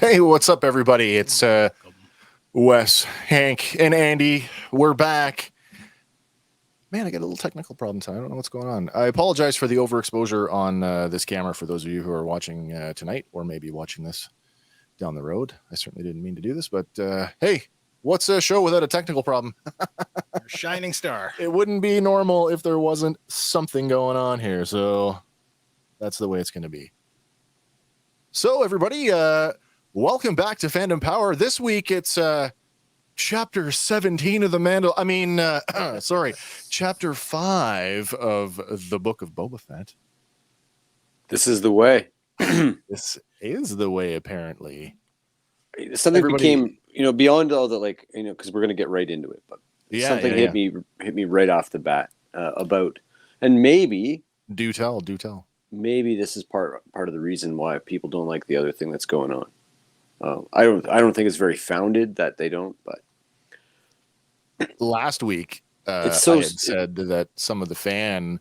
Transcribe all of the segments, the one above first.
Hey, what's up, everybody? It's Wes, Hank, and Andy. We're back. Man, I got a little technical problem, so I don't know what's going on. I apologize for the overexposure on this camera for those of you who are watching tonight or maybe watching this down the road. I certainly didn't mean to do this, but hey, what's a show without a technical problem? Your shining star. It wouldn't be normal if there wasn't something going on here, so that's the way it's going to be. So, everybody, welcome back to Fandom Power. This week, it's chapter 17 of the chapter 5 of the Book of Boba Fett. This is the way. This is the way, apparently. Something became, beyond all the, because we're going to get right into it, but something hit me right off the bat about, and maybe. Do tell. Maybe this is part of the reason why people don't like the other thing that's going on. I don't think it's very founded that they don't. But last week, I had said that some of the fan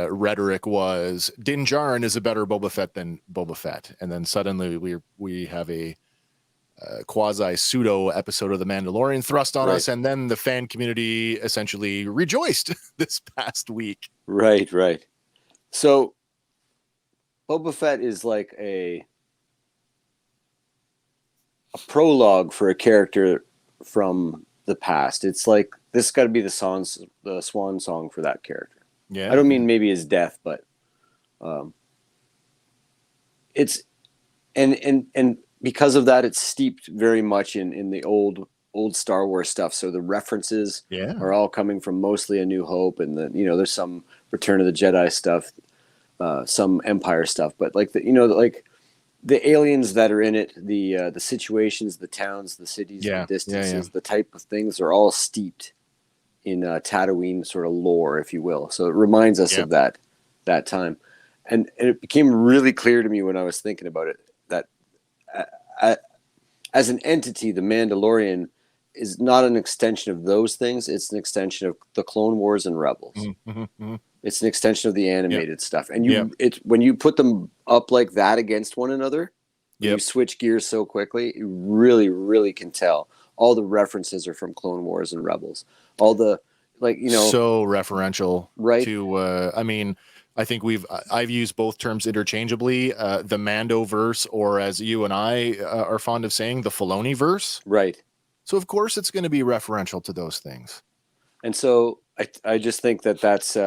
rhetoric was Din Djarin is a better Boba Fett than Boba Fett, and then suddenly we have a quasi pseudo episode of the Mandalorian thrust on us, and then the fan community essentially rejoiced this past week. Right. So, Boba Fett is like a prologue for a character from the past. It's like this got to be the swan song for that character. Yeah, I don't mean maybe his death, but it's and because of that, it's steeped very much in the old Star Wars stuff. So the references are all coming from mostly A New Hope, and then there's some Return of the Jedi stuff, some Empire stuff, but the aliens that are in it, the situations, the towns, the cities, the distances, the type of things are all steeped in Tatooine sort of lore, if you will. So it reminds us of that time, and it became really clear to me when I was thinking about it that as an entity, the Mandalorian is not an extension of those things. It's an extension of the Clone Wars and Rebels. Mm-hmm. It's an extension of the animated stuff. And when you put them up like that against one another, you switch gears so quickly, you really, really can tell. All the references are from Clone Wars and Rebels. All the, so referential. Right. To, I think I've used both terms interchangeably, the Mando verse, or as you and I are fond of saying, the Filoni verse. Right. So, of course, it's going to be referential to those things. And so I just think that's,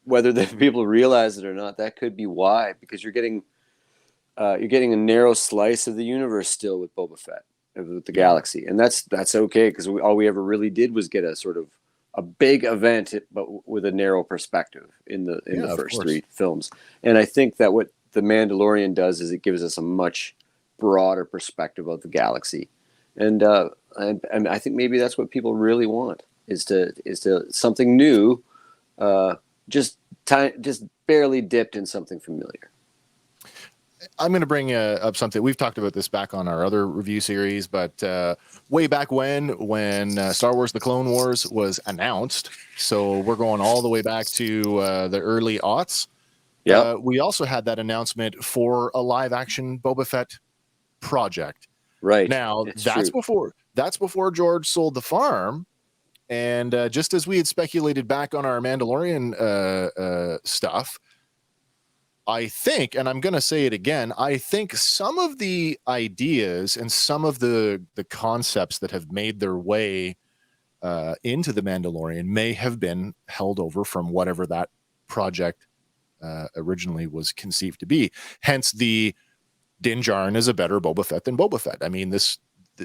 whether the people realize it or not, that could be why, because you're getting a narrow slice of the universe still with Boba Fett, with the galaxy. And that's okay, because all we ever really did was get a sort of a big event, but with a narrow perspective in the first three films. And I think that what the Mandalorian does is it gives us a much broader perspective of the galaxy. And I think maybe that's what people really want is to something new, just barely dipped in something familiar. I'm going to bring up something. We've talked about this back on our other review series, but way back when Star Wars: The Clone Wars was announced, so we're going all the way back to the early aughts. Yeah, we also had that announcement for a live-action Boba Fett project. Right now, that's before George sold the farm, and just as we had speculated back on our Mandalorian stuff, I think, and I'm going to say it again, I think some of the ideas and some of the concepts that have made their way into the Mandalorian may have been held over from whatever that project originally was conceived to be. Hence the Din Djarin is a better Boba Fett than Boba Fett. I mean,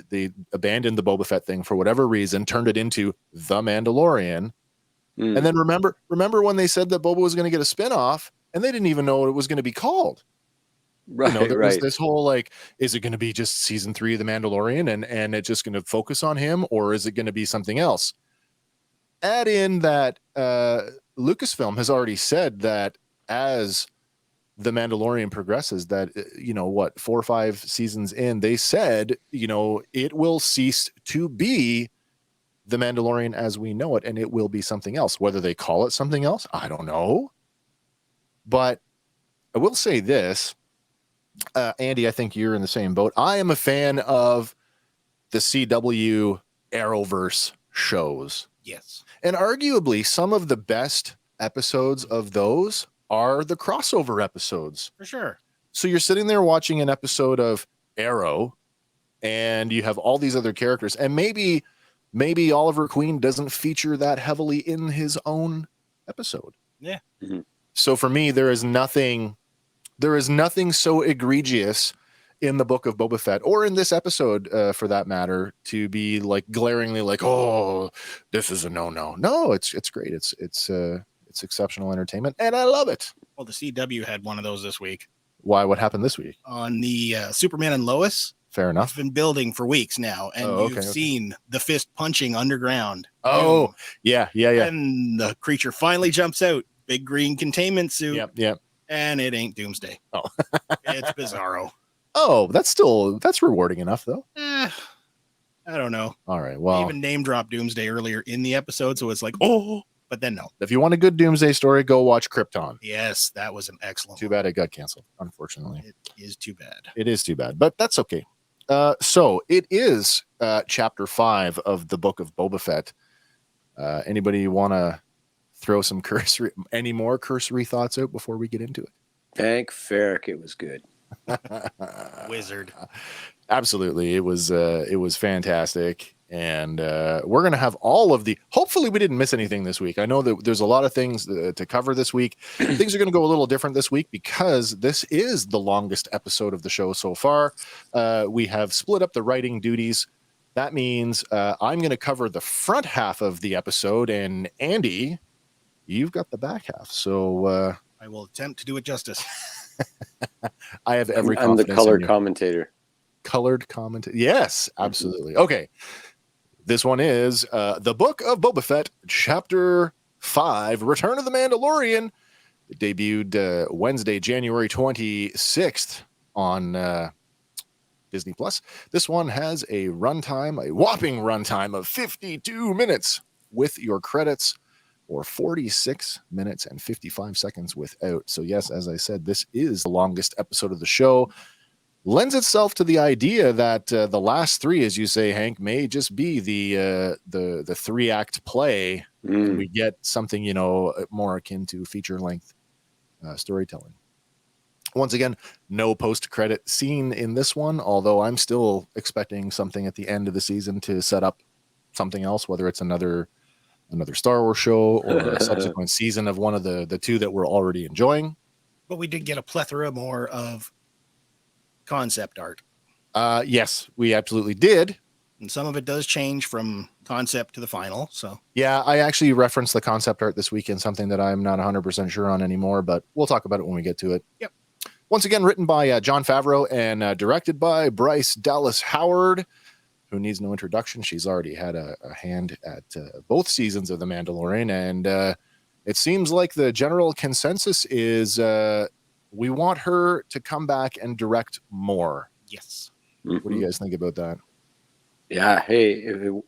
they abandoned the Boba Fett thing for whatever reason, turned it into the Mandalorian. And then remember when they said that Boba was going to get a spinoff, and they didn't even know what it was going to be called. Right, there was this whole is it going to be just season 3 of the Mandalorian and it's just going to focus on him, or is it going to be something else? Add in that Lucasfilm has already said that as the Mandalorian progresses, that 4 or 5 seasons in, they said it will cease to be the Mandalorian as we know it, and it will be something else. Whether they call it something else, I don't know. But I will say this: Andy, I think you're in the same boat. I am a fan of the CW Arrowverse shows. Yes. And arguably, some of the best episodes of those are the crossover episodes. For sure. So you're sitting there watching an episode of Arrow, and you have all these other characters, and maybe Oliver Queen doesn't feature that heavily in his own episode. Yeah. Mhm. So for me, there is nothing so egregious in the Book of Boba Fett, or in this episode, for that matter, to be like glaringly like, oh, this is a no. No, it's great. It's exceptional entertainment, and I love it. Well, the CW had one of those this week Why? What happened this week? on the Superman and Lois. Fair It's enough. been building for weeks now, and Oh, you've okay. seen the fist punching underground. Oh, yeah. And the creature finally jumps out. Big green containment suit. Yep. And it ain't Doomsday. Oh. It's Bizarro. Oh, that's rewarding enough, though. I don't know. All right. They Well, even name dropped Doomsday earlier in the episode, so it's like, oh, but then no. if you want a good Doomsday story, go watch Krypton. Yes, that was an excellent Too one. bad it got canceled, unfortunately. It is too bad. It is too bad, but that's okay. So it is chapter 5 of the Book of Boba Fett. Anybody want to throw some any more cursory thoughts out before we get into it? Thank Ferrick, it was good. Wizard. Absolutely, it was fantastic, and we're gonna have all of the. Hopefully, we didn't miss anything this week. I know that there's a lot of things to cover this week. Things are gonna go a little different this week because this is the longest episode of the show so far. We have split up the writing duties. That means I'm gonna cover the front half of the episode, and Andy, you've got the back half. So I will attempt to do it justice. I have every. I'm the confidence in colored you. commentator. Colored comment. Yes, absolutely. Okay. This one is the Book of Boba Fett, Chapter 5, Return of the Mandalorian. It debuted Wednesday, January 26th on Disney Plus. This one has a whopping runtime of 52 minutes with your credits, or 46 minutes and 55 seconds without. So yes, as I said, this is the longest episode of the show. Lends itself to the idea that the last three, as you say, Hank, may just be the 3-act play. And we get something, more akin to feature-length storytelling. Once again, no post-credit scene in this one, although I'm still expecting something at the end of the season to set up something else, whether it's another Star Wars show or a subsequent season of one of the two that we're already enjoying. But we did get a plethora more of concept art. Yes, we absolutely did. And some of it does change from concept to the final. So Yeah, I actually referenced the concept art this weekend, something that I'm not 100% sure on anymore, but we'll talk about it when we get to it. Yep. Once again, written by Jon Favreau and directed by Bryce Dallas Howard, who needs no introduction. She's already had a hand at both seasons of The Mandalorian, and it seems like the general consensus is we want her to come back and direct more. yes. What do you guys think about that? Yeah. Hey,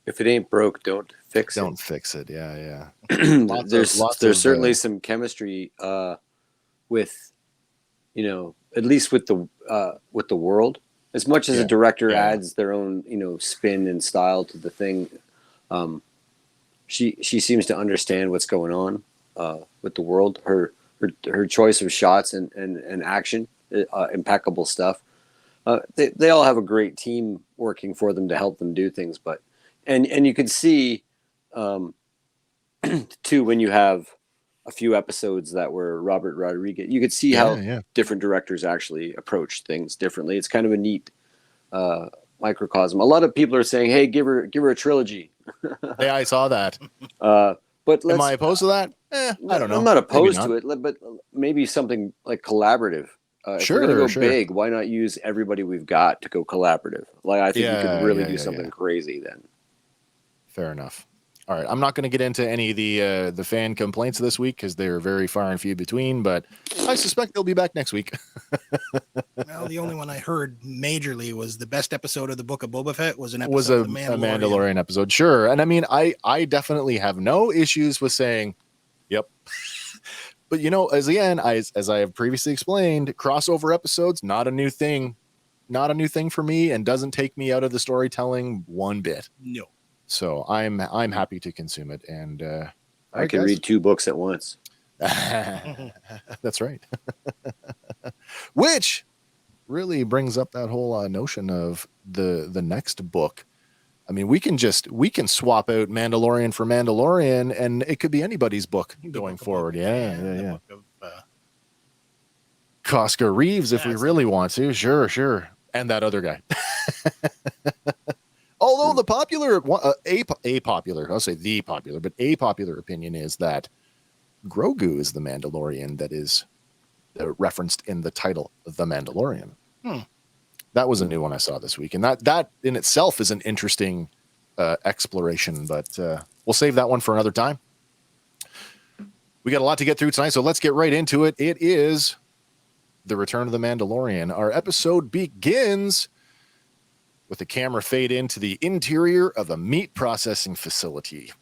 if it ain't broke, don't fix it. Don't fix it. Yeah. there's lots of, certainly some chemistry with, at least with the world. As much as a director adds their own, spin and style to the thing, she seems to understand what's going on with the world. Her choice of shots and action, impeccable stuff. They all have a great team working for them to help them do things, but and you can see too when you have a few episodes that were Robert Rodriguez, you could see how different directors actually approach things differently. It's kind of a neat microcosm. A lot of people are saying, "Hey, give her a trilogy." Yeah, I saw that. But am I opposed to that? I don't know. I'm not opposed to it, but maybe something like collaborative. If we're gonna go big, why not use everybody we've got to go collaborative? Like I think you could really do something crazy then. Fair enough. All right, I'm not going to get into any of the fan complaints this week because they're very far and few between, but I suspect they'll be back next week. Well, the only one I heard majorly was the best episode of the Book of Boba Fett was an episode Was of the Mandalorian. Mandalorian episode, sure. And I mean, I definitely have no issues with saying, yep. But as I have previously explained, crossover episodes, not a new thing for me, and doesn't take me out of the storytelling one bit. No. So I'm happy to consume it. And I can read 2 books at once. That's right. Which really brings up that whole notion of the next book. I mean, we can swap out Mandalorian for Mandalorian, and it could be anybody's book going forward. Yeah. Book of, Costco Reeves, if we really want to. Sure. And that other guy. Although the popular, a popular, I'll say the popular, but a popular opinion is that Grogu is the Mandalorian that is referenced in the title, The Mandalorian. That was a new one I saw this week, and that in itself is an interesting exploration, but we'll save that one for another time. We got a lot to get through tonight, so let's get right into it. It is The Return of the Mandalorian. Our episode begins with a camera fade into the interior of a meat processing facility.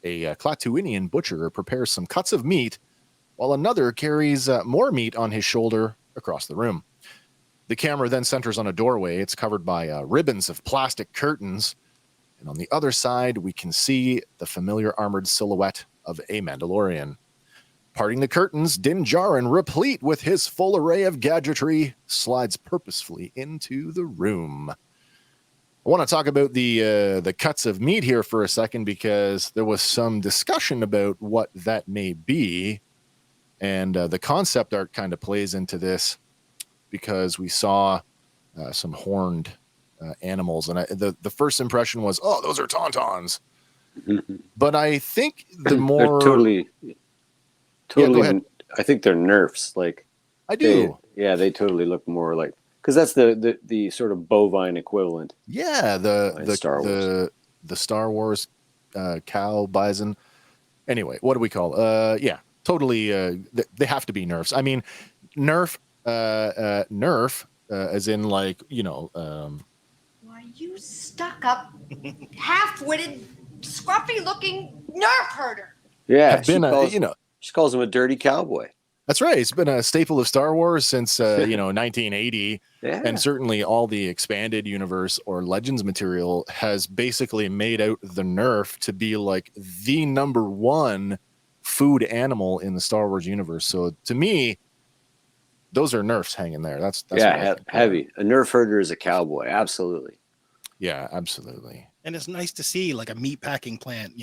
A Klatooinian butcher prepares some cuts of meat, while another carries more meat on his shoulder across the room. The camera then centers on a doorway. It's covered by ribbons of plastic curtains. And on the other side, we can see the familiar armored silhouette of a Mandalorian. Parting the curtains, Din Djarin, replete with his full array of gadgetry, slides purposefully into the room. I want to talk about the cuts of meat here for a second, because there was some discussion about what that may be. And the concept art kind of plays into this, because we saw some horned animals. And the first impression was, oh, those are tauntauns. But I think the more... They're totally go ahead. I think they're nerfs. Like, I do. They totally look more like... Because that's the sort of bovine equivalent. Yeah, the Star Wars. The Star Wars cow, bison. Anyway, what do we call? Totally. They have to be nerfs. I mean, nerf, as in like Why, you stuck-up, half-witted, scruffy-looking nerf herder. Yeah, she calls him a dirty cowboy. That's right. It's been a staple of Star Wars since 1980, and certainly all the expanded universe or Legends material has basically made out the nerf to be like the number one food animal in the Star Wars universe. So to me, those are nerfs hanging there. That's heavy. A nerf herder is a cowboy. Absolutely. Yeah, absolutely. And it's nice to see like a meat packing plant,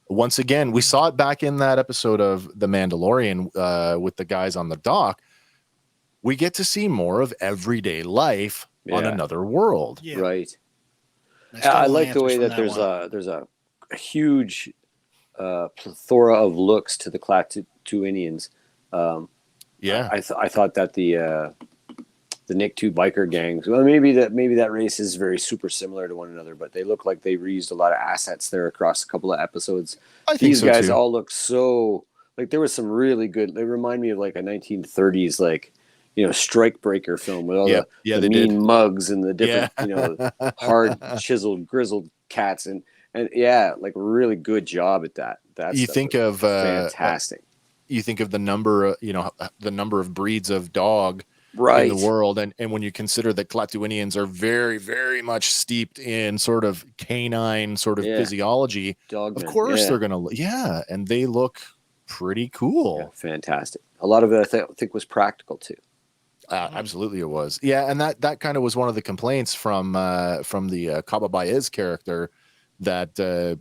Once again, we saw it back in that episode of The Mandalorian with the guys on the dock. We get to see more of everyday life on another world. Yeah. Right. I like the way that there's a huge plethora of looks to the Klatooinians. I thought that the Nick 2 biker gangs, well, maybe that race is very super similar to one another, but they look like they reused a lot of assets there across a couple of episodes. These guys all look so like there was some really good. They remind me of like a 1930s strike breaker film with all the mean mugs and the different hard chiseled grizzled cats and like a really good job at that. You think of fantastic. You think of the number of breeds of dog in the world, and when you consider that Klatooinians are very, very much steeped in sort of canine sort of physiology, Dogmen. Of course they're gonna and they look pretty cool. Fantastic. A lot of it I think was practical too. Absolutely it was. And that kind of was one of the complaints from the Kababs character, that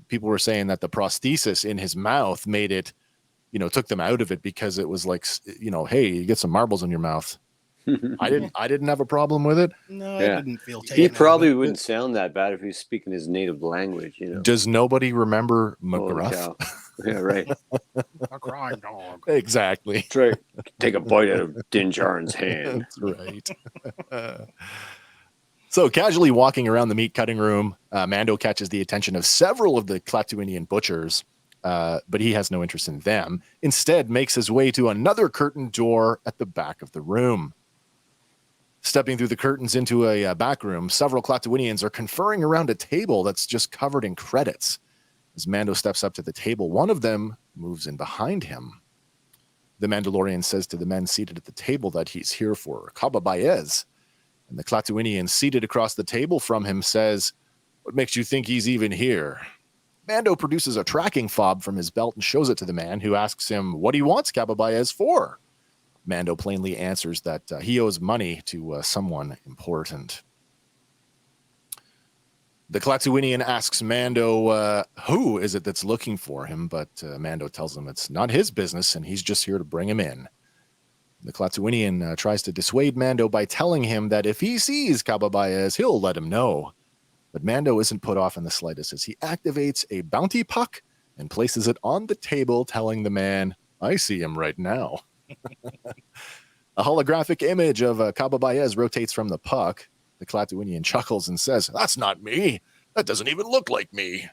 people were saying that the prosthesis in his mouth made it, took them out of it, because it was like, hey, you get some marbles in your mouth. I didn't have a problem with it. No, I didn't feel taken. He probably wouldn't sound that bad if he was speaking his native language. Does nobody remember McGruff? Yeah, right. A crying dog. Exactly. Take a bite out of Din Djarin's hand. That's right. So casually walking around the meat cutting room, Mando catches the attention of several of the Klatooinian butchers, but he has no interest in them. Instead, makes his way to another curtained door at the back of the room. Stepping through the curtains into a back room, several Klatooinians are conferring around a table that's just covered in credits. As Mando steps up to the table, one of them moves in behind him. The Mandalorian says to the men seated at the table that he's here for Kababs. And the Klatooinian seated across the table from him says, "What makes you think he's even here?" Mando produces a tracking fob from his belt and shows it to the man, who asks him what he wants Kababs for. Mando plainly answers that he owes money to someone important. The Klatooinian asks Mando who is it that's looking for him, but Mando tells him it's not his business and he's just here to bring him in. The Klatooinian tries to dissuade Mando by telling him that if he sees Kababs, he'll let him know. But Mando isn't put off in the slightest as he activates a bounty puck and places it on the table, telling the man, "I see him right now." A holographic image of Kababs rotates from the puck. The Klatooinian chuckles and says, "That's not me. That doesn't even look like me."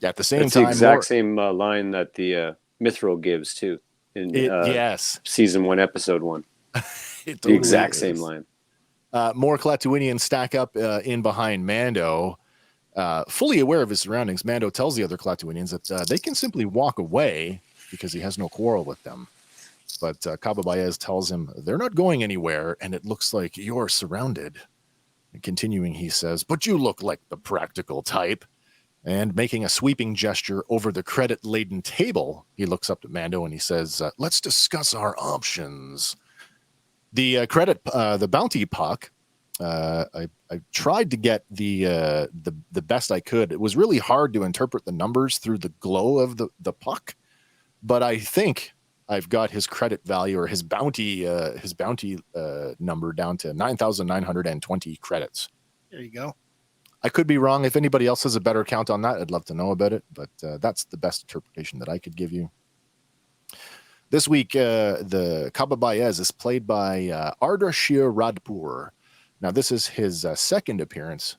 At the same It's time, the exact same line that the Mithril gives too in yes, season 1, episode 1. it The exact totally same is. line. More Klatooinians stack up in behind Mando. Fully aware of his surroundings, Mando tells the other Klatooinians that they can simply walk away because he has no quarrel with them. But Kababs tells him they're not going anywhere, and it looks like you're surrounded. And continuing, he says, "But you look like the practical type." And making a sweeping gesture over the credit-laden table, he looks up to Mando and he says, "Let's discuss our options." The the bounty puck, I tried to get the best I could. It was really hard to interpret the numbers through the glow of the puck, but I think I've got his credit value or his bounty number down to 9,920 credits. There you go. I could be wrong. If anybody else has a better count on that, I'd love to know about it, but that's the best interpretation that I could give you. This week, the Kababs is played by Ardashir Radpur. Now, this is his second appearance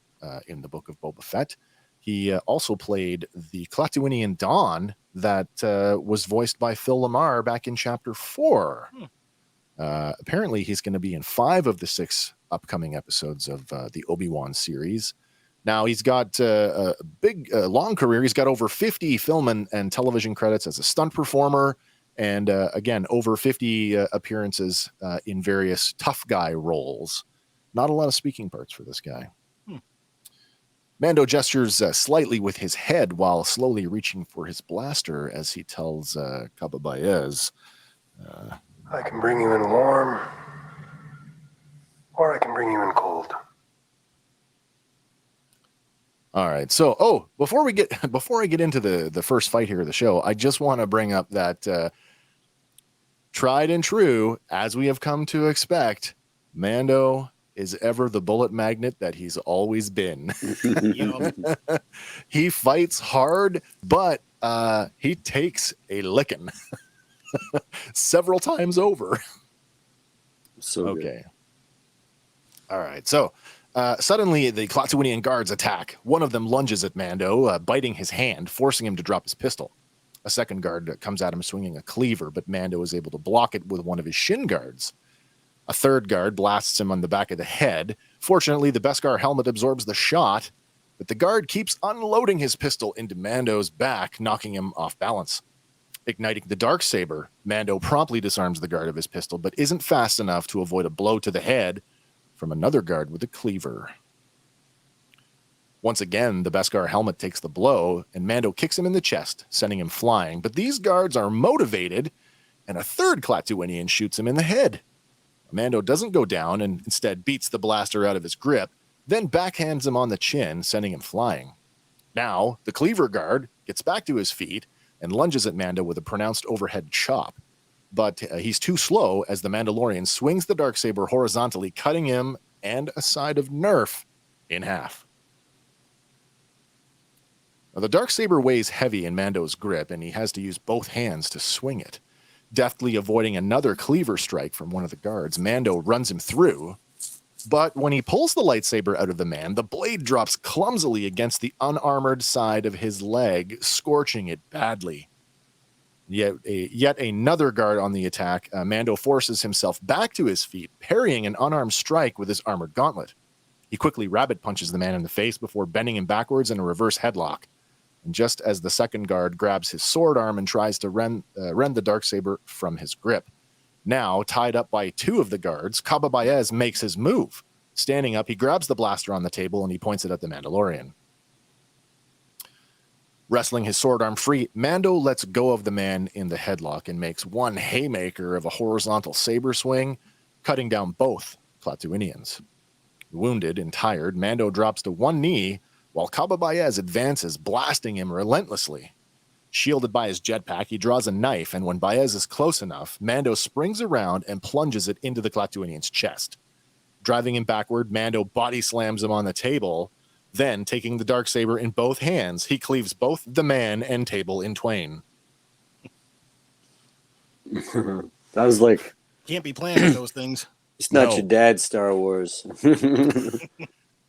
in the Book of Boba Fett. He also played the Klatooinian Dawn that was voiced by Phil Lamar back in Chapter 4. Apparently, he's going to be in 5 of the 6 upcoming episodes of the Obi-Wan series. Now, he's got a big, long career. He's got over 50 film and television credits as a stunt performer, and again, over 50 appearances in various tough guy roles. Not a lot of speaking parts for this guy. Mando gestures slightly with his head while slowly reaching for his blaster as he tells Kababs, "I can bring you in warm, or I can bring you in cold." All right. So, before I get into the first fight here of the show, I just want to bring up that tried and true, as we have come to expect, Mando is ever the bullet magnet that he's always been. He fights hard, but he takes a licking several times over. So okay. All right. So suddenly the Klatooinian guards attack. One of them lunges at Mando, biting his hand, forcing him to drop his pistol. A second guard comes at him swinging a cleaver, but Mando is able to block it with one of his shin guards. A third guard blasts him on the back of the head. Fortunately, the Beskar helmet absorbs the shot, but the guard keeps unloading his pistol into Mando's back, knocking him off balance. Igniting the Darksaber, Mando promptly disarms the guard of his pistol, but isn't fast enough to avoid a blow to the head from another guard with a cleaver. Once again, the Beskar helmet takes the blow, and Mando kicks him in the chest, sending him flying. But these guards are motivated, and a third Klatooinian shoots him in the head. Mando doesn't go down and instead beats the blaster out of his grip, then backhands him on the chin, sending him flying. Now, the cleaver guard gets back to his feet and lunges at Mando with a pronounced overhead chop. But he's too slow as the Mandalorian swings the Darksaber horizontally, cutting him and a side of Nerf in half. Now, the Darksaber weighs heavy in Mando's grip, and he has to use both hands to swing it. Deftly avoiding another cleaver strike from one of the guards, Mando runs him through. But when he pulls the lightsaber out of the man, the blade drops clumsily against the unarmored side of his leg, scorching it badly. Yet another guard on the attack, Mando forces himself back to his feet, parrying an unarmed strike with his armored gauntlet. He quickly rabbit punches the man in the face before bending him backwards in a reverse headlock. And just as the second guard grabs his sword arm and tries to rend the Darksaber from his grip, Now, tied up by 2 of the guards, Kababs makes his move. Standing up, he grabs the blaster on the table and he points it at the Mandalorian. Wrestling his sword arm free, Mando lets go of the man in the headlock and makes one haymaker of a horizontal saber swing, cutting down both Klatooinians. Wounded and tired, Mando drops to one knee while Kababs advances, blasting him relentlessly. Shielded by his jetpack, he draws a knife, and when Baez is close enough, Mando springs around and plunges it into the Klatooinian's chest. Driving him backward, Mando body slams him on the table. Then, taking the Darksaber in both hands, he cleaves both the man and table in twain. That was like... Can't be planning those things. It's not your dad's Star Wars.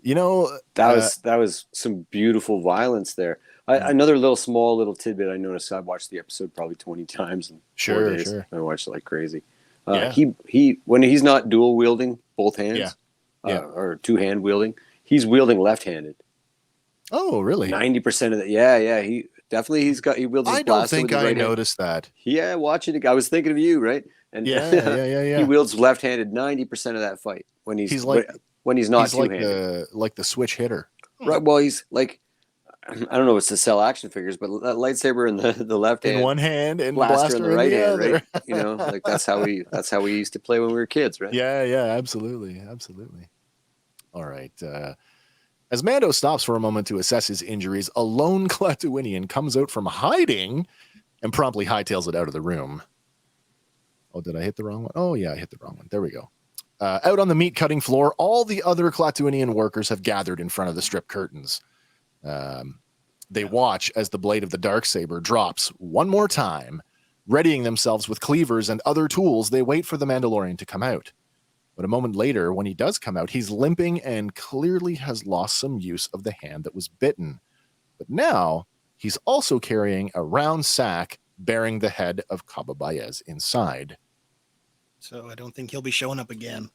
You know... That was some beautiful violence there. Another small little tidbit I noticed. I watched the episode probably 20 times in 4 days. Sure. I watched it like crazy. Yeah. He when he's not dual wielding both hands, or 2-hand wielding, he's wielding left-handed. Oh, really? 90% of that. Yeah. He wields his blaster. I don't think with his I right noticed that. Yeah, watching it. I was thinking of you, right? And Yeah. He wields left-handed 90% of that fight when he's not two-handed. Like the switch hitter. Right. Well, he's like, I don't know what's to sell action figures, but that lightsaber in the left hand, in one hand, and blaster in the right hand, other. right? You know, like that's how we used to play when we were kids, right? Yeah, absolutely. All right. As Mando stops for a moment to assess his injuries, a lone Klatooinian comes out from hiding and promptly hightails it out of the room. Oh, did I hit the wrong one? Oh, yeah, I hit the wrong one. There we go. Out on the meat cutting floor, all the other Klatooinian workers have gathered in front of the strip curtains. They watch as the blade of the Darksaber drops one more time. Readying themselves with cleavers and other tools, they wait for the Mandalorian to come out. But a moment later, when he does come out, he's limping and clearly has lost some use of the hand that was bitten. But now, he's also carrying a round sack bearing the head of Kababs inside. So I don't think he'll be showing up again.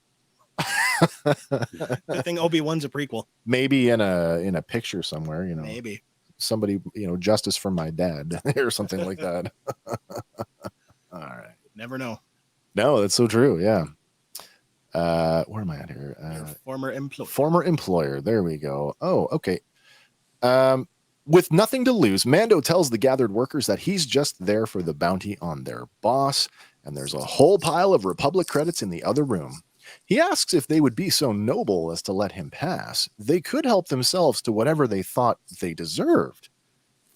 Good thing Obi-Wan's a prequel. Maybe in a picture somewhere, you know. Maybe. Somebody, you know, justice for my dad or something like that. All right. Never know. No, that's so true. Yeah. Where am I at here? Former employer. Former employer. There we go. Oh, okay. With nothing to lose, Mando tells the gathered workers that he's just there for the bounty on their boss, and there's a whole pile of Republic credits in the other room. He asks if they would be so noble as to let him pass. They could help themselves to whatever they thought they deserved.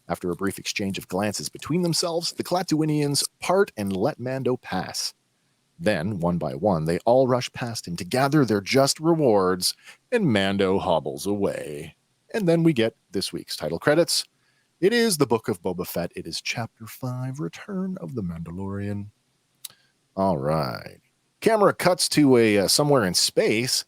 After a brief exchange of glances between themselves, the Klatooinians part and let Mando pass. Then, one by one, they all rush past him to gather their just rewards, and Mando hobbles away. And then we get this week's title credits. It is the Book of Boba Fett. It is Chapter 5, Return of the Mandalorian. All right. Camera cuts to a somewhere in space.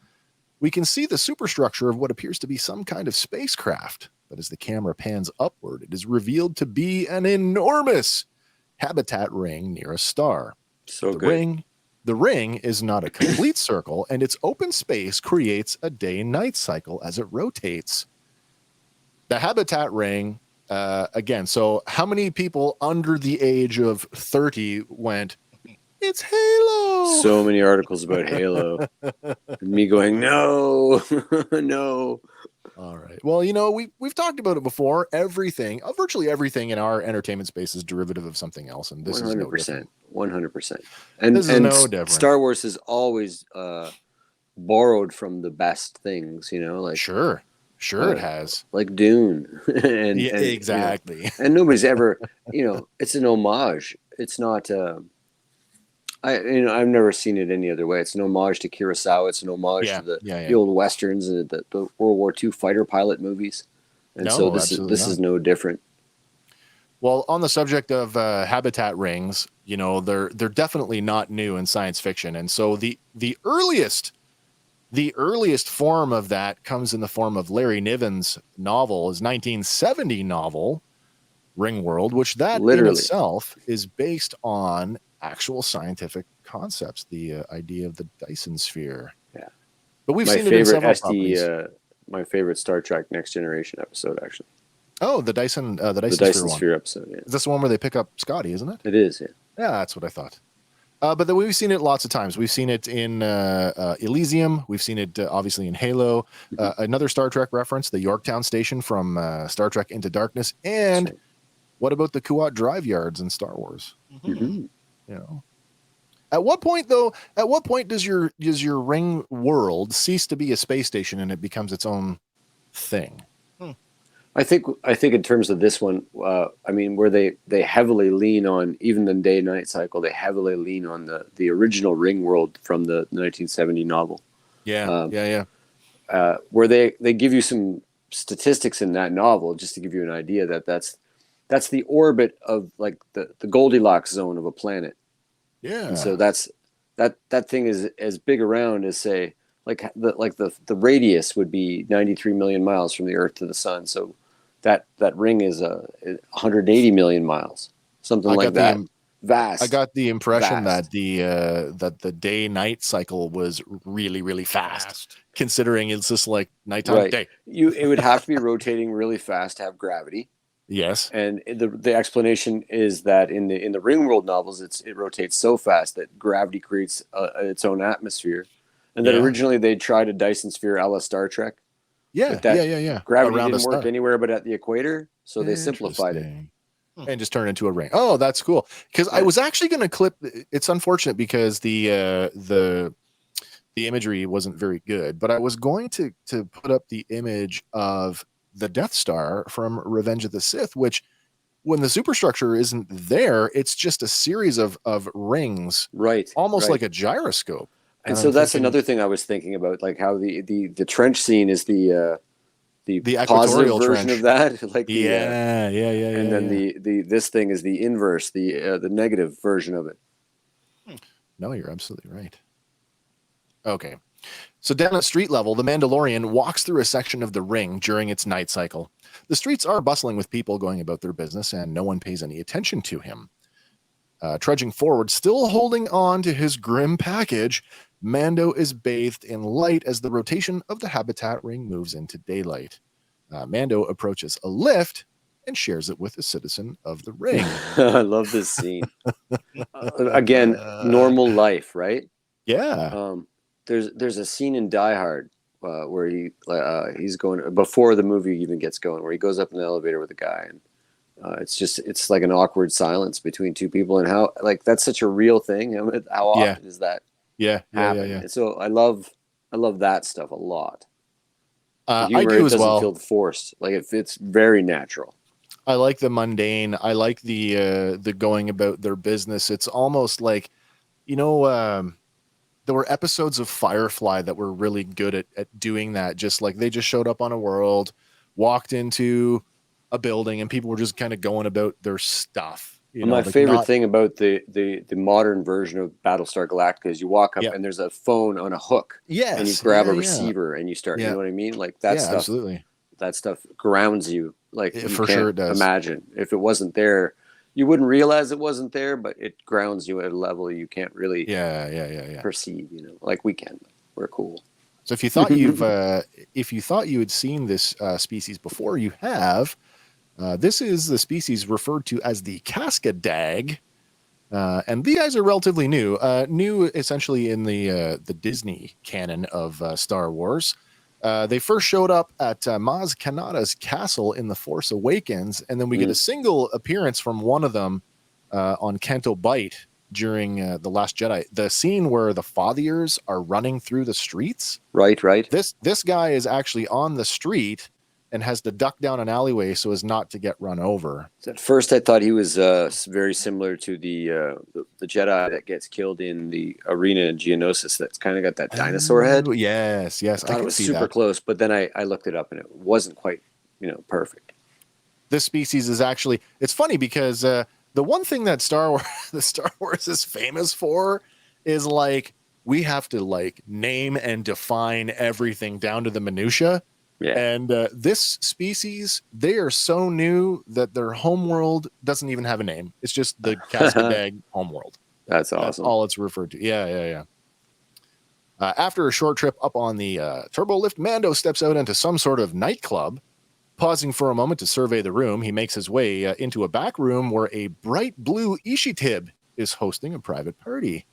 We can see the superstructure of what appears to be some kind of spacecraft. But as the camera pans upward, it is revealed to be an enormous habitat ring near a star. So good. The ring is not a complete circle, and its open space creates a day-night cycle as it rotates. The habitat ring, again, so how many people under the age of 30 went, it's Halo? So many articles about Halo. And me going, no, no. All right. Well, you know, we've talked about it before. Everything, virtually everything in our entertainment space is derivative of something else, and this 100%, is no different. 100%. And this is no different. Star Wars has always borrowed from the best things, you know, like sure it has, like Dune, and exactly. You know, and nobody's ever, you know, it's an homage. It's not. I've never seen it any other way. It's an homage to Kurosawa. It's an homage to the old westerns and the World War II fighter pilot movies. And so this is no different. Well, on the subject of habitat rings, you know, they're definitely not new in science fiction. And so the earliest form of that comes in the form of Larry Niven's novel, his 1970 novel, Ringworld, which that in itself is based on actual scientific concepts, the idea of the Dyson sphere. Yeah. But we've seen it in several properties. My favorite Star Trek Next Generation episode, actually. Oh, the Dyson sphere episode, yeah. Is this the one where they pick up Scotty, isn't it? It is, yeah. Yeah, that's what I thought. But then we've seen it lots of times. We've seen it in Elysium. We've seen it obviously in Halo. Another Star Trek reference, the Yorktown station from Star Trek Into Darkness. And right. what about the Kuat Drive yards in Star Wars? Mhm. You know, at what point though? At what point does your ring world cease to be a space station and it becomes its own thing? I think in terms of this one, I mean, where they heavily lean on even the day-night cycle, they heavily lean on the original Ring world from the 1970 novel. Yeah, yeah. Where they give you some statistics in that novel just to give you an idea that's the orbit of like the Goldilocks zone of a planet. Yeah. And so that thing is as big around as say like the radius would be 93 million miles from the Earth to the Sun. So that ring is 180 million miles, something like that. Vast. I got the impression Vast. that the day night cycle was really, really fast, considering it's just like nighttime Right. day. It would have to be rotating really fast to have gravity. Yes. And the explanation is that in the Ring World novels, it rotates so fast that gravity creates its own atmosphere, and that originally they tried a Dyson sphere a la Star Trek. Yeah, But yeah. Gravity Around didn't the work star. anywhere but at the equator, so they simplified it. Interesting. And just turn into a ring. Oh, that's cool. Because I was actually going to clip. It's unfortunate because the imagery wasn't very good, but I was going to put up the image of the Death Star from Revenge of the Sith, which when the superstructure isn't there, it's just a series of rings, Right? almost right. like a gyroscope. And so that's another thing I was thinking about, like how the trench scene is the positive equatorial version trench of that, like yeah. and then the this thing is the inverse, the negative version of it. No, you're absolutely right. Okay. So down at street level, the Mandalorian walks through a section of the ring during its night cycle. The streets are bustling with people going about their business, and no one pays any attention to him. Trudging forward, still holding on to his grim package, Mando is bathed in light as the rotation of the habitat ring moves into daylight. Mando approaches a lift and shares it with a citizen of the ring. I love this scene. Again, normal life, right? Yeah. There's a scene in Die Hard where he's going before the movie even gets going, where he goes up in the elevator with a guy, and it's like an awkward silence between two people, and how like that's such a real thing. How often is that? Yeah. And so I love that stuff a lot. The I humor, do it as doesn't well. feel forced. Like it's very natural. I like the mundane. I like the going about their business. It's almost like, there were episodes of Firefly that were really good at doing that. Just like they just showed up on a world, walked into a building, and people were just kind of going about their stuff. My favorite thing about the modern version of Battlestar Galactica is you walk up and there's a phone on a hook. Yes. And you grab a receiver and you start, you know what I mean? Like that stuff. Absolutely. That stuff grounds you. Like for sure it does. Imagine if it wasn't there, you wouldn't realize it wasn't there, but it grounds you at a level you can't really perceive, like we can. We're cool. So if you thought you had seen this species before, you have. This is the species referred to as the Casket Dag, and these guys are relatively new. New essentially in the Disney canon of Star Wars. They first showed up at Maz Kanata's castle in The Force Awakens, and then we get a single appearance from one of them on Canto Bight during The Last Jedi. The scene where the Fathiers are running through the streets. Right. This guy is actually on the street and has to duck down an alleyway so as not to get run over. At first, I thought he was very similar to the Jedi that gets killed in the arena in Geonosis. That's kind of got that dinosaur head. Yes. I thought it was super close, but then I looked it up and it wasn't quite, perfect. This species is actually, it's funny because the one thing that Star Wars is famous for is like, we have to like name and define everything down to the minutia. Yeah. And this species, they are so new that their homeworld doesn't even have a name. It's just the Casket Dag homeworld. That's awesome. That's all it's referred to. Yeah. After a short trip up on the turbo lift, Mando steps out into some sort of nightclub. Pausing for a moment to survey the room, he makes his way into a back room where a bright blue Ishitib is hosting a private party.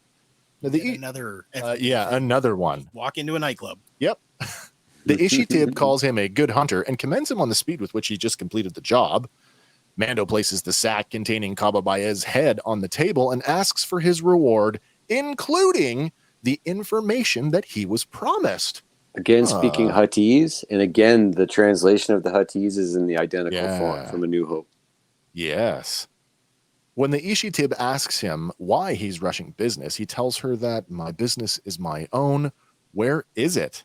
Now, Yet another another one. walk into a nightclub. Yep. The Ishitib calls him a good hunter and commends him on the speed with which he just completed the job. Mando places the sack containing Kababaya's head on the table and asks for his reward, including the information that he was promised. Again, speaking Huttese, and again, the translation of the Huttese is in the identical font from A New Hope. Yes. When the Ishitib asks him why he's rushing business, he tells her that my business is my own. Where is it?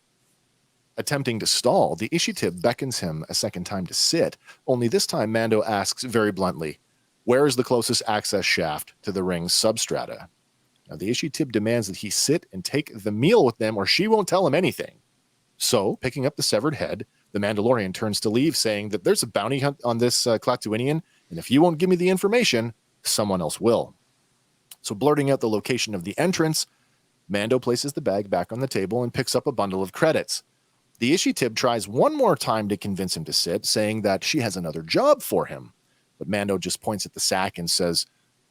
Attempting to stall, the Ishitib beckons him a second time to sit, only this time Mando asks very bluntly, where is the closest access shaft to the ring's substrata? Now, the Ishitib demands that he sit and take the meal with them or she won't tell him anything. So, picking up the severed head, the Mandalorian turns to leave, saying that there's a bounty hunt on this Klaatuinian, and if you won't give me the information, someone else will. So, blurting out the location of the entrance, Mando places the bag back on the table and picks up a bundle of credits. The Ishitib tries one more time to convince him to sit, saying that she has another job for him. But Mando just points at the sack and says,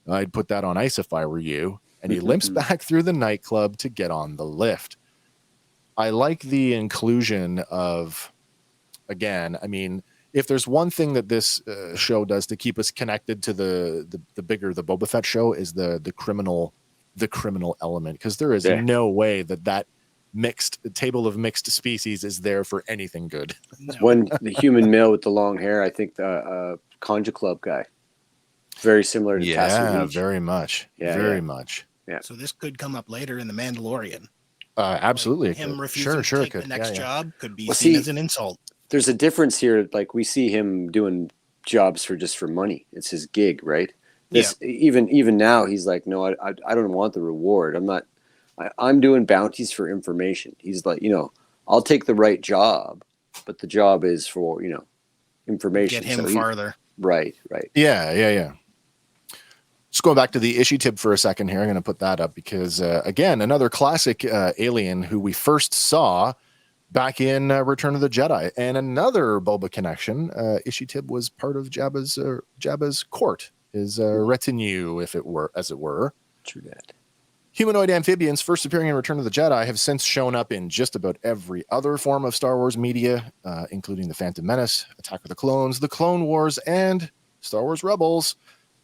I'd put that on ice if I were you. And he limps back through the nightclub to get on the lift. I like the inclusion of, again, I mean, if there's one thing that this show does to keep us connected to the bigger the Boba Fett show is the criminal element, because there is no way that table of mixed species is there for anything good. One, the human male with the long hair, I think the Conja Club guy, very similar to Tasser very much, very much. Yeah. So this could come up later in the Mandalorian. Absolutely, like him refusing to take the next job could be seen as an insult. There's a difference here. Like we see him doing jobs for money. It's his gig, right? Even now, he's like, no, I don't want the reward. I'm doing bounties for information. He's like, I'll take the right job, but the job is for, information. Get him farther. Right. Yeah. Just going back to the Ishitib for a second here. I'm going to put that up because, again, another classic alien who we first saw back in Return of the Jedi, and another Boba connection. Ishitib was part of Jabba's court, his retinue, as it were. True that. Humanoid amphibians, first appearing in Return of the Jedi, have since shown up in just about every other form of Star Wars media, including The Phantom Menace, Attack of the Clones, The Clone Wars, and Star Wars Rebels,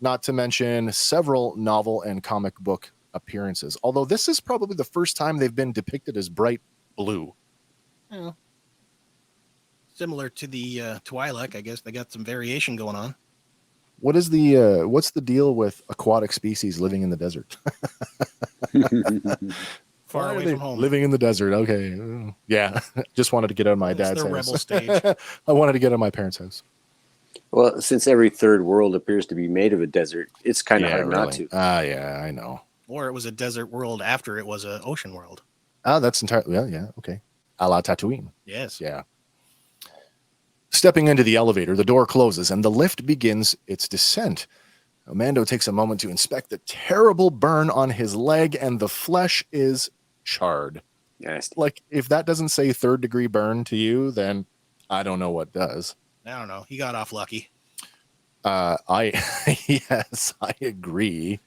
not to mention several novel and comic book appearances. Although this is probably the first time they've been depicted as bright blue. Yeah. Similar to the Twi'lek, I guess they got some variation going on. What's the deal with aquatic species living in the desert? Far away from home. Living in the desert. Okay. Yeah. Just wanted to get out of my dad's house. Rebel stage. I wanted to get out of my parents' house. Well, since every third world appears to be made of a desert, it's kind of hard not to. Yeah, I know. Or it was a desert world after it was an ocean world. Oh, that's entirely, yeah, okay. A la Tatooine. Yes. Yeah. Stepping into the elevator, the door closes and the lift begins its descent. Mando takes a moment to inspect the terrible burn on his leg, and the flesh is charred. Yes. Like, if that doesn't say 3rd degree burn to you, then I don't know what does. I don't know. He got off lucky. Yes, I agree.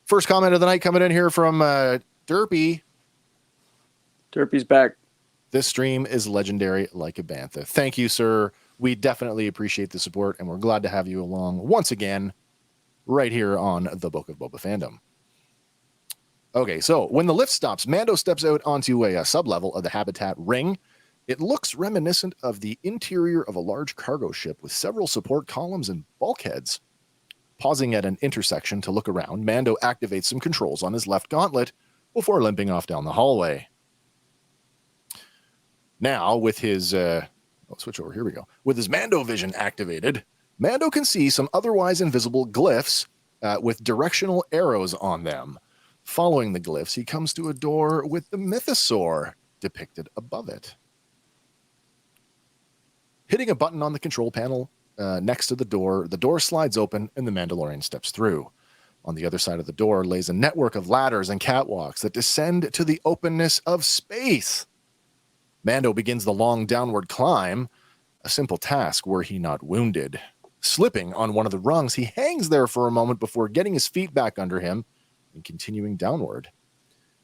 First comment of the night coming in here from Derpy. Derpy's back. This stream is legendary like a bantha. Thank you, sir. We definitely appreciate the support, and we're glad to have you along once again right here on the Book of Boba Fandom. Okay, so when the lift stops, Mando steps out onto a sublevel of the habitat ring. It looks reminiscent of the interior of a large cargo ship with several support columns and bulkheads. Pausing at an intersection to look around, Mando activates some controls on his left gauntlet before limping off down the hallway. Now, with his switch over. Here we go. With his Mando vision activated, Mando can see some otherwise invisible glyphs with directional arrows on them. Following the glyphs, he comes to a door with the mythosaur depicted above it. Hitting a button on the control panel next to the door slides open and the Mandalorian steps through. On the other side of the door lays a network of ladders and catwalks that descend to the openness of space. Mando begins the long downward climb, a simple task were he not wounded. Slipping on one of the rungs, he hangs there for a moment before getting his feet back under him and continuing downward.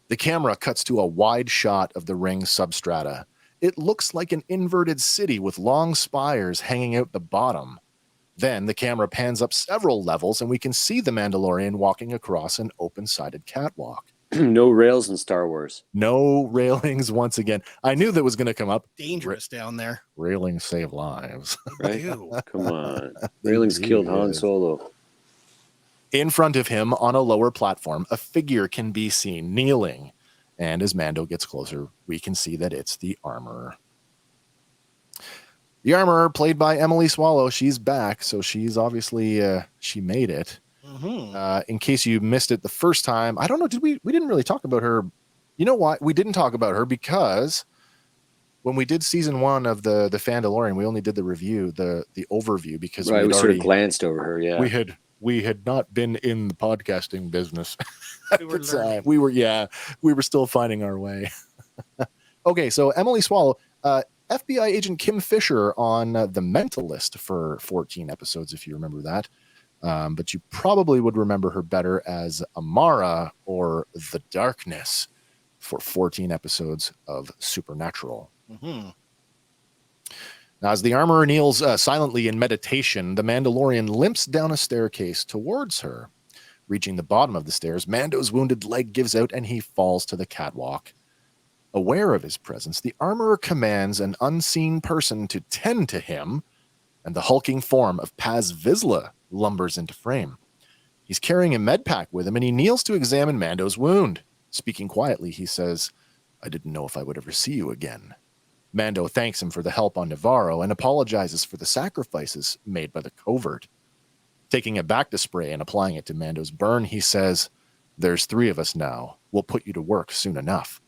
The camera cuts to a wide shot of the ring's substrata. It looks like an inverted city with long spires hanging out the bottom. Then the camera pans up several levels and we can see the Mandalorian walking across an open-sided catwalk. No rails in Star Wars. No railings once again. I knew that was going to come up. Dangerous down there. Railings save lives. Right? Ew. Come on. Railings killed Han Solo. In front of him on a lower platform, a figure can be seen kneeling. And as Mando gets closer, we can see that it's the Armorer. The Armorer, played by Emily Swallow, she's back. So she's obviously, she made it. Mm-hmm. In case you missed it the first time, I don't know, we didn't really talk about her. You know what? We didn't talk about her because when we did season 1 of the Fandalorian, we only did the review, the overview, because we sort of glanced over her. Yeah. We had not been in the podcasting business We were at the time. We were still finding our way. Okay, so Emily Swallow, FBI agent Kim Fisher on The Mentalist for 14 episodes, if you remember that. But you probably would remember her better as Amara or The Darkness for 14 episodes of Supernatural. Mm-hmm. Now, as the Armorer kneels silently in meditation, the Mandalorian limps down a staircase towards her. Reaching the bottom of the stairs, Mando's wounded leg gives out and he falls to the catwalk. Aware of his presence, the Armorer commands an unseen person to tend to him, and the hulking form of Paz Vizsla lumbers into frame. He's carrying a med pack with him, and he kneels to examine Mando's wound. Speaking quietly, he says, "I didn't know if I would ever see you again." Mando thanks him for the help on Navarro and apologizes for the sacrifices made by the covert. Taking a Bacta spray and applying it to Mando's burn, he says, "There's 3 of us now. We'll put you to work soon enough."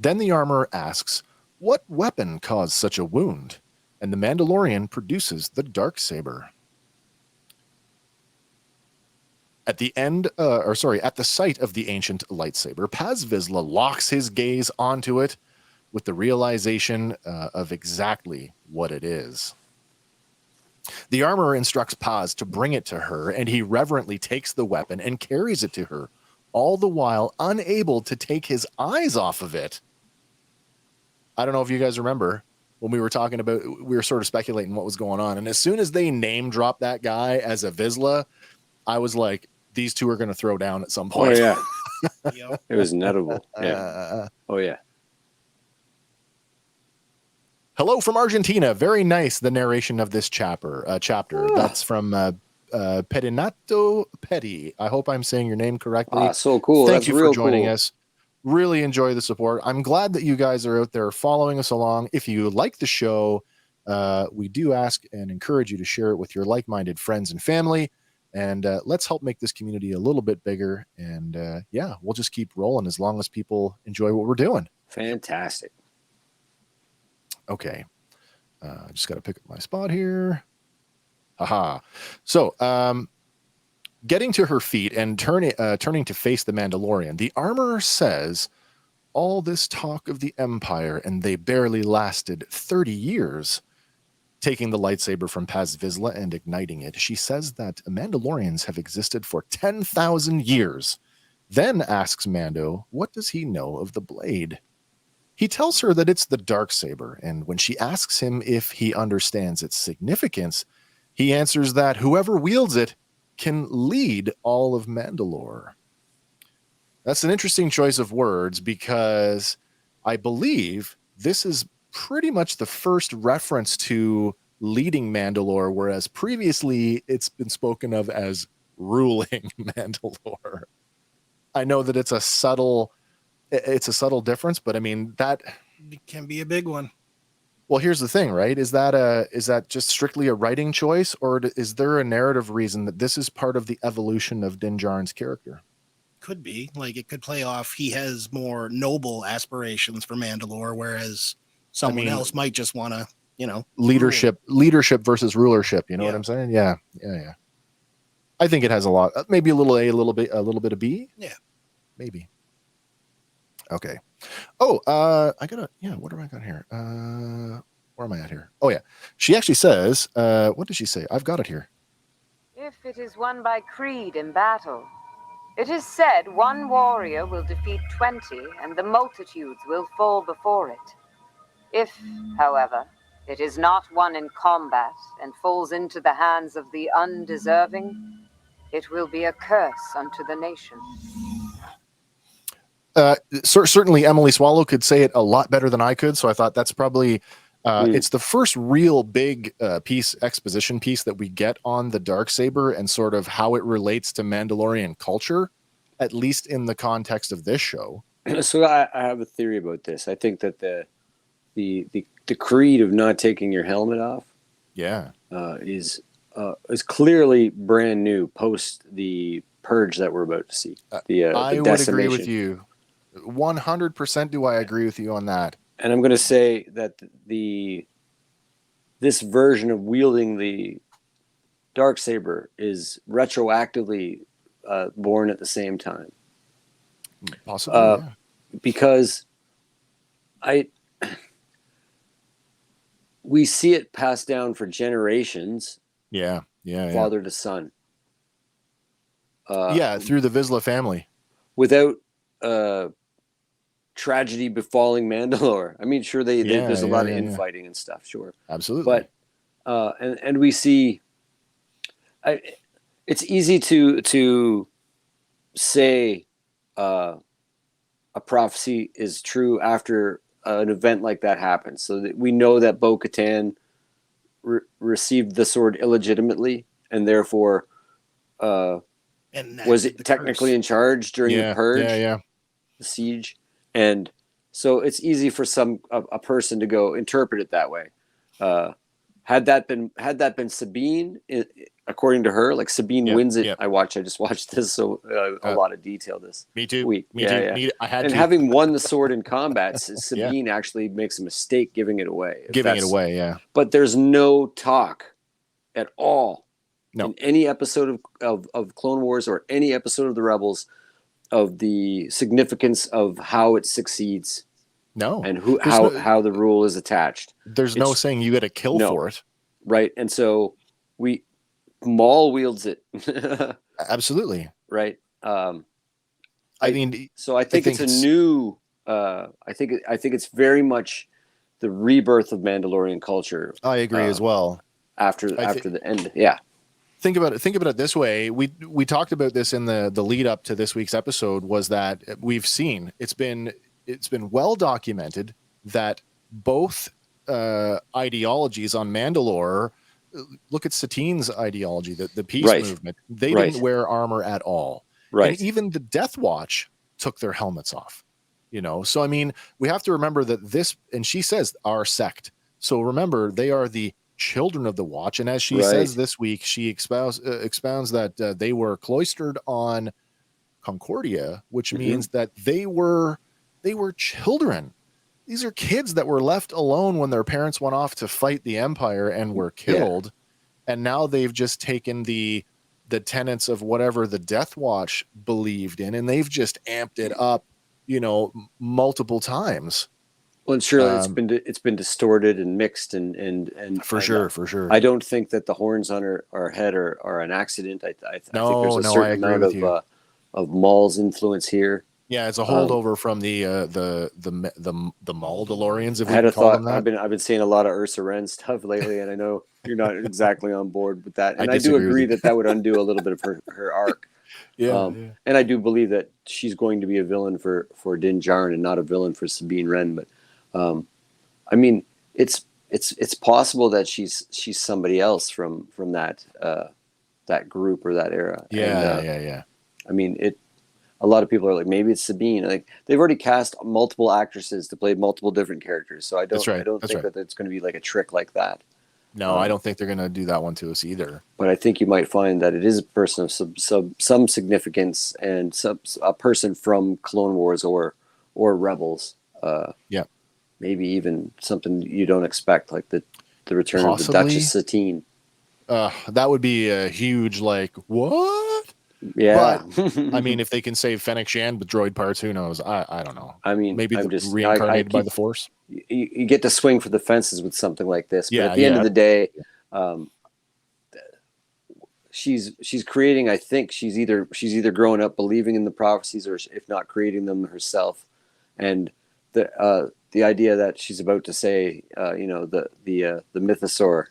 Then the Armorer asks, what weapon caused such a wound? And the Mandalorian produces the Darksaber. At the sight of the ancient lightsaber, Paz Vizsla locks his gaze onto it with the realization of exactly what it is. The Armorer instructs Paz to bring it to her, and he reverently takes the weapon and carries it to her, all the while unable to take his eyes off of it. I don't know if you guys remember when we were talking about, we were sort of speculating what was going on. And as soon as they name dropped that guy as a Vizsla, I was like, these two are going to throw down at some point. Oh, yeah. It was inevitable. Yeah. Oh, yeah. Hello from Argentina. Very nice, the narration of this chapter. That's from Pedinato Petty. I hope I'm saying your name correctly. So cool. Thank That's you real for joining cool. us. Really enjoy the support. I'm glad that you guys are out there following us along. If you like the show, we do ask and encourage you to share it with your like-minded friends and family. And let's help make this community a little bit bigger. And we'll just keep rolling as long as people enjoy what we're doing. Fantastic. Okay. I just got to pick up my spot here. Haha. So, getting to her feet and turning to face the Mandalorian, the Armorer says, "All this talk of the Empire, and they barely lasted 30 years. Taking the lightsaber from Paz Vizsla and igniting it, she says that Mandalorians have existed for 10,000 years. Then asks Mando, what does he know of the blade? He tells her that it's the Darksaber, and when she asks him if he understands its significance, he answers that whoever wields it can lead all of Mandalore." That's an interesting choice of words because I believe this is pretty much the first reference to leading Mandalore, whereas previously it's been spoken of as ruling Mandalore. I know that it's a subtle difference, but I mean that It can be a big one. Well, here's the thing, right? Is that just strictly a writing choice, or is there a narrative reason that this is part of the evolution of Din Djarin's character? Could be. Like, it could play off he has more noble aspirations for Mandalore, whereas someone else might just want to, leadership versus rulership. You know what I'm saying? Yeah. I think it has a lot. Maybe a little A, a little bit of B. Yeah, maybe. Okay. Oh, what do I got here? Where am I at here? Oh yeah. She actually says, what did she say? I've got it here. if it is won by creed in battle. It is said one warrior will defeat 20, and the multitudes will fall before it. If, however, it is not won in combat and falls into the hands of the undeserving, it will be a curse unto the nation. Certainly Emily Swallow could say it a lot better than I could, so I thought that's probably it's the first real big exposition piece that we get on the Darksaber and sort of how it relates to Mandalorian culture, at least in the context of this show. So I have a theory about this. I think that the creed of not taking your helmet off, is clearly brand new post the purge that we're about to see. I would agree with you. 100% do I agree with you on that. And I'm going to say that this version of wielding the Darksaber is retroactively born at the same time. Possibly, because we see it passed down for generations. Father to son. Through the Vizsla family. Without tragedy befalling Mandalore. I mean, sure, there's a lot of infighting and stuff, sure. Absolutely. But and we see it's easy to say a prophecy is true after an event like that happens. So that we know that Bo-Katan received the sword illegitimately and therefore was it technically in charge during the purge, the siege. And so it's easy for a person to go interpret it that way. Had that been Sabine, according to her, like Sabine wins it. I just watched this, so a lot of detail this. Me too. Me too. I had and to. Having won the sword in combat, Sabine actually makes a mistake giving it away. But there's no talk at all in any episode of Clone Wars or any episode of the Rebels of the significance of how it succeeds. No. And how the rule is attached. There's no saying you got to kill for it. Right. And so Maul wields it. Absolutely. Right. I think it's a new I think it's very much the rebirth of Mandalorian culture. I agree as well. After the end. Yeah. Think about it this way. We talked about this in the lead up to this week's episode, was that we've seen it's been well documented that both ideologies on Mandalore, look at Satine's ideology, the peace movement, they didn't wear armor at all. Right. And even the Death Watch took their helmets off. So I mean, we have to remember that this, and she says our sect. So remember, they are the children of the Watch, and as she says this week, she expounds that they were cloistered on Concordia, which means that they were children. These are kids that were left alone when their parents went off to fight the Empire and were killed, and now they've just taken the tenets of whatever the Death Watch believed in, and they've just amped it up, multiple times. Well, and surely it's been distorted and mixed and for sure. I don't think that the horns on her head are an accident. I think there's a certain amount of Maul's influence here. Yeah, it's a holdover from the Mandalorians. I had a thought. I've been seeing a lot of Ursa Wren stuff lately, and I know you're not exactly on board with that. And I do agree that would undo a little bit of her arc. And I do believe that she's going to be a villain for Din Djarin and not a villain for Sabine Wren. But I mean, it's possible that she's somebody else from that group or that era. Yeah. I mean, a lot of people are like, maybe it's Sabine. Like, they've already cast multiple actresses to play multiple different characters, so I don't think that it's going to be like a trick like that. No, I don't think they're going to do that one to us either. But I think you might find that it is a person of some significance and a person from Clone Wars or Rebels. Maybe even something you don't expect, like the return of the Duchess Satine. That would be a huge, like, what? Yeah. But, I mean, if they can save Fennec Shand with droid parts, who knows? I don't know. I mean, maybe reincarnated by the Force. You get to swing for the fences with something like this. But at the end of the day, she's creating. I think she's either growing up believing in the prophecies, or if not creating them herself. And the idea that she's about to say, the mythosaur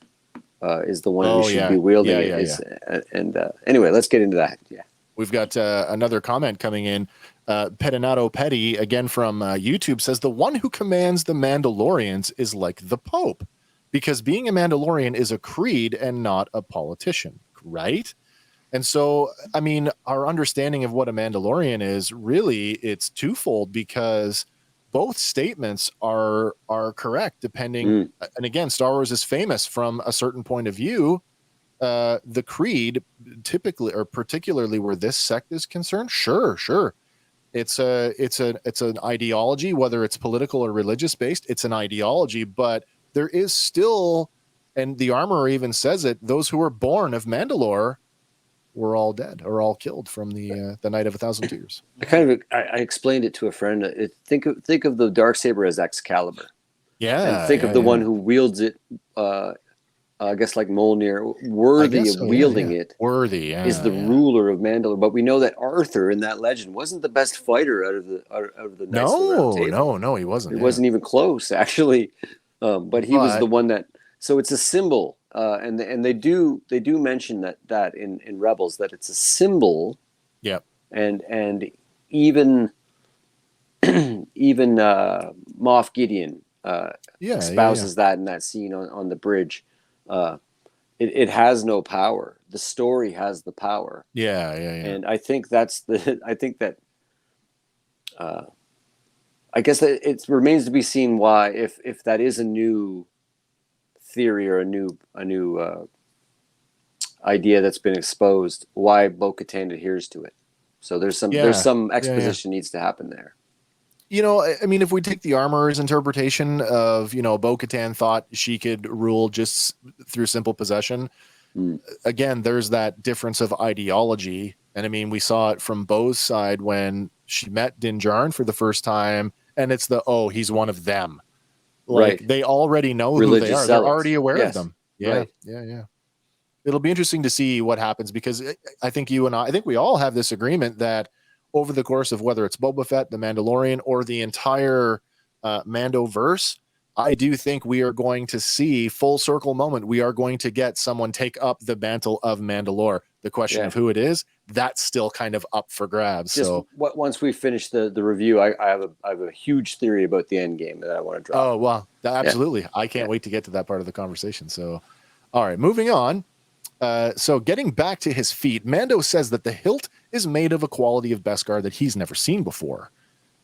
is the one who should be wielding it. And anyway, let's get into that. Yeah, we've got another comment coming in. Pedinato Petty, again from YouTube, says the one who commands the Mandalorians is like the Pope, because being a Mandalorian is a creed and not a politician, right? And so, I mean, our understanding of what a Mandalorian is, really, it's twofold, because both statements are correct, depending. And again, Star Wars is famous from a certain point of view. The creed, typically or particularly where this sect is concerned, sure. It's an ideology, whether it's political or religious based. It's an ideology, but there is still, and the Armorer even says it, those who were born of Mandalore were all dead or all killed from the Night of 1,000 Years. I explained it to a friend. Think of the Darksaber as Excalibur. Yeah, and think of the one who wields it. I guess like Mjolnir, worthy of wielding it. Worthy is the ruler of Mandalore. But we know that Arthur in that legend wasn't the best fighter out of the Knights of the Round Table. No, he wasn't. It wasn't even close, actually. But he was the one that. So it's a symbol, and they do mention that in Rebels, that it's a symbol. Yep. And even Moff Gideon espouses that in that scene on the bridge. It has no power. The story has the power. Yeah. And I think I guess that it remains to be seen why, if that is a new theory or a new idea that's been exposed, why Bo-Katan adheres to it. So there's some exposition needs to happen there. You know, I mean, if we take the Armorer's interpretation of, Bo-Katan thought she could rule just through simple possession. Again, there's that difference of ideology. And I mean, we saw it from Bo's side when she met Din Djarin for the first time, and it's he's one of them. Like, they already know who they are. They're already aware of them. Yeah. Right. Yeah. It'll be interesting to see what happens, because I think we all have this agreement that over the course of whether it's Boba Fett, the Mandalorian, or the entire Mandoverse, I do think we are going to see full circle moment. We are going to get someone take up the mantle of Mandalore. The question of who it is, that's still kind of up for grabs. Once we finish the review, I have a huge theory about the end game that I want to drop. Oh, well, absolutely. I can't wait to get to that part of the conversation. So, all right, moving on. So getting back to his feet, Mando says that the hilt is made of a quality of Beskar that he's never seen before.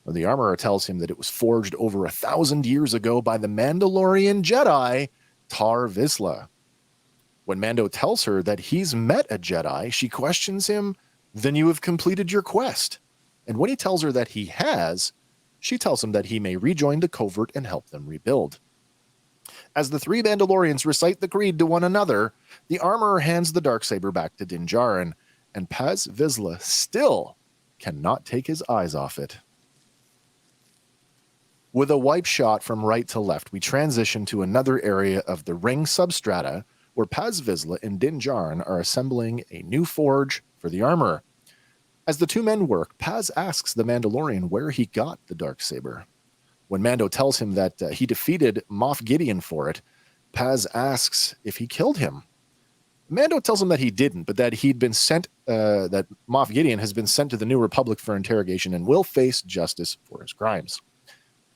The Armorer tells him that it was forged over 1,000 years ago by the Mandalorian Jedi, Tar Vizsla. When Mando tells her that he's met a Jedi, she questions him, "Then you have completed your quest." And when he tells her that he has, she tells him that he may rejoin the covert and help them rebuild. As the three Mandalorians recite the creed to one another, the Armorer hands the Darksaber back to Din Djarin, and Paz Vizsla still cannot take his eyes off it. With a wipe shot from right to left, we transition to another area of the ring substrata, where Paz Vizsla and Din Djarin are assembling a new forge for the Armorer. As the two men work, Paz asks the Mandalorian where he got the Darksaber. When Mando tells him that he defeated Moff Gideon for it, Paz asks if he killed him. Mando tells him that he didn't, but that he'd been sent, that Moff Gideon has been sent to the New Republic for interrogation and will face justice for his crimes.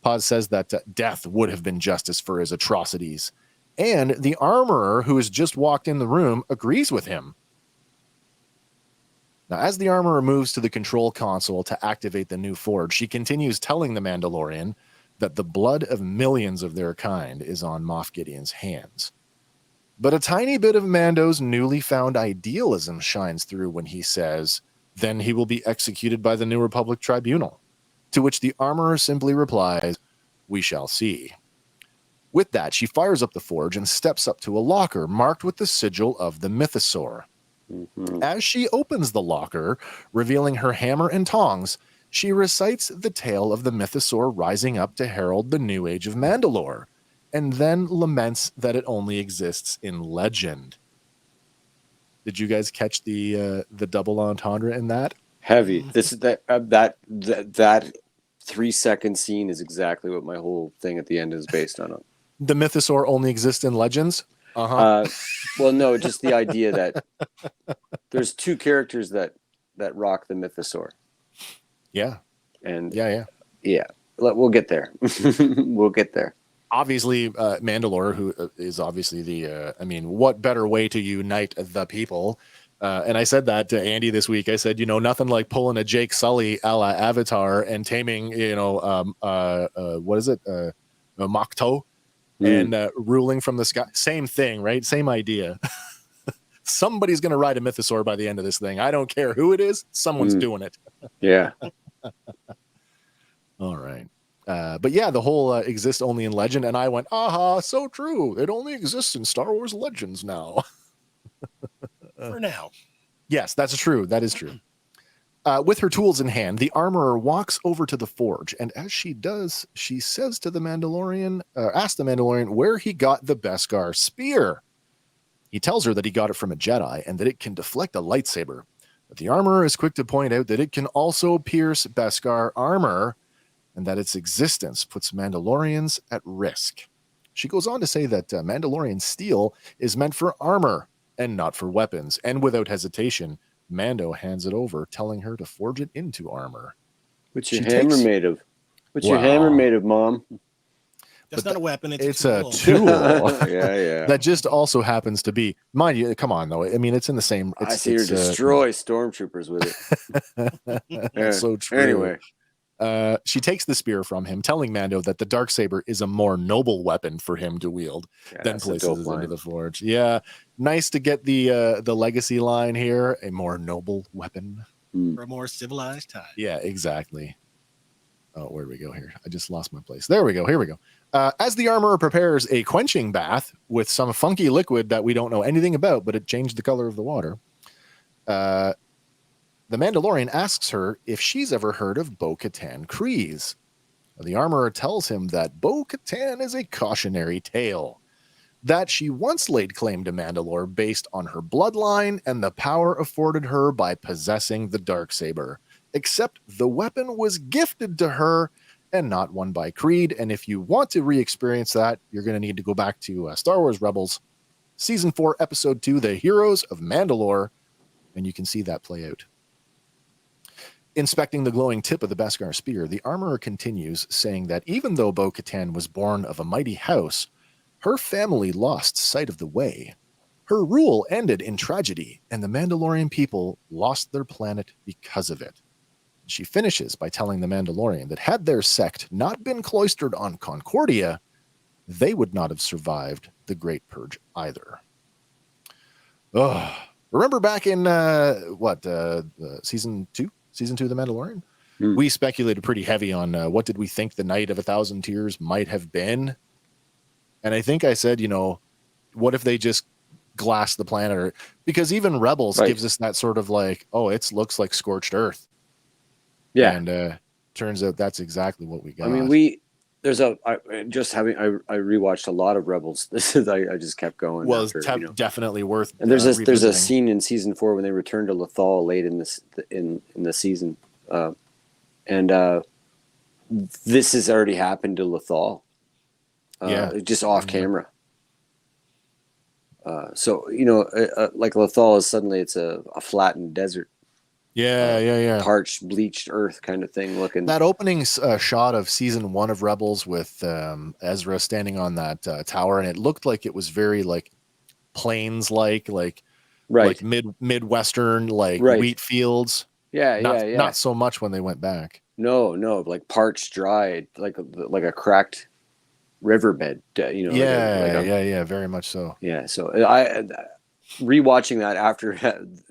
Paz says that death would have been justice for his atrocities. And the Armorer, who has just walked in the room, agrees with him. Now, as the Armorer moves to the control console to activate the new forge, she continues telling the Mandalorian that the blood of millions of their kind is on Moff Gideon's hands. But a tiny bit of Mando's newly found idealism shines through when he says, "Then he will be executed by the New Republic Tribunal." To which the Armorer simply replies, "We shall see." With that, she fires up the forge and steps up to a locker marked with the sigil of the Mythosaur. As she opens the locker, revealing her hammer and tongs, she recites the tale of the Mythosaur rising up to herald the new age of Mandalore, and then laments that it only exists in legend. Did you guys catch the double entendre in that? Heavy. This is that 3-second scene is exactly what my whole thing at the end is based on. The mythosaur only exists in legends. Well, no, just the idea that there's two characters that rock the mythosaur. Yeah. And yeah. We'll get there. We'll get there. Obviously, Mandalore, who is obviously the, what better way to unite the people? And I said that to Andy this week. I said, nothing like pulling a Jake Sully a la Avatar and taming, what is it? Makto and ruling from the sky. Same thing, right? Same idea. Somebody's going to ride a mythosaur by the end of this thing. I don't care who it is. Someone's doing it. Yeah. All right. But yeah, the whole exists only in legend. And I went, aha, so true. It only exists in Star Wars Legends now. For now. Yes, that's true. That is true. With her tools in hand, the armorer walks over to the forge. And as she does, she says to the Mandalorian, asks the Mandalorian where he got the Beskar spear. He tells her that he got it from a Jedi and that it can deflect a lightsaber. But the armorer is quick to point out that it can also pierce Beskar armor and that its existence puts Mandalorians at risk. She goes on to say that Mandalorian steel is meant for armor and not for weapons. And without hesitation, Mando hands it over, telling her to forge it into armor. What's your hammer made of? What's your hammer made of, Mom? That's not a weapon. It's a tool. Yeah. That just also happens to be, mind you, come on, though. I mean, it's in the same. I see her destroy stormtroopers with it. That's so true. Anyway. She takes the spear from him, telling Mando that the Darksaber is a more noble weapon for him to wield, then places it into the forge. Yeah, nice to get the legacy line here, a more noble weapon. For a more civilized time. Yeah, exactly. Oh, where do we go here? I just lost my place. There we go. Here we go. As the armorer prepares a quenching bath with some funky liquid that we don't know anything about, but it changed the color of the water, the Mandalorian asks her if she's ever heard of Bo-Katan Kryze. The armorer tells him that Bo-Katan is a cautionary tale, that she once laid claim to Mandalore based on her bloodline and the power afforded her by possessing the Darksaber, except the weapon was gifted to her and not won by Creed. And if you want to re-experience that, you're going to need to go back to Star Wars Rebels, Season 4, Episode 2, The Heroes of Mandalore, and you can see that play out. Inspecting the glowing tip of the Beskar spear, the armorer continues, saying that even though Bo-Katan was born of a mighty house, her family lost sight of the way. Her rule ended in tragedy, and the Mandalorian people lost their planet because of it. She finishes by telling the Mandalorian that had their sect not been cloistered on Concordia, they would not have survived the Great Purge either. Remember back in, Season 2? Season 2 of The Mandalorian? We speculated pretty heavy on what did we think the Night of 1,000 Tears might have been. And I think I said, what if they just glass the planet? Or because even Rebels gives us that sort of like, it looks like scorched earth. Yeah. And turns out that's exactly what we got. I mean, I rewatched a lot of Rebels. I just kept going. Well, it's definitely worth. And there's a scene in Season 4 when they return to Lothal late in the season, and this has already happened to Lothal. Just off camera. So like Lothal is suddenly it's a flattened desert. Yeah. Parched, bleached earth kind of thing looking. That opening shot of Season 1 of Rebels with Ezra standing on that tower, and it looked like it was very like plains like Midwestern wheat fields. Not so much when they went back. No, like parched, dry, like a cracked riverbed. Very much so. Yeah, so I rewatching that after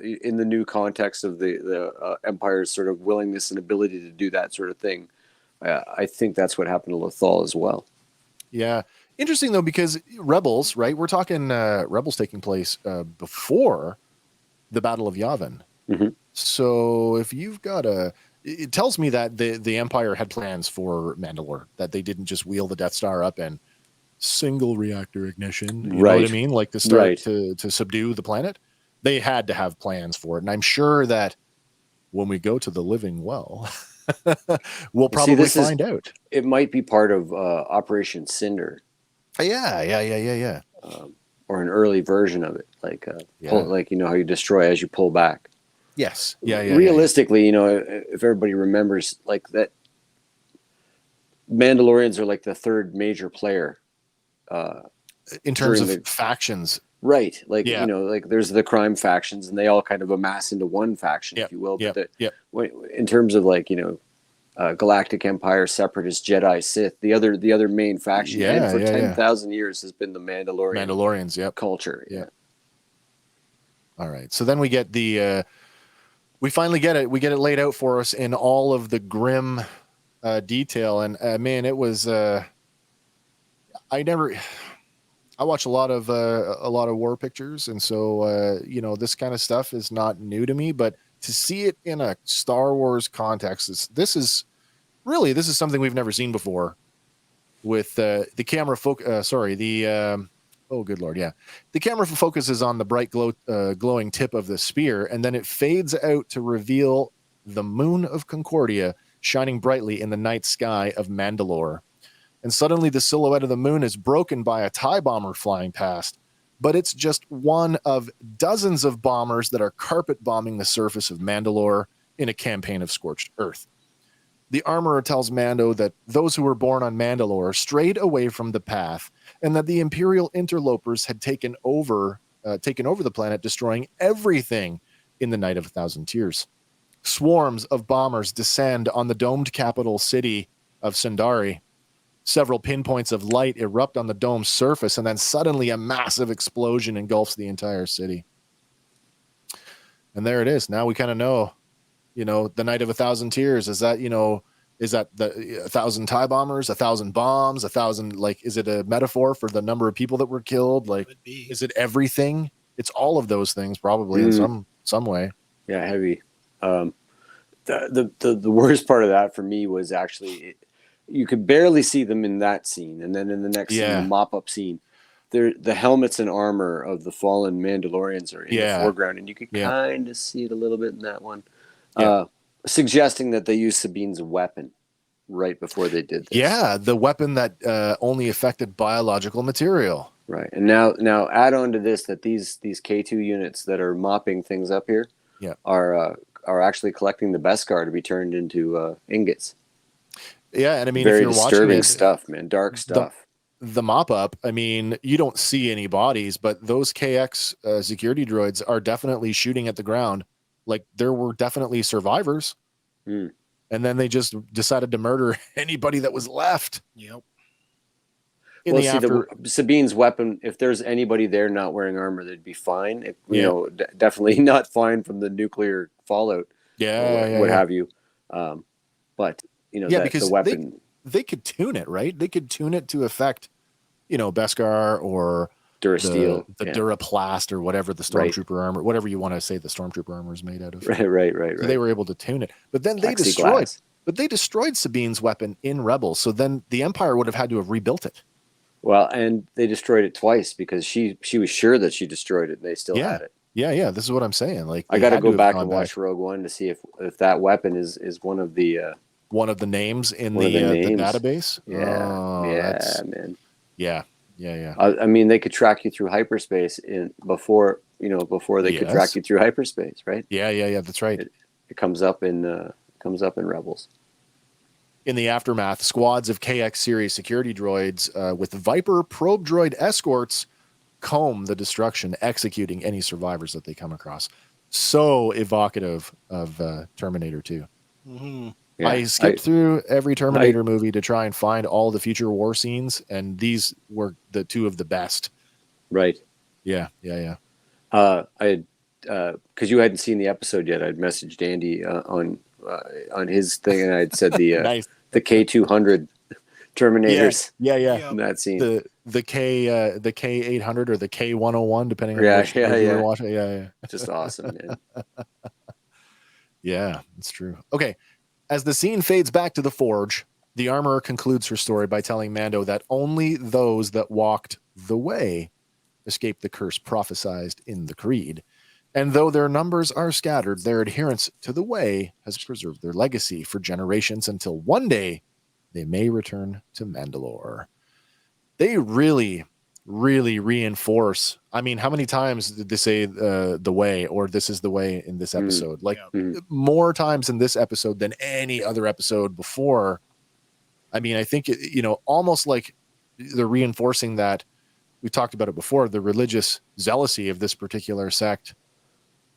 in the new context of the Empire's sort of willingness and ability to do that sort of thing, I think that's what happened to Lothal as well. Yeah, interesting though, because Rebels, right? We're talking Rebels taking place before the Battle of Yavin. Mm-hmm. So if you've got it tells me that the Empire had plans for Mandalore, that they didn't just wheel the Death Star up and single reactor ignition. You know what I mean? Like to start to subdue the planet. they had to have plans for it. And I'm sure that when we go to the living well, we'll probably find out. It might be part of Operation Cinder. Yeah. Or an early version of it, like like how you destroy as you pull back. Yes. Yeah. Realistically, if everybody remembers, like that, Mandalorians are like the third major player in terms of factions. Right. Like, like there's the crime factions and they all kind of amass into one faction, if you will. But in terms of like, Galactic Empire, Separatist, Jedi, Sith, the other main faction for 10,000 years has been the Mandalorians culture. Yeah. All right. So then we get we finally get it. We get it laid out for us in all of the grim detail. And man, it was, I watch a lot of war pictures, and so this kind of stuff is not new to me. But to see it in a Star Wars context, this is something we've never seen before. With the camera oh good lord, yeah, the camera focuses on the bright glowing tip of the spear, and then it fades out to reveal the moon of Concordia shining brightly in the night sky of Mandalore. And suddenly the silhouette of the moon is broken by a TIE bomber flying past. But it's just one of dozens of bombers that are carpet bombing the surface of Mandalore in a campaign of scorched earth. The armorer tells Mando that those who were born on Mandalore strayed away from the path, and that the Imperial interlopers had taken over the planet, destroying everything in the Night of a Thousand Tears. Swarms of bombers descend on the domed capital city of Sundari. Several pinpoints of light erupt on the dome's surface, and then suddenly a massive explosion engulfs the entire city. And there it is. Now we kind of know, the Night of a Thousand Tears. Is that, is that the 1,000 TIE bombers, 1,000 bombs, 1,000? Like, is it a metaphor for the number of people that were killed? Like, is it everything? It's all of those things, probably in some way. Yeah, heavy. The worst part of that for me was actually. You could barely see them in that scene, and then in the next scene, the mop-up scene, the helmets and armor of the fallen Mandalorians are in the foreground, and you could kind of see it a little bit in that one, suggesting that they used Sabine's weapon right before they did this. Yeah, the weapon that only affected biological material. Right, and now add on to this that these K2 units that are mopping things up here are actually collecting the Beskar to be turned into ingots. Yeah, and I mean, very if you're disturbing watching stuff, man, dark stuff. The mop up, I mean, you don't see any bodies, but those KX security droids are definitely shooting at the ground. Like, there were definitely survivors, and then they just decided to murder anybody that was left. Yep. Sabine's weapon, if there's anybody there not wearing armor, they'd be fine. Definitely not fine from the nuclear fallout. What have you. But because the weapon, they could tune it, right? They could tune it to affect, Beskar or Durasteel, the Duraplast, or whatever the Stormtrooper armor, whatever you want to say the Stormtrooper armor is made out of. Right. So they were able to tune it, but then they destroyed Sabine's weapon in Rebels. So then the Empire would have had to have rebuilt it. Well, and they destroyed it twice because she was sure that she destroyed it, and they still had it. Yeah. This is what I'm saying. Like, I got to go back and watch Rogue One to see if that weapon is one of the names in the database. Man. Yeah. I mean, they could track you through hyperspace before they could track you through hyperspace, right? Yeah. That's right. It comes up in Rebels. In the aftermath, squads of KX series security droids with Viper probe droid escorts comb the destruction, executing any survivors that they come across. So evocative of Terminator 2. Mm-hmm. Yeah, I skipped through every Terminator movie to try and find all the future war scenes, and these were the two of the best. Right. Yeah. I had, because you hadn't seen the episode yet, I'd messaged Andy on his thing, and I'd said the nice. The K200 Terminators. Yeah. In that scene. The K800 or the K101, depending on which movie you're watching. Yeah. Just awesome, man. Yeah, it's true. Okay. As the scene fades back to the Forge, the armorer concludes her story by telling Mando that only those that walked the way escaped the curse prophesized in the Creed. And though their numbers are scattered, their adherence to the way has preserved their legacy for generations until one day they may return to Mandalore. They really, really reinforce. I mean, how many times did they say the way, or this is the way in this episode? Like more times in this episode than any other episode before. I mean, I think, almost like they're reinforcing that. We talked about it before, the religious zealousy of this particular sect.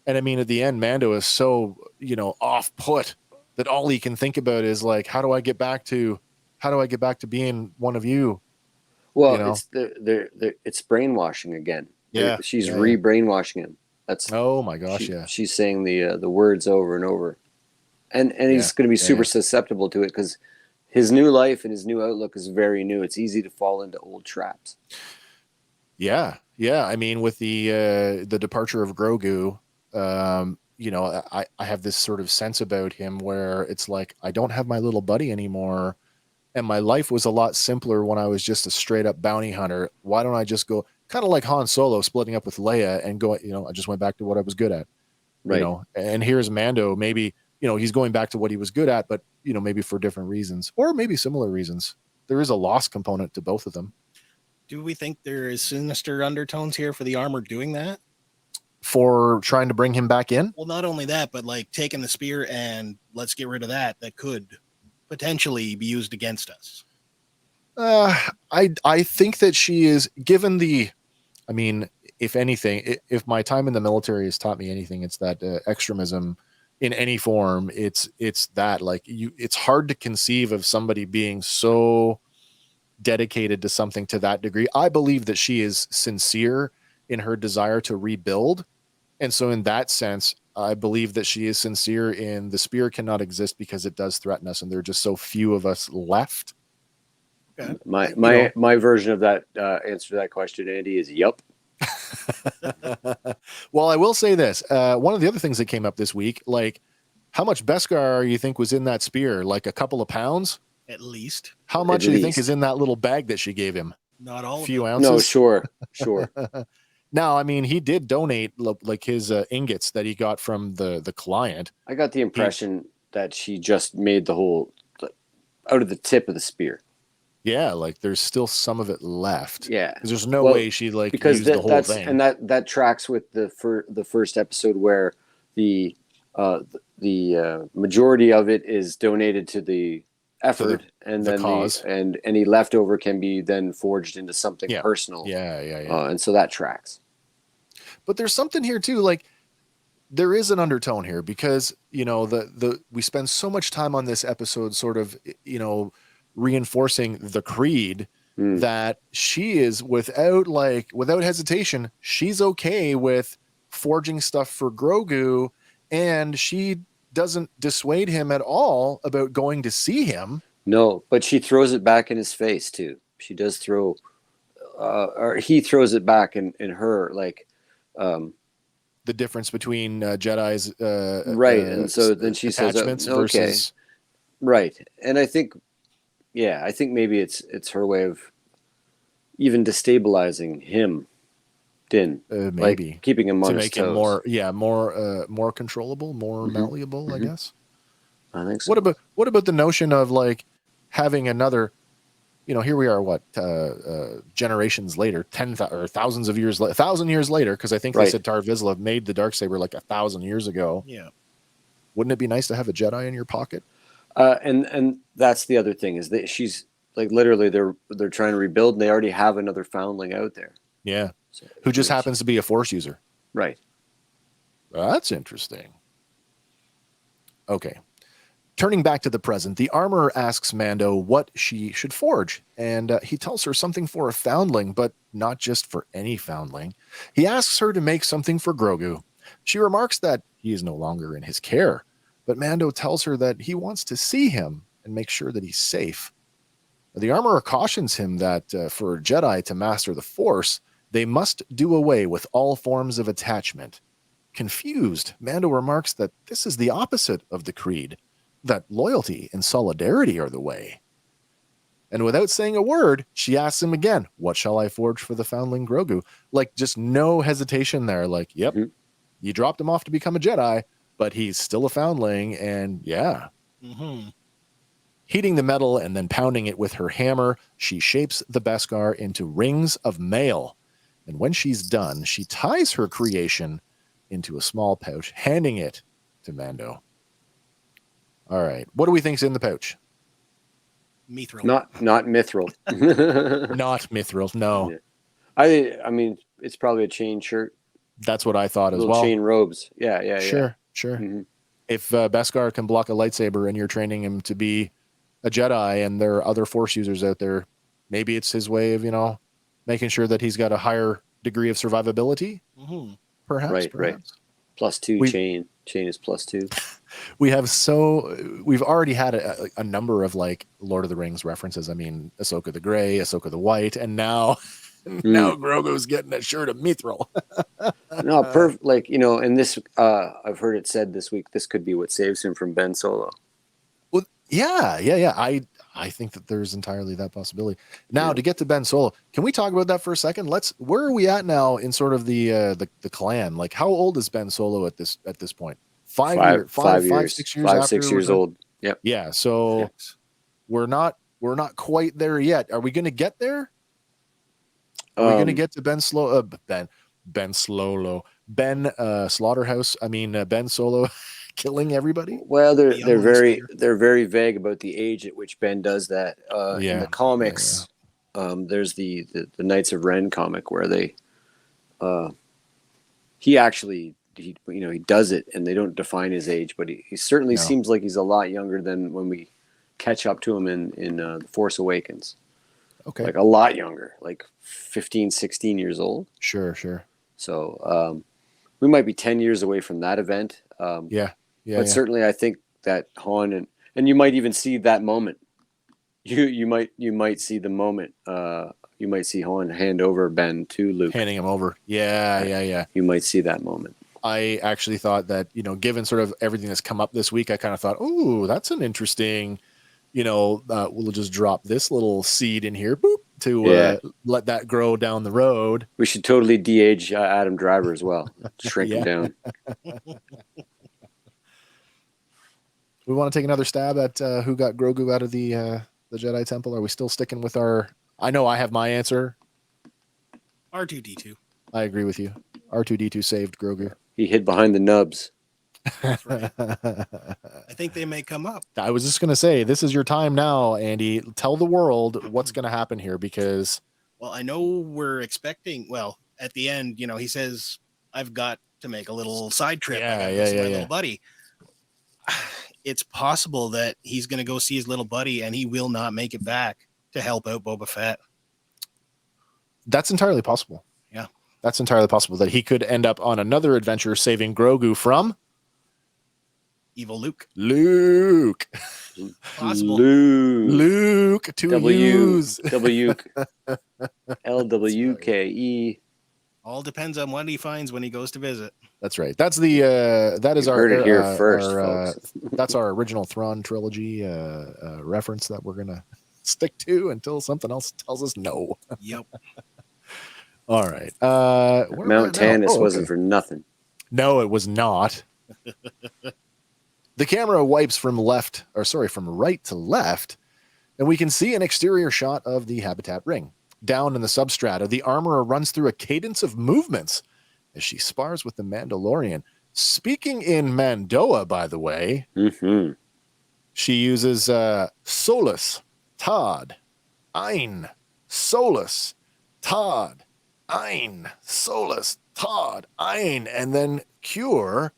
And I mean, at the end, Mando is so, off put that all he can think about is like, how do I get back to being one of you? Well, it's brainwashing again. Yeah. She's re-brainwashing him. That's, oh my gosh. She's saying the words over and over, and he's going to be super susceptible to it because his new life and his new outlook is very new. It's easy to fall into old traps. Yeah. I mean, with the departure of Grogu, I have this sort of sense about him where it's like, I don't have my little buddy anymore. And my life was a lot simpler when I was just a straight up bounty hunter. Why don't I just go kind of like Han Solo splitting up with Leia and go, I just went back to what I was good at, right. And here's Mando. Maybe, he's going back to what he was good at, but, maybe for different reasons or maybe similar reasons. There is a loss component to both of them. Do we think there is sinister undertones here for the armor doing that? For trying to bring him back in? Well, not only that, but like taking the spear and let's get rid of that could potentially be used against us. I think that she is given if anything, if my time in the military has taught me anything, it's that extremism in any form. It's that it's hard to conceive of somebody being so dedicated to something to that degree. I believe that she is sincere in her desire to rebuild. And so in that sense, I believe that she is sincere in the spear cannot exist because it does threaten us. And there are just so few of us left. Okay. My version of that answer to that question, Andy, is yup. Well, I will say this. One of the other things that came up this week, like how much Beskar you think was in that spear? Like a couple of pounds? At least. How much do you think is in that little bag that she gave him? Not all. A few ounces? No, sure. Now, I mean, he did donate like his ingots that he got from the client. I got the impression that she just made the whole out of the tip of the spear. Yeah, like there's still some of it left. Yeah, because there's no way she used the whole thing. And that tracks with the first episode where the majority of it is donated to the effort, and then cause. And any leftover can be then forged into something personal. Yeah. And so that tracks. But there's something here too, like there is an undertone here because we spend so much time on this episode, sort of reinforcing the creed that she is without hesitation. She's okay with forging stuff for Grogu, and she doesn't dissuade him at all about going to see him. No, but she throws it back in his face too. She does throw, or he throws it back in her, like the difference between Jedi's right, and so then she says, versus right, and I think maybe it's her way of even destabilizing him. Din, maybe like keeping him on to his make toes. him more controllable, more malleable, I guess. I think so. What about the notion of like having another? Here we are, generations later, 10,000 or thousands of years, 1,000 years later, because I think they said Tar Vizsla made the Darksaber like 1,000 years ago. Yeah, wouldn't it be nice to have a Jedi in your pocket? And that's the other thing is that she's like literally they're trying to rebuild, and they already have another foundling out there. Yeah. So, who just happens to be a Force user. Right. That's interesting. Okay. Turning back to the present, the armorer asks Mando what she should forge, and he tells her something for a foundling, but not just for any foundling. He asks her to make something for Grogu. She remarks that he is no longer in his care, but Mando tells her that he wants to see him and make sure that he's safe. The armorer cautions him that for a Jedi to master the Force, they must do away with all forms of attachment. Confused, Mando remarks that this is the opposite of the creed, that loyalty and solidarity are the way. And without saying a word, she asks him again, what shall I forge for the foundling Grogu? Like, just no hesitation there. Like, yep, You dropped him off to become a Jedi, but he's still a foundling. And yeah. Mm-hmm. Heating the metal and then pounding it with her hammer, she shapes the Beskar into rings of mail. And when she's done, she ties her creation into a small pouch, handing it to Mando. All right. What do we think's in the pouch? Mithril. Not mithril. Not mithril. No. Yeah. I mean, it's probably a chain shirt. That's what I thought as Little well. chain robes. Yeah. Sure. Mm-hmm. If Beskar can block a lightsaber and you're training him to be a Jedi and there are other Force users out there, maybe it's his way of, making sure that he's got a higher degree of survivability. Mm-hmm. Perhaps. Right. +2 chain. Chain is +2. We've already had a number of like Lord of the Rings references. I mean, Ahsoka the Gray, Ahsoka the White, and now Grogu's getting a shirt of mithril. No, perfect. Like, and this, I've heard it said this week, this could be what saves him from Ben Solo. Well, yeah. I think that there's entirely that possibility. Now, to get to Ben Solo, can we talk about that for a second? Where are we at now in sort of the clan? Like, how old is Ben Solo at this point? 5 years, 6 years, 6 years old. Yep. Yeah. So we're not quite there yet. Are we going to get there? Are we going to get to Ben Slaughterhouse? I mean, Ben Solo killing everybody. Well, they're very vague about the age at which Ben does that. In the comics, there's the Knights of Ren comic where he does it, and they don't define his age, but he certainly seems like he's a lot younger than when we catch up to him in The Force Awakens. Okay. Like a lot younger, like 15, 16 years old. Sure. So we might be 10 years away from that event. But certainly I think that Han and you might even see that moment. You might see the moment. You might see Han hand over Ben to Luke. Handing him over. Yeah. You might see that moment. I actually thought that, given sort of everything that's come up this week, I kind of thought, oh, that's an interesting, we'll just drop this little seed in here, to let that grow down the road. We should totally de-age Adam Driver as well. Shrink him down. We want to take another stab at who got Grogu out of the Jedi Temple. Are we still sticking with I know I have my answer. R2-D2. I agree with you. R2-D2 saved Grogu. He hid behind the nubs. That's right. I think they may come up. I was just going to say, this is your time now, Andy. Tell the world what's going to happen here, because... Well, I know we're expecting... Well, at the end, he says, I've got to make a little side trip. Yeah. Little buddy. It's possible that he's going to go see his little buddy and he will not make it back to help out Boba Fett. That's entirely possible. Yeah. That's entirely possible that he could end up on another adventure saving Grogu from... Evil Luke. Possible. Luke. LWKE. All depends on what he finds when he goes to visit. That's right. That's that is heard it here first, folks. That's our original Thrawn trilogy reference that we're gonna stick to until something else tells us no. Yep. All right. Mount Tannis wasn't for nothing. No, it was not. The camera wipes from right to left, and we can see an exterior shot of the habitat ring. Down in the substrata, the armorer runs through a cadence of movements as she spars with the Mandalorian. Speaking in Mandoa, by the way, she uses Solus, Todd, Ein, Solus, Todd, Ein, Solus, Todd, Ein, and then Cure,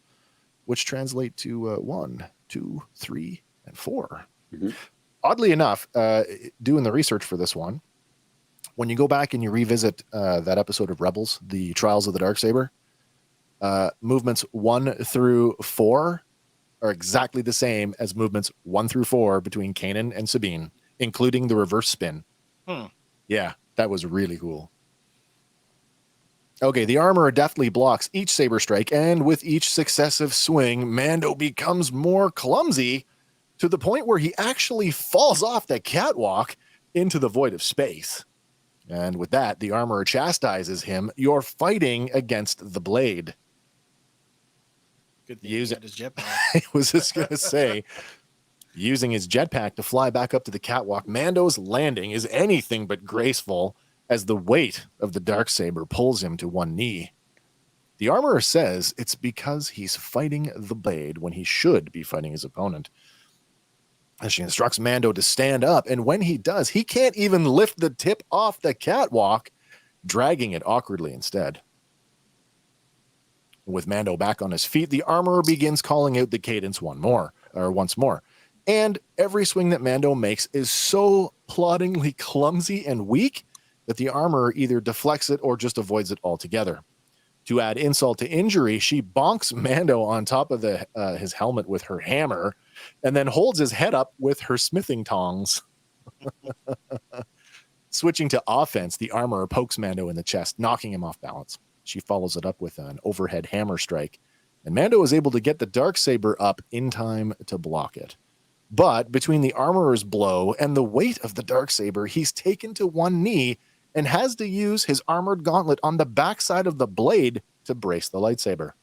which translate to 1, 2, 3, and 4. Oddly enough, doing the research for this one, when you go back and you revisit that episode of Rebels, the Trials of the Darksaber, movements 1 through 4 are exactly the same as movements 1 through 4 between Kanan and Sabine, including the reverse spin. Yeah, that was really cool. Okay, the armorer deftly blocks each saber strike, and with each successive swing, Mando becomes more clumsy to the point where he actually falls off the catwalk into the void of space. And with that, the armorer chastises him, "You're fighting against the blade." Good thing Use he it. got his jetpack. I was just going to say, using his jetpack to fly back up to the catwalk, Mando's landing is anything but graceful as the weight of the Darksaber pulls him to one knee. The armorer says it's because he's fighting the blade when he should be fighting his opponent. As she instructs Mando to stand up, and when he does, he can't even lift the tip off the catwalk, dragging it awkwardly instead. With Mando back on his feet, the armorer begins calling out the cadence once more. And every swing that Mando makes is so ploddingly clumsy and weak that the armorer either deflects it or just avoids it altogether. To add insult to injury, she bonks Mando on top of his helmet with her hammer and then holds his head up with her smithing tongs. Switching to offense, the armorer pokes Mando in the chest, knocking him off balance. She follows it up with an overhead hammer strike, and Mando is able to get the Darksaber up in time to block it. But between the armorer's blow and the weight of the Darksaber, he's taken to one knee and has to use his armored gauntlet on the backside of the blade to brace the lightsaber.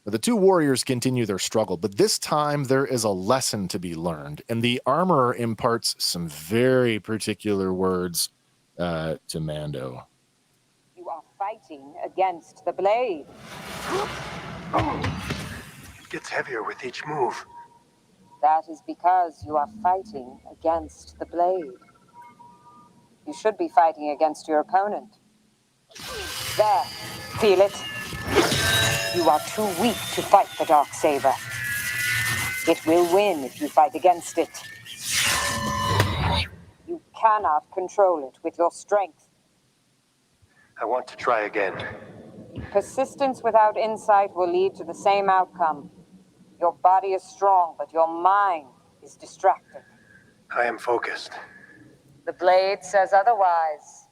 The two warriors continue their struggle, but this time there is a lesson to be learned, and the armorer imparts some very particular words to Mando. You are fighting against the blade. It gets heavier with each move. That is because you are fighting against the blade. You should be fighting against your opponent. There, feel it? You are too weak to fight the Darksaber. It will win if you fight against it. You cannot control it with your strength. I want to try again. Persistence without insight will lead to the same outcome. Your body is strong, but your mind is distracted. I am focused. The blade says otherwise.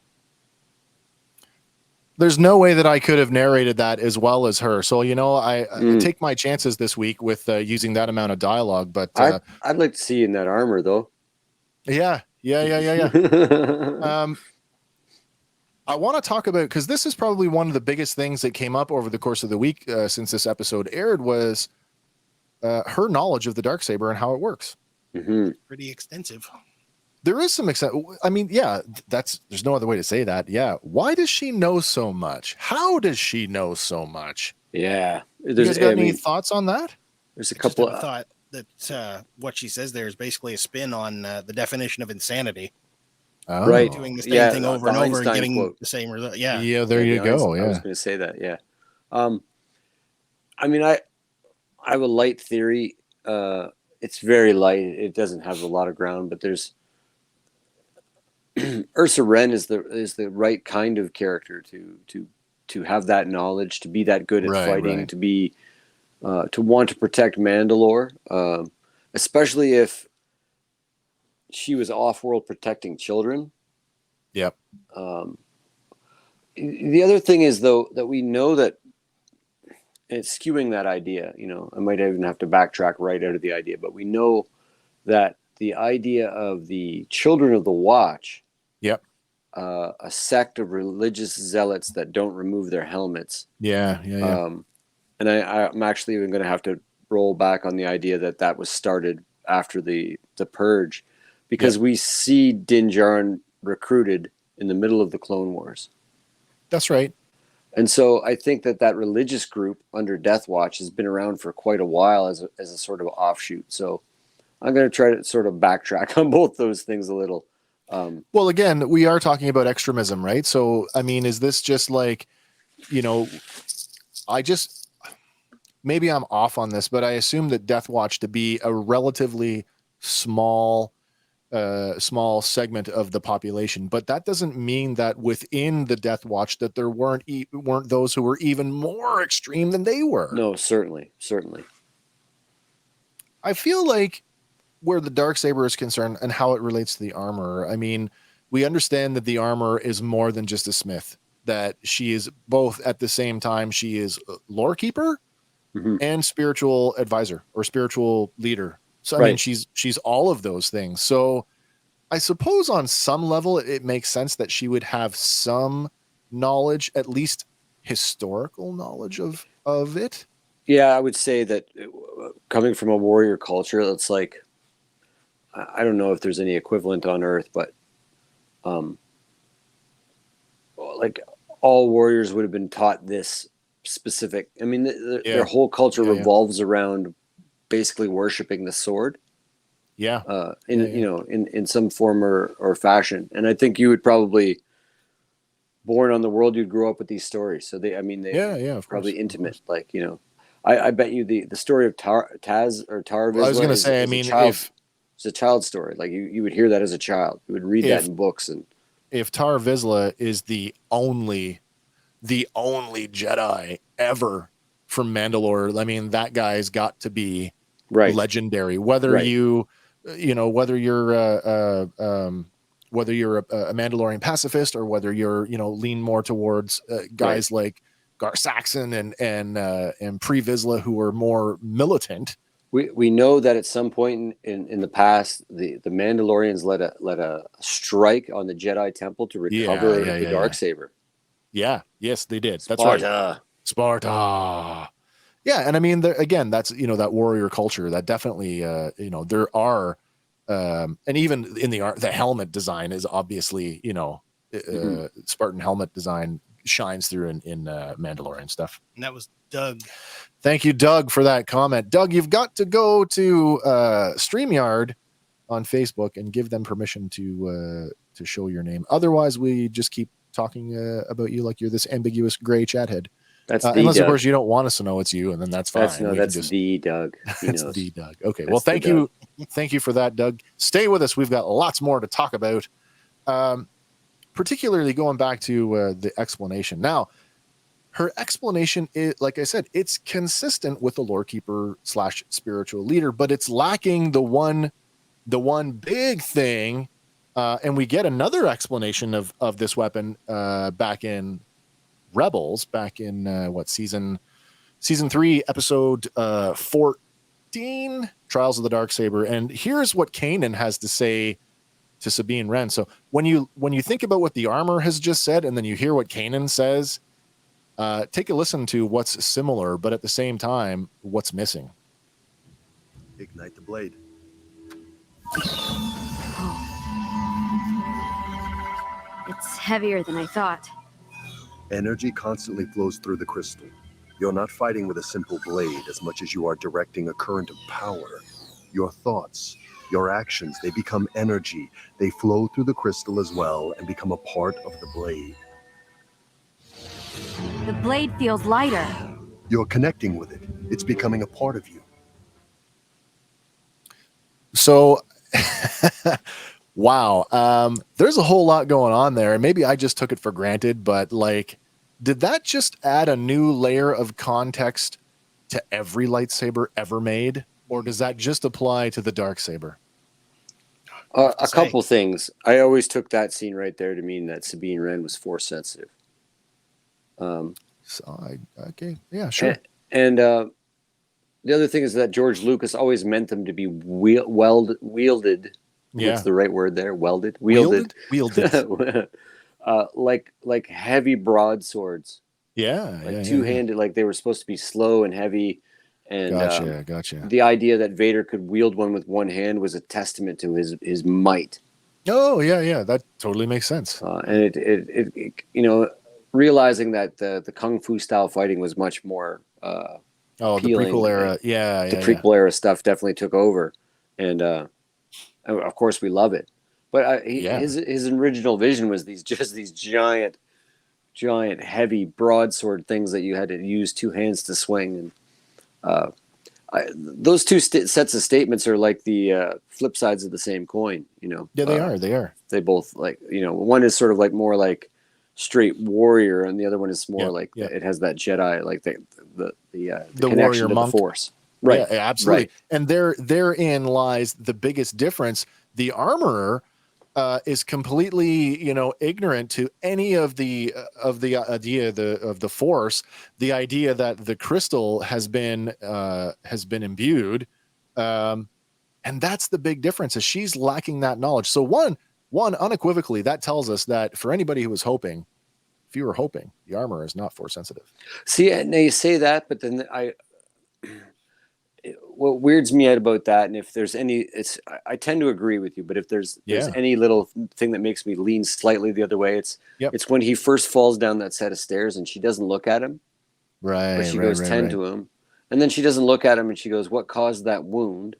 There's no way that I could have narrated that as well as her. So, I take my chances this week with using that amount of dialogue. But I'd like to see you in that armor, though. Yeah. I want to talk about, because this is probably one of the biggest things that came up over the course of the week since this episode aired, was her knowledge of the Darksaber and how it works. Mm-hmm. Pretty extensive. There is some extent. I mean, yeah, there's no other way to say that. Yeah. Why does she know so much? How does she know so much? Yeah. You guys got any thoughts on that? There's a couple of thought that what she says there is basically a spin on the definition of insanity. Oh. Right. Doing the same thing over and over and getting quote. the same result. Yeah. Yeah, there you go. I was going to say that. Yeah. I mean, I have a light theory. It's very light. It doesn't have a lot of ground, but there's Ursa Wren is the right kind of character to have that knowledge, to be that good at fighting, to be to want to protect Mandalore, especially if she was off-world protecting children. Yep. The other thing is, though, that we know that it's skewing that idea. I might even have to backtrack right out of the idea, but we know that the idea of the Children of the Watch, a sect of religious zealots that don't remove their helmets. Yeah. And I'm actually even going to have to roll back on the idea that was started after the Purge, because we see Din Djarin recruited in the middle of the Clone Wars. That's right. And so I think that religious group under Death Watch has been around for quite a while as a sort of offshoot. So I'm going to try to sort of backtrack on both those things a little. Well, again, we are talking about extremism, right? So, I mean, is this just like, maybe I'm off on this, but I assume that Death Watch to be a relatively small segment of the population, but that doesn't mean that within the Death Watch that there weren't those who were even more extreme than they were. No, certainly. I feel like where the Darksaber is concerned and how it relates to the armor, I mean, we understand that the armor is more than just a smith, that she is both at the same time. She is lore keeper and spiritual advisor or spiritual leader. So, I mean, she's all of those things. So I suppose on some level, it makes sense that she would have some knowledge, at least historical knowledge of it. Yeah, I would say that coming from a warrior culture, it's like, I don't know if there's any equivalent on Earth, but like all warriors would have been taught this specific. I mean, their whole culture revolves around basically worshiping the sword. Yeah. In some form or fashion. And I think you would probably, born on the world, you'd grow up with these stories. So they of probably course, intimate. Like, I bet you the story of Taz or Tar Vizsla. Well, I was going to say, I mean, it's a child story. Like you would hear that as a child. You would read that in books. And if Tar Vizsla is the only Jedi ever from Mandalore, I mean, that guy's got to be legendary. Whether whether you're a Mandalorian pacifist or whether you're lean more towards guys like Gar Saxon and Pre Vizsla who are more militant. We know that at some point in the past, the Mandalorians led a strike on the Jedi Temple to recover the Darksaber. Yeah, yes, they did. Sparta. That's right. Sparta. Yeah, and I mean, again, that's that warrior culture that definitely there are, and even in the helmet design is obviously Spartan helmet design shines through in Mandalorian stuff. And that was Doug. Thank you, Doug, for that comment. Doug, you've got to go to StreamYard on Facebook and give them permission to show your name. Otherwise, we just keep talking about you like you're this ambiguous gray chathead. That's unless, Doug. of course, you don't want us to know it's you, and then that's fine. That's the Doug. That's the Doug. Okay. Well, thank you. Thank you for that, Doug. Stay with us. We've got lots more to talk about, particularly going back to the explanation. Now, her explanation is, like I said, it's consistent with the lore keeper / spiritual leader, but it's lacking the one big thing. And we get another explanation of this weapon back in Rebels, back in season 3, episode 14, Trials of the Darksaber. And here's what Kanan has to say to Sabine Wren. So when you think about what the armor has just said, and then you hear what Kanan says, take a listen to what's similar, but at the same time, what's missing. Ignite the blade. It's heavier than I thought. Energy constantly flows through the crystal. You're not fighting with a simple blade as much as you are directing a current of power. Your thoughts, your actions, they become energy. They flow through the crystal as well and become a part of the blade. The blade feels lighter. You're connecting with it. It's becoming a part of you. So, wow. There's a whole lot going on there. Maybe I just took it for granted, but did that just add a new layer of context to every lightsaber ever made? Or does that just apply to the Darksaber? A couple things. I always took that scene right there to mean that Sabine Wren was force sensitive. Okay. Yeah, sure. And the other thing is that George Lucas always meant them to be wielded. Yeah. What's the right word there? Wielded. Like heavy broadswords. Yeah. Two-handed, like they were supposed to be slow and heavy. And gotcha. The idea that Vader could wield one with one hand was a testament to his might. Oh, yeah. That totally makes sense. And it realizing that the Kung Fu style fighting was much more the prequel era. Yeah. The prequel era stuff definitely took over. And of course we love it. But his original vision was these giant heavy broadsword things that you had to use two hands to swing. And those two sets of statements are like the flip sides of the same coin, Yeah, they are. They both one is sort of like more like straight warrior, and the other one is more it has that Jedi, like the connection warrior to monk. The Force. Right. Yeah, absolutely. Right. And therein lies the biggest difference. The armorer is completely, ignorant to any of the idea of the Force, the idea that the crystal has been imbued, and that's the big difference. Is she's lacking that knowledge. So one unequivocally, that tells us that for anybody who was hoping if you were hoping, the armor is not force sensitive. See, now you say that, but then what weirds me out about that, and if there's any, I tend to agree with you, but if there's any little thing that makes me lean slightly the other way, it's when he first falls down that set of stairs and she doesn't look at him, right? But she goes tend to him, and then she doesn't look at him, and she goes, "What caused that wound?"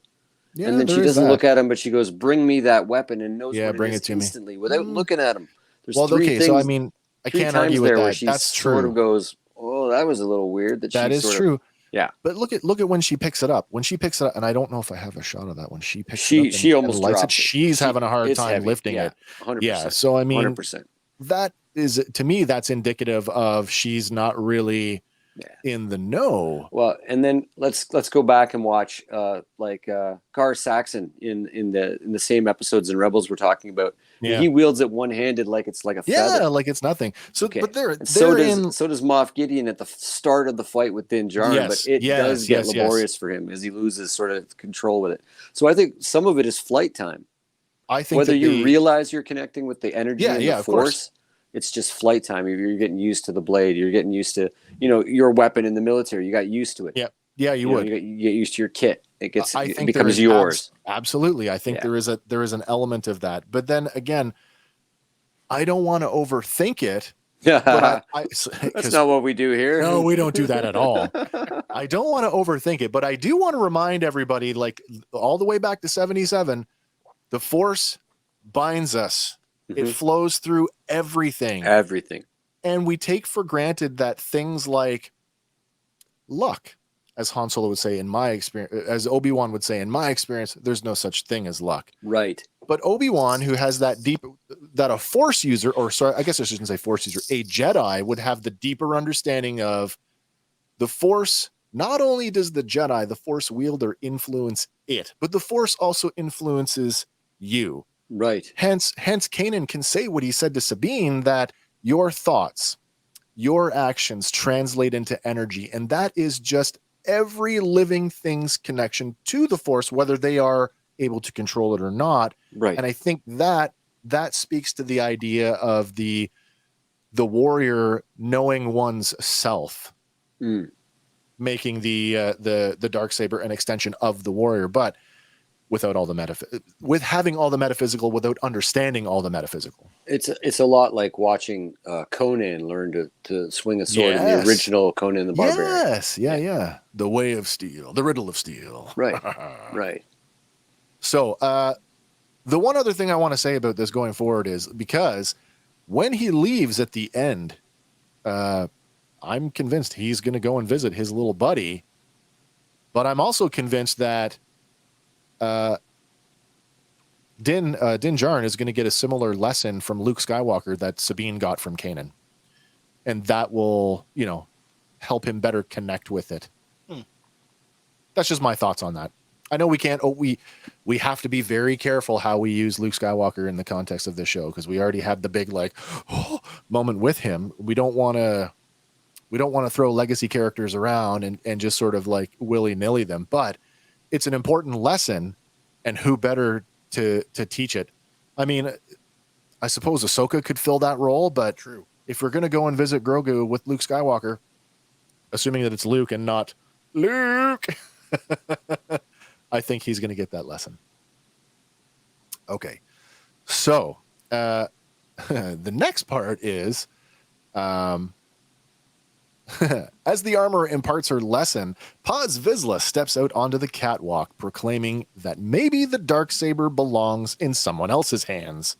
Yeah, and then she doesn't look at him, but she goes, "Bring me that weapon," and knows what bring it is it to instantly me without looking at him. There's well, three okay, things, so I mean, I can't argue with that. That's true. Sort of goes, "Oh, that was a little weird." That is true. Yeah, but look at when she picks it up. When she picks it up, and I don't know if I have a shot of that. When she picks it up, she almost lights drops it. She's having a hard time heavy. lifting it. 100%. Yeah, so I mean, 100%. That is, to me, that's indicative of she's not really in the know. Well, and then let's go back and watch Gar Saxon in the same episodes in Rebels we're talking about. Yeah. He wields it one-handed like it's like a feather. Yeah, like it's nothing. So, but so does Moff Gideon at the start of the fight with Din Djarin, but it does get laborious for him as he loses sort of control with it. So I think some of it is flight time. I think whether you realize you're connecting with the energy and the force, it's just flight time. You're getting used to the blade. You're getting used to, your weapon in the military. You got used to it. Yeah. Yeah, you would. You get used to your kit. It becomes yours. Absolutely. I think there is an element of that. But then again, I don't want to overthink it. But that's not what we do here. No, we don't do that at all. I don't want to overthink it, but I do want to remind everybody, like all the way back to 77, the Force binds us. It flows through everything. Everything. And we take for granted that things like luck, as Han Solo would say, in my experience, as Obi-Wan would say, in my experience, there's no such thing as luck. Right. But Obi-Wan, who has that a Force user, or sorry, I guess I shouldn't say Force user, a Jedi would have the deeper understanding of the Force. Not only does the Jedi, the Force wielder, influence it, but the Force also influences you. Right. Hence, Kanan can say what he said to Sabine, that your thoughts, your actions translate into energy, and that is just every living thing's connection to the Force, whether they are able to control it or not. Right. And I think that speaks to the idea of the warrior knowing one's self, making the Darksaber an extension of the warrior, but without all the with having all the metaphysical without understanding all the metaphysical. It's a lot like watching Conan learn to swing a sword in the original Conan the Barbarian. Yes, yeah. The way of steel, the riddle of steel. Right, right. So the one other thing I want to say about this going forward is, because when he leaves at the end, I'm convinced he's going to go and visit his little buddy, but I'm also convinced that Din Djarin is going to get a similar lesson from Luke Skywalker that Sabine got from Kanan, and that will, help him better connect with it. That's just my thoughts on that. I know we can't. We have to be very careful how we use Luke Skywalker in the context of this show, because we already had the big moment with him. We don't want to throw legacy characters around and just sort of like willy-nilly them, but it's an important lesson, and who better to teach it? I mean, I suppose Ahsoka could fill that role, but if we're going to go and visit Grogu with Luke Skywalker, assuming that it's Luke and not Luke, I think he's going to get that lesson. Okay. So, the next part is, as the armor imparts her lesson, Paz Vizsla steps out onto the catwalk, proclaiming that maybe the Darksaber belongs in someone else's hands.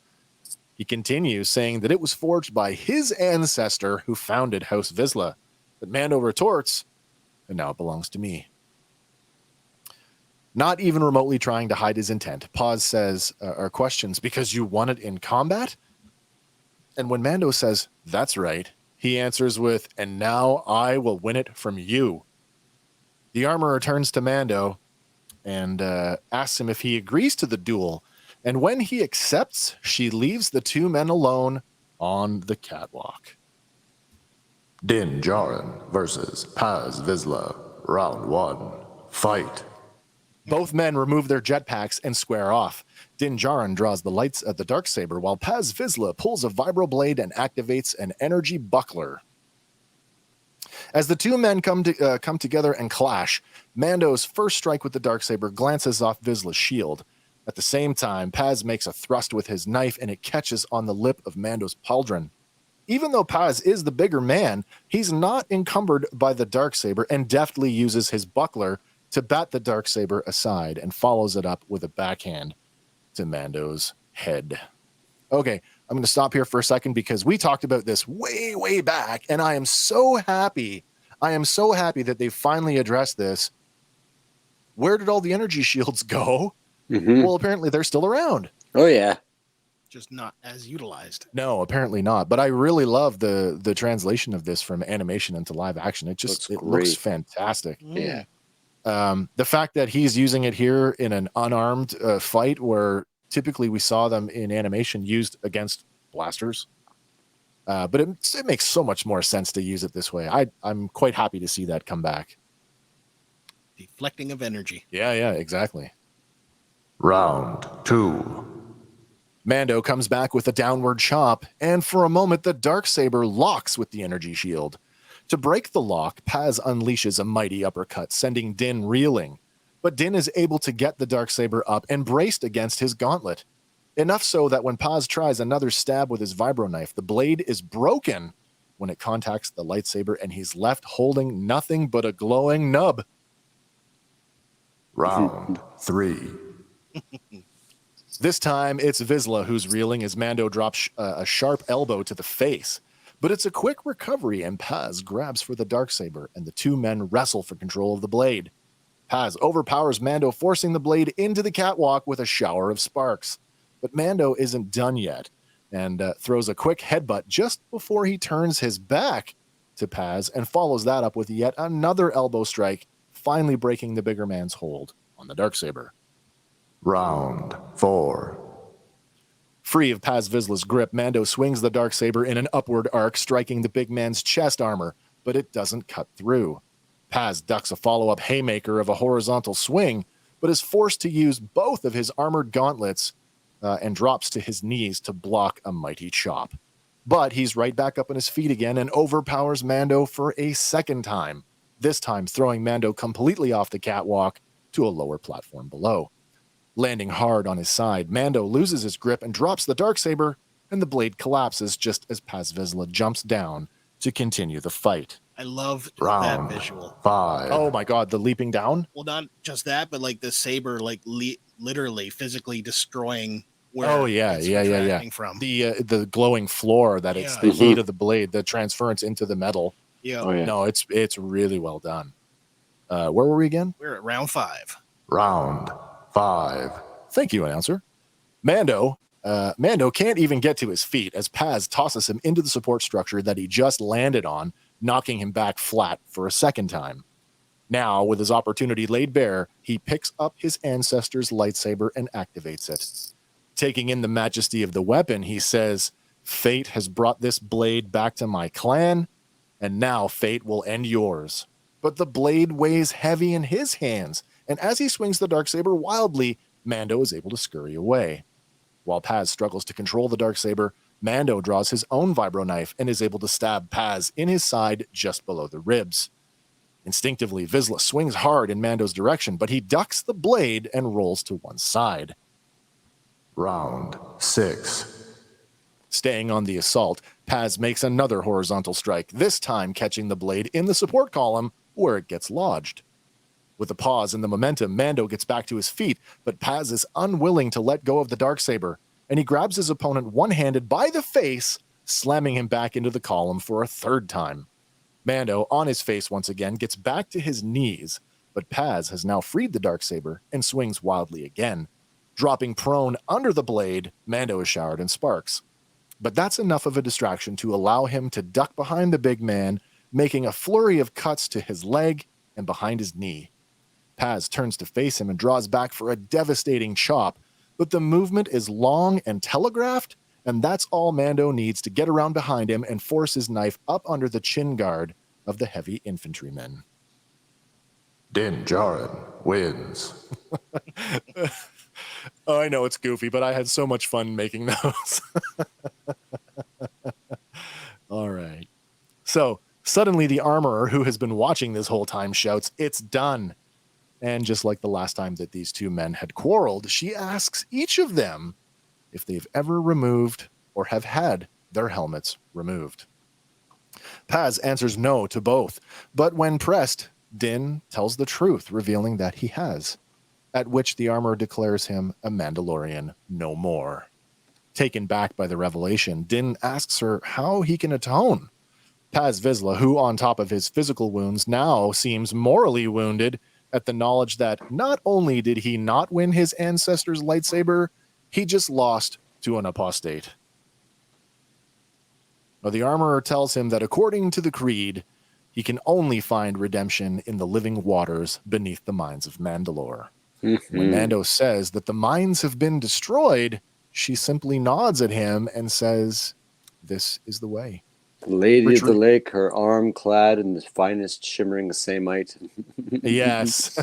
He continues, saying that it was forged by his ancestor who founded House Vizsla, but Mando retorts, and now it belongs to me. Not even remotely trying to hide his intent, Paz says, or questions, because you won it in combat? And when Mando says, that's right, he answers with, and now I will win it from you. The armorer turns to Mando and asks him if he agrees to the duel. And when he accepts, she leaves the two men alone on the catwalk. Din Djarin versus Paz Vizsla. Round 1. Fight. Both men remove their jetpacks and square off. Din Djarin draws the lights at the Darksaber while Paz Vizsla pulls a vibroblade and activates an energy buckler. As the two men come together and clash, Mando's first strike with the Darksaber glances off Vizsla's shield. At the same time, Paz makes a thrust with his knife and it catches on the lip of Mando's pauldron. Even though Paz is the bigger man, he's not encumbered by the Darksaber and deftly uses his buckler to bat the Darksaber aside and follows it up with a backhand to Mando's head. Okay, I'm going to stop here for a second because we talked about this way, way back, and I am so happy. I am so happy that they finally addressed this. Where did all the energy shields go? Mm-hmm. Well, apparently they're still around. Oh, yeah. Just not as utilized. No, apparently not. But I really love the translation of this from animation into live action. It just looks fantastic. Yeah. The fact that he's using it here in an unarmed fight where typically we saw them in animation used against blasters. But it makes so much more sense to use it this way. I'm quite happy to see that come back. Deflecting of energy. Yeah, exactly. Round 2. Mando comes back with a downward chop, and for a moment the Darksaber locks with the energy shield. To break the lock, Paz unleashes a mighty uppercut, sending Din reeling. But Din is able to get the Darksaber up and braced against his gauntlet. Enough so that when Paz tries another stab with his vibro-knife, the blade is broken when it contacts the lightsaber, and he's left holding nothing but a glowing nub. Round 3. This time, it's Vizsla who's reeling as Mando drops a sharp elbow to the face. But it's a quick recovery, and Paz grabs for the Darksaber, and the two men wrestle for control of the blade. Paz overpowers Mando, forcing the blade into the catwalk with a shower of sparks. But Mando isn't done yet, and throws a quick headbutt just before he turns his back to Paz, and follows that up with yet another elbow strike, finally breaking the bigger man's hold on the Darksaber. Round 4. Free of Paz Vizsla's grip, Mando swings the Darksaber in an upward arc, striking the big man's chest armor, but it doesn't cut through. Paz ducks a follow-up haymaker of a horizontal swing, but is forced to use both of his armored gauntlets and drops to his knees to block a mighty chop. But he's right back up on his feet again and overpowers Mando for a second time, this time throwing Mando completely off the catwalk to a lower platform below. Landing hard on his side, Mando loses his grip and drops the Darksaber, and the blade collapses just as Paz Vizsla jumps down to continue the fight. I love Round that visual. 5. Oh my god, the leaping down? Well, not just that, but like the saber, like literally physically destroying where Oh yeah. it's retracting from. The glowing floor that it's the heat of the blade, the transference into the metal. Yeah. Oh, yeah. No, it's really well done. Where were we again? We're at round 5. Round 5. Thank you, announcer. Mando can't even get to his feet as Paz tosses him into the support structure that he just landed on, knocking him back flat for a second time. Now, with his opportunity laid bare, he picks up his ancestor's lightsaber and activates it. Taking in the majesty of the weapon, he says, "Fate has brought this blade back to my clan, and now fate will end yours." But the blade weighs heavy in his hands, and as he swings the Darksaber wildly, Mando is able to scurry away. While Paz struggles to control the Darksaber, Mando draws his own vibro knife and is able to stab Paz in his side just below the ribs. Instinctively, Vizsla swings hard in Mando's direction, but he ducks the blade and rolls to one side. Round 6. Staying on the assault, Paz makes another horizontal strike, this time catching the blade in the support column where it gets lodged. With a pause in the momentum, Mando gets back to his feet, but Paz is unwilling to let go of the Darksaber, and he grabs his opponent one-handed by the face, slamming him back into the column for a third time. Mando, on his face once again, gets back to his knees, but Paz has now freed the Darksaber and swings wildly again. Dropping prone under the blade, Mando is showered in sparks. But that's enough of a distraction to allow him to duck behind the big man, making a flurry of cuts to his leg and behind his knee. Paz turns to face him and draws back for a devastating chop, but the movement is long and telegraphed, and that's all Mando needs to get around behind him and force his knife up under the chin guard of the heavy infantryman. Din Djarin wins. Oh, I know it's goofy, but I had so much fun making those. All right. So suddenly the armorer, who has been watching this whole time, shouts, "It's done." And just like the last time that these two men had quarreled, she asks each of them if they've ever removed or have had their helmets removed. Paz answers no to both, but when pressed, Din tells the truth, revealing that he has, at which the armorer declares him a Mandalorian no more. Taken back by the revelation, Din asks her how he can atone. Paz Vizsla, who on top of his physical wounds now seems morally wounded at the knowledge that not only did he not win his ancestor's lightsaber, he just lost to an apostate. Now, the armorer tells him that according to the creed, he can only find redemption in the living waters beneath the mines of Mandalore. When Mando says that the mines have been destroyed, she simply nods at him and says, "This is the way." The lady of the lake, her arm clad in the finest shimmering samite. Yes.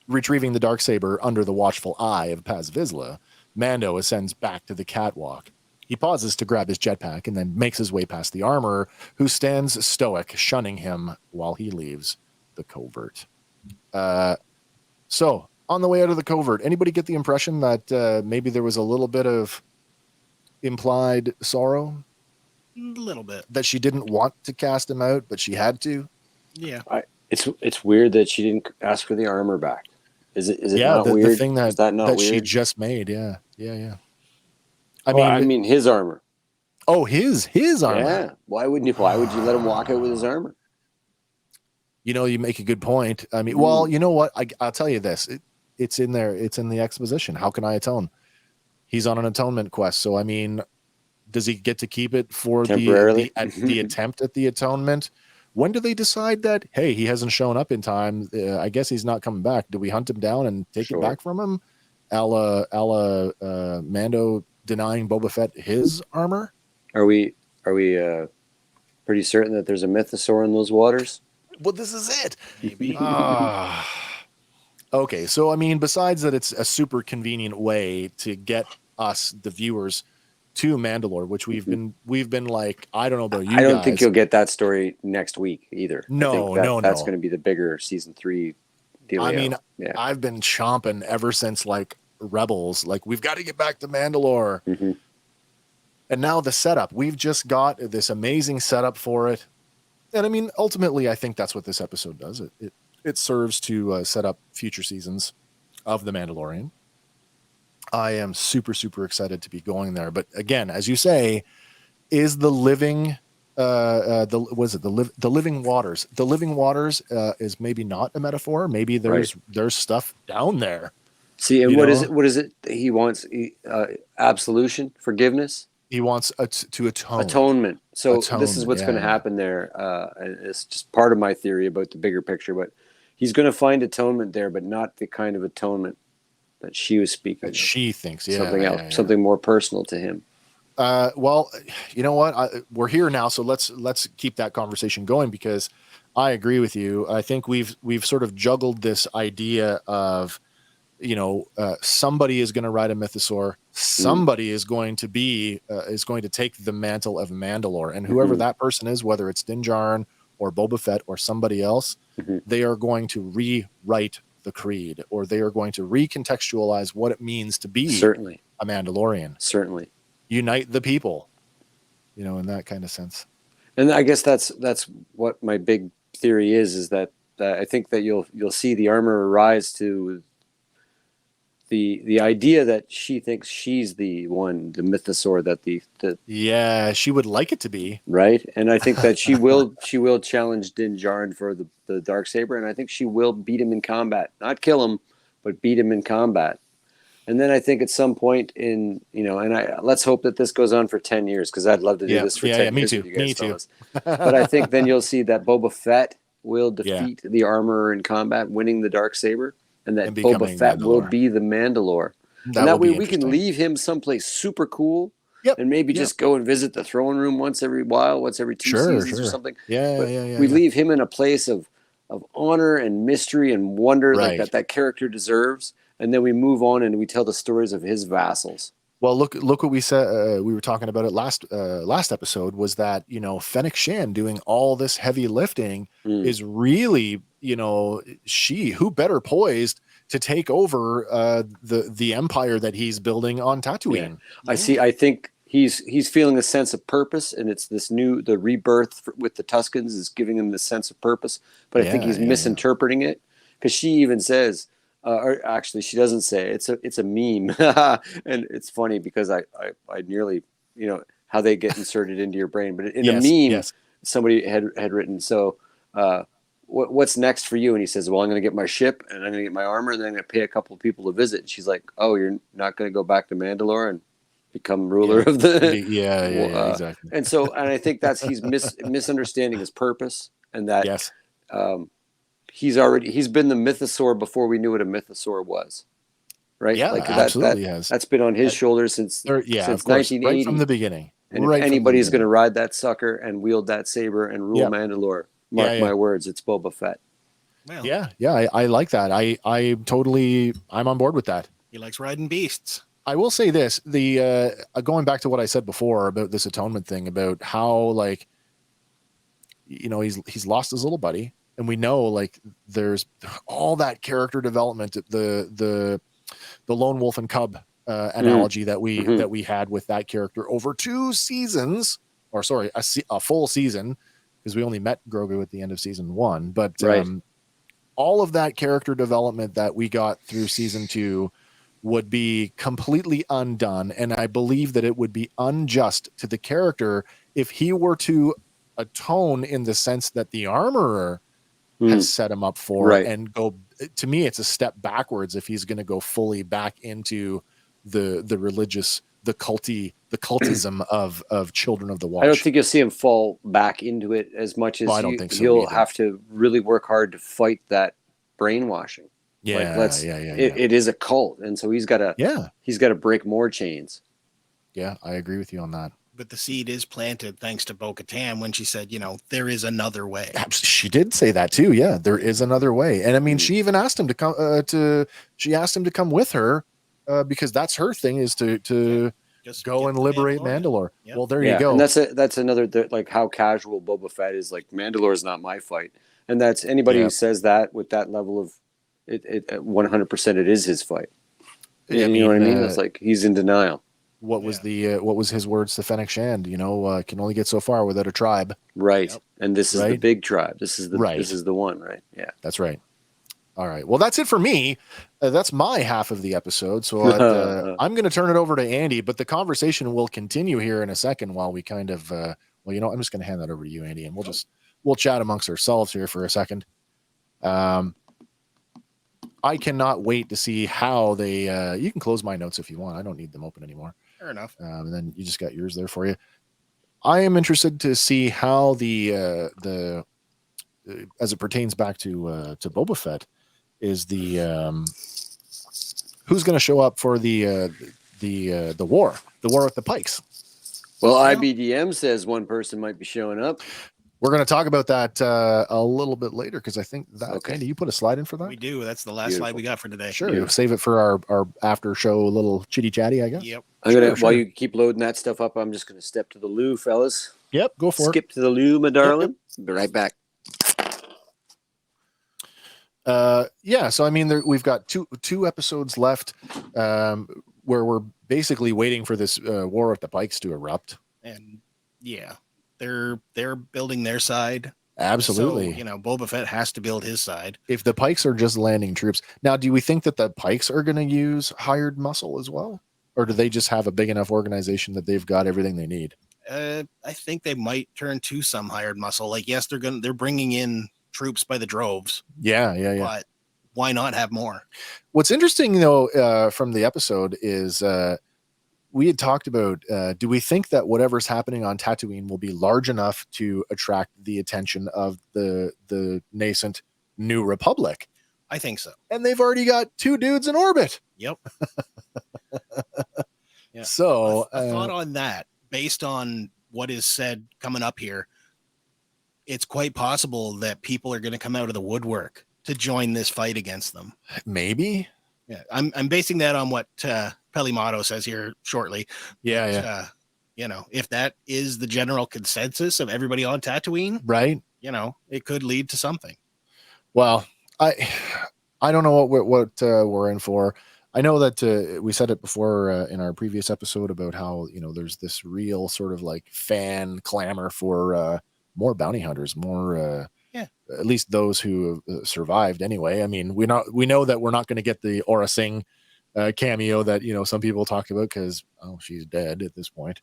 Retrieving the Darksaber under the watchful eye of Paz Vizsla, Mando ascends back to the catwalk. He pauses to grab his jetpack and then makes his way past the armorer, who stands stoic, shunning him while he leaves the covert. So, on the way out of the covert, anybody get the impression that maybe there was a little bit of implied sorrow? A little bit. That she didn't want to cast him out, but she had to? Yeah. It's weird that she didn't ask for the armor back. Is it Yeah, not the weird? thing Is that not that weird? she just made, yeah. I mean his armor. Oh, his armor. Yeah. Why would you let him walk out with his armor? You know, you make a good point. I mean, well, you know what? I'll tell you this. It's in there. It's in the exposition. How can I atone? He's on an atonement quest. So, I mean, does he get to keep it for the attempt at the atonement? When do they decide that, hey, he hasn't shown up in time? I guess he's not coming back. Do we hunt him down and take it back from him? A la Mando denying Boba Fett his armor? Are we pretty certain that there's a mythosaur in those waters? Well, this is it. Maybe. Okay, so I mean, besides that, it's a super convenient way to get us, the viewers, to Mandalore, which we've been like, I don't know about you. I don't think you'll get that story next week either. No, that's going to be the bigger season 3 deal. I mean, I've been chomping ever since like Rebels. Like, we've got to get back to Mandalore. And now the setup. We've just got this amazing setup for it. And I mean, ultimately, I think that's what this episode does. It serves to set up future seasons of The Mandalorian. I am super, super excited to be going there. But again, as you say, is the living, the living waters? The living waters is maybe not a metaphor. Maybe there's stuff down there. See, and what is it? What is it? He wants absolution, forgiveness. He wants to atone. Atonement. So this is what's going to happen there. And it's just part of my theory about the bigger picture. But he's going to find atonement there, but not the kind of atonement that she was speaking. That she thinks, something else, something more personal to him. Well, you know what? We're here now, so let's keep that conversation going, because I agree with you. I think we've sort of juggled this idea of, somebody is going to ride a mythosaur. Somebody is going to take the mantle of Mandalore, and whoever that person is, whether it's Din Djarin or Boba Fett or somebody else, they are going to rewrite the creed, or they are going to recontextualize what it means to be a Mandalorian. Certainly. Unite the people, in that kind of sense. And I guess that's what my big theory is that I think that you'll see the armor rise to the idea that she thinks she's the mythosaur that she would like it to be, right. And I think that she will challenge Din Djarin for the Darksaber, and I think she will beat him in combat, not kill him, but beat him in combat. And then I think at some point let's hope that this goes on for 10 years, because I'd love to do this for 10 years. Me too. But I think then you'll see that Boba Fett will defeat the armorer in combat, winning the Darksaber, and that Boba Fett will be the Mandalore. That way we can leave him someplace super cool, and maybe just go and visit the throne room once every 2 seasons or something. We leave him in a place of of honor and mystery and wonder like Right. that character deserves. And then we move on and we tell the stories of his vassals. Well, look what we said. We were talking about it last episode, was that, Fennec Shan doing all this heavy lifting is really, who better poised to take over the empire that he's building on Tatooine. Yeah. I think he's feeling a sense of purpose, and it's the rebirth with the Tuskens is giving him this sense of purpose. But I think he's misinterpreting it, because she even says, or actually she doesn't say it. It's a meme. And it's funny because I nearly, how they get inserted into your brain, but in a meme, somebody had written, so what's next for you? And he says, well, I'm going to get my ship and I'm going to get my armor, and then I'm going to pay a couple of people to visit. And she's like, oh, you're not going to go back to Mandalore and become ruler of the exactly. And I think that's he's misunderstanding his purpose, and that he's been the mythosaur before we knew what a mythosaur was, right? Yeah, like absolutely has. That's been on his shoulders since 1980, right from the beginning. And if anybody's going to ride that sucker and wield that saber and rule Mandalore, mark my words, it's Boba Fett. Well, I like that. I'm on board with that. He likes riding beasts. I will say this, the going back to what I said before about this atonement thing, about how he's lost his little buddy, and we know there's all that character development, the lone wolf and cub analogy that we had with that character over 2 seasons, or sorry, a full season, because we only met Grogu at the end of season 1, but all of that character development that we got through season 2 would be completely undone. And I believe that it would be unjust to the character if he were to atone in the sense that the armorer has set him up for, and go, to me, it's a step backwards if he's going to go fully back into the religious, the cultism of Children of the Watch. I don't think you'll see him fall back into it as much as he'll have to really work hard to fight that brainwashing. It is a cult, and so he's got to break more chains. Yeah, I agree with you on that. But the seed is planted thanks to Bo-Katan when she said, there is another way. She did say that too. Yeah, there is another way. And I mean, she even asked him to come she asked him to come with her because that's her thing, is to go and liberate Mandalore. Yep. Well, there you go. And that's another, like, how casual Boba Fett is. Like, Mandalore is not my fight. And that's anybody who says that with that level of it 100%, it is his fight. You know what I mean? It's like he's in denial. What was his words to Fennec Shand? Can only get so far without a tribe. Right. Yep. And this is the big tribe. This is the one, right? Yeah. That's right. All right. Well, that's it for me. That's my half of the episode. So I'm going to turn it over to Andy, but the conversation will continue here in a second while we kind of, I'm just going to hand that over to you, Andy, and we'll chat amongst ourselves here for a second. I cannot wait to see how they, you can close my notes if you want. I don't need them open anymore. Fair enough. And then you just got yours there for you. I am interested to see how the as it pertains back to Boba Fett, is the who's going to show up for the war with the Pikes. Well, IBDM says one person might be showing up. We're going to talk about that a little bit later, because I think that Andy, you put a slide in for that. We do. That's the last slide we got for today. Sure, we'll save it for our after show little chitty chatty, I guess. Yep. While you keep loading that stuff up, I'm just going to step to the loo, fellas. Yep, go for it. Skip to the loo, my darling. Yep. Be right back. So I mean, we've got two episodes left, where we're basically waiting for this war with the Pikes to erupt. And they're building their side. Absolutely. So, Boba Fett has to build his side. If the Pikes are just landing troops. Now, do we think that the Pikes are going to use hired muscle as well? Or do they just have a big enough organization that they've got everything they need? I think they might turn to some hired muscle. Like, yes, they're bringing in troops by the droves. Yeah. But why not have more? What's interesting, though, from the episode is we had talked about, do we think that whatever's happening on Tatooine will be large enough to attract the attention of the nascent New Republic? I think so. And they've already got 2 dudes in orbit. Yep. So a thought on that, based on what is said coming up here, it's quite possible that people are going to come out of the woodwork to join this fight against them. Maybe. Yeah, I'm basing that on what Pelimato says here shortly. Yeah, yeah. If that is the general consensus of everybody on Tatooine, right. It could lead to something. Well, I don't know what we're in for. I know that we said it before in our previous episode about how there's this real sort of like fan clamor for more bounty hunters, more at least those who have survived anyway. I mean, we know that we're not going to get the Aura Singh cameo that some people talk about because she's dead at this point.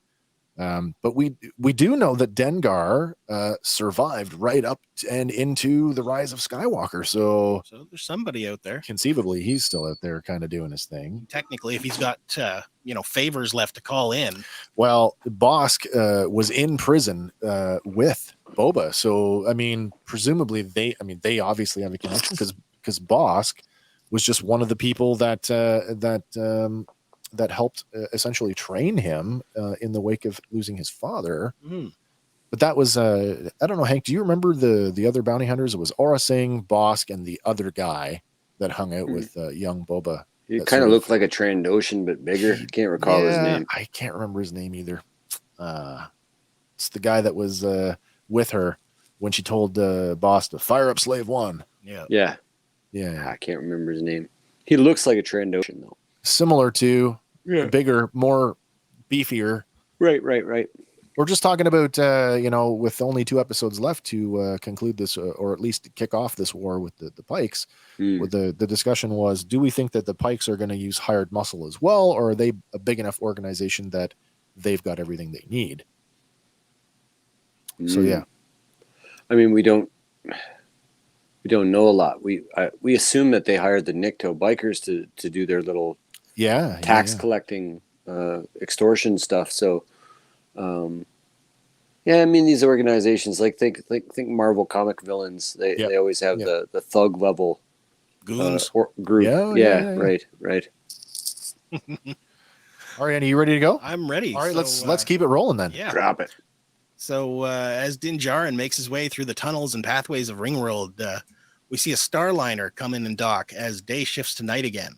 But we do know that Dengar survived right up and into the Rise of Skywalker. So there's somebody out there. Conceivably, he's still out there kind of doing his thing. Technically, if he's got favors left to call in. Well, Bosk was in prison with Boba. So I mean, presumably they obviously have a connection because Bosk was just one of the people that helped essentially train him in the wake of losing his father. Mm. But that was, I don't know, Hank, do you remember the other bounty hunters? It was Aura Singh, Bosk, and the other guy that hung out with young Boba. He kind of looked like a Trandoshan, but bigger. I can't recall his name. I can't remember his name either. It's the guy that was with her when she told Boss to fire up Slave One. Yeah. I can't remember his name. He looks like a Trandoshan, though. Similar to, bigger, more beefier. Right. We're just talking about, with only 2 episodes left to conclude this, or at least kick off this war with the Pikes. With the discussion was, do we think that the Pikes are going to use hired muscle as well, or are they a big enough organization that they've got everything they need? So yeah, I mean, we don't know a lot. We assume that they hired the Nikto bikers to do their little tax collecting extortion stuff. So I mean, these organizations, like think Marvel comic villains, they always have the thug level goons group. Right. All right, Andy, you ready to go? I'm ready. All right, let's keep it rolling then. Yeah. Drop it. So as Din Djarin makes his way through the tunnels and pathways of Ringworld, we see a Starliner come in and dock as day shifts to night again.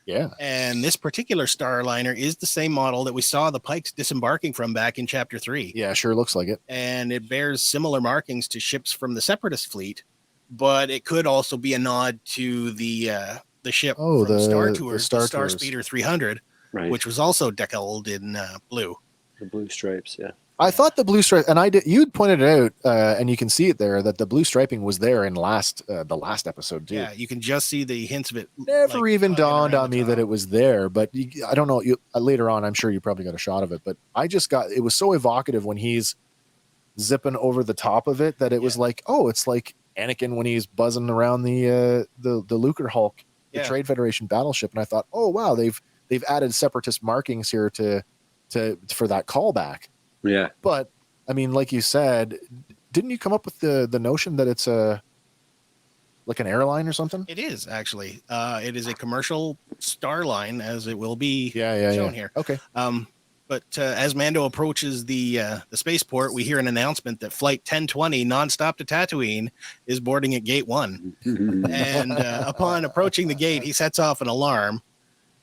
Yeah. And this particular Starliner is the same model that we saw the Pikes disembarking from back in Chapter 3. Yeah, sure looks like it. And it bears similar markings to ships from the Separatist fleet, but it could also be a nod to the ship from Star Tours, the Star Speeder 300, which was also decaled in blue. The blue stripes, yeah. I thought the blue stripe, and you'd pointed it out, and you can see it there, that the blue striping was there in the last episode too. Yeah, you can just see the hints of it. Never even dawned on me that it was there, but I don't know. Later on, I'm sure you probably got a shot of it, but it was so evocative when he's zipping over the top of it that it was like, oh, it's like Anakin when he's buzzing around the Lucre Hulk, the Trade Federation battleship, and I thought, oh wow, they've added separatist markings here for that callback. Yeah. But I mean, like you said, didn't you come up with the notion that it's like an airline or something? It is actually. It is a commercial starline, as it will be shown here. Okay. But as Mando approaches the spaceport, we hear an announcement that Flight 1020 nonstop to Tatooine is boarding at Gate 1. And upon approaching the gate, he sets off an alarm.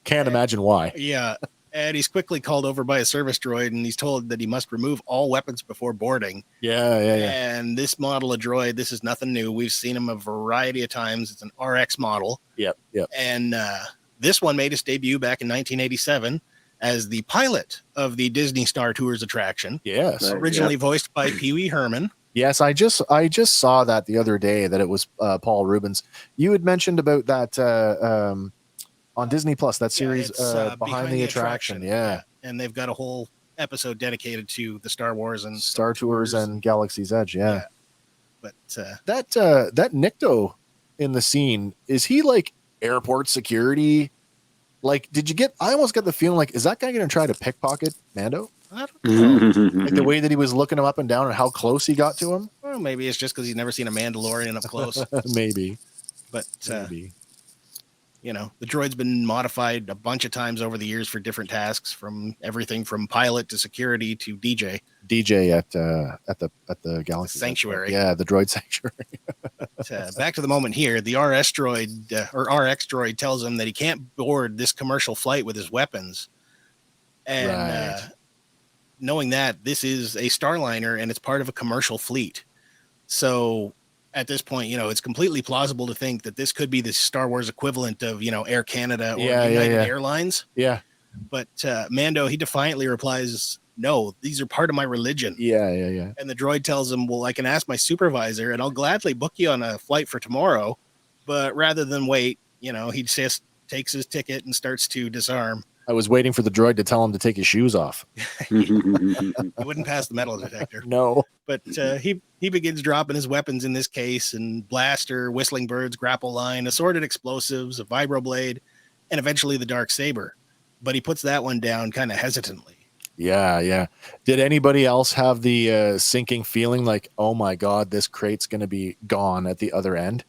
Can't imagine why. Yeah. And he's quickly called over by a service droid, and he's told that he must remove all weapons before boarding. Yeah. And this model of droid, this is nothing new. We've seen him a variety of times. It's an RX model. Yep. And this one made its debut back in 1987 as the pilot of the Disney Star Tours attraction. Yes. Originally voiced by Pee Wee Herman. Yes, I just saw that the other day, that it was Paul Rubens. You had mentioned about that on Disney Plus, that series Behind the Attraction. Yeah. And they've got a whole episode dedicated to the Star Wars and Star Tours and Galaxy's Edge. Yeah. But that Nikto in the scene, is he like airport security? Like, I almost got the feeling like, is that guy going to try to pickpocket Mando? I don't know. Like the way that he was looking him up and down and how close he got to him? Well, maybe it's just because he's never seen a Mandalorian up close. Maybe. But maybe. You know, the droid's been modified a bunch of times over the years for different tasks, from everything from pilot to security to DJ. DJ at the Galaxy Sanctuary. Yeah, the droid sanctuary. Back to the moment here, the RS droid or RX droid tells him that he can't board this commercial flight with his weapons. And knowing that this is a Starliner and it's part of a commercial fleet. So at this point, you know, it's completely plausible to think that this could be the Star Wars equivalent of, you know, Air Canada or United Airlines. Yeah. But Mando, he defiantly replies, no, these are part of my religion. Yeah. And the droid tells him, well, I can ask my supervisor and I'll gladly book you on a flight for tomorrow. But rather than wait, you know, he just takes his ticket and starts to disarm. I was waiting for the droid to tell him to take his shoes off. He wouldn't pass the metal detector. No. But he begins dropping his weapons in this case, and blaster, whistling birds, grapple line, assorted explosives, a vibroblade, and eventually the dark saber. But he puts that one down kind of hesitantly. Yeah. Did anybody else have the sinking feeling like, oh my God, this crate's going to be gone at the other end?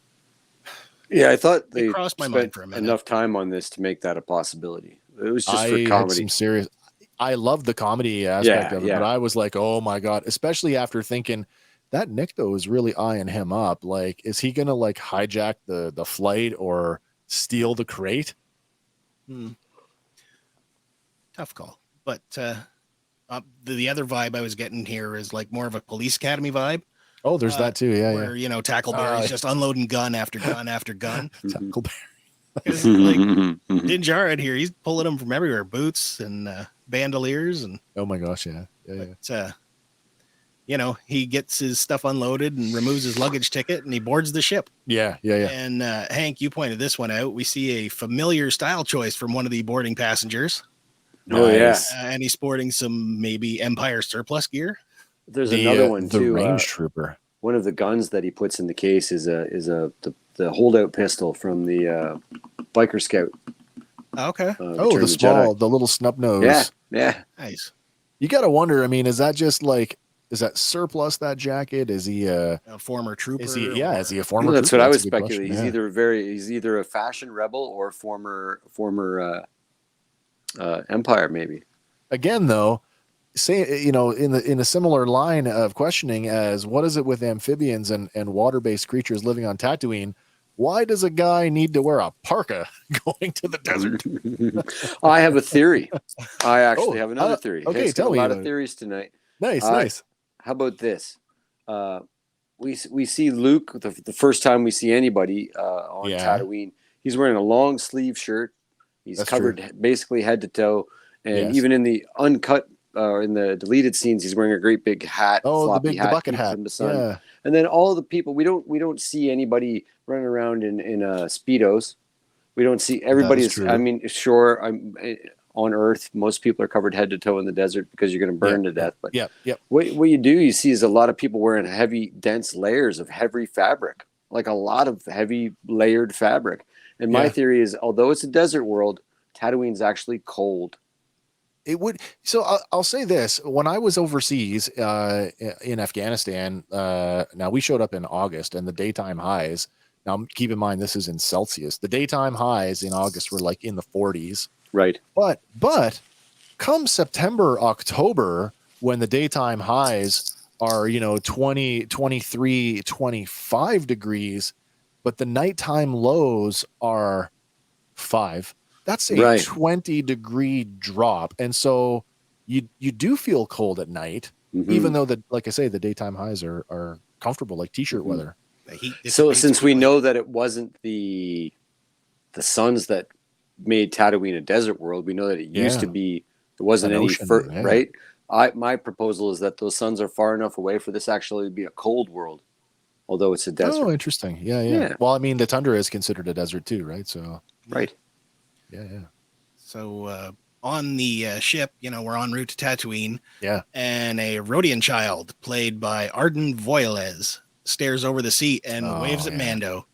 Yeah, I thought they crossed my mind for a minute. Enough time on this to make that a possibility. It was just for comedy. I love the comedy aspect of it, but I was like, oh my God, especially after thinking that Nikto is really eyeing him up. Like, is he going to like hijack the flight or steal the crate? Tough call. But the other vibe I was getting here is like more of a Police Academy vibe. Oh, there's that too. Yeah. Where, you know, Tackleberry's just unloading gun after gun after gun. Tackleberry. Like Din Djarin here, he's pulling them from everywhere, boots and bandoliers, and oh my gosh, yeah. You know, he gets his stuff unloaded and removes his luggage ticket, and he boards the ship. Yeah. And Hank, you pointed this one out. We see a familiar style choice from one of the boarding passengers. Oh yeah, and he's sporting some maybe Empire surplus gear. There's another one the too. Range Trooper. One of the guns that he puts in the case is the holdout pistol from the biker scout. Okay. The little snub nose. Yeah. Nice. You got to wonder. I mean, is that just like, is that surplus, that jacket? Is he a former trooper? Is he a former? Well, that's trooper? what I was speculating. He's either a fashion rebel or former Empire, maybe. Again, though, say, you know, in a similar line of questioning as what is it with amphibians and water-based creatures living on Tatooine? Why does a guy need to wear a parka going to the desert? I have a theory. I actually have another theory. Okay, It's got tell me. a lot of theories tonight. Nice. How about this? We see Luke the first time we see anybody on Tatooine. He's wearing a long sleeve shirt. He's covered basically head to toe, and even in the uncut in the deleted scenes, he's wearing a great big hat, floppy the bucket hat from the sun. Yeah. And then all the people, we don't see anybody running around in Speedos. We don't see everybody's. I mean, sure, on Earth, most people are covered head to toe in the desert because you're going to burn to death. But what you see is a lot of people wearing heavy, dense layers of heavy fabric, like a lot of heavy layered fabric. And my theory is, although it's a desert world, Tatooine's actually cold. It would. So I'll say this: when I was overseas in Afghanistan, now we showed up in August, and the daytime highs. Now keep in mind this is in Celsius. The daytime highs in August were like in the 40s. Right. But come September, October, when the daytime highs are 20, 23, 25 degrees, but the nighttime lows are 5. That's a 20-degree drop. And so you do feel cold at night, even though like I say, the daytime highs are comfortable, like t-shirt weather. So since we know that it wasn't the suns that made Tatooine a desert world, we know that it used to be, there wasn't any right? My proposal is that those suns are far enough away for this actually to be a cold world, although it's a desert. Oh, interesting. Yeah. Well, I mean, the tundra is considered a desert too, right? So right. Yeah. So on the ship, we're en route to Tatooine. Yeah. And a Rodian child, played by Arden Voiles, stares over the seat and waves at Mando.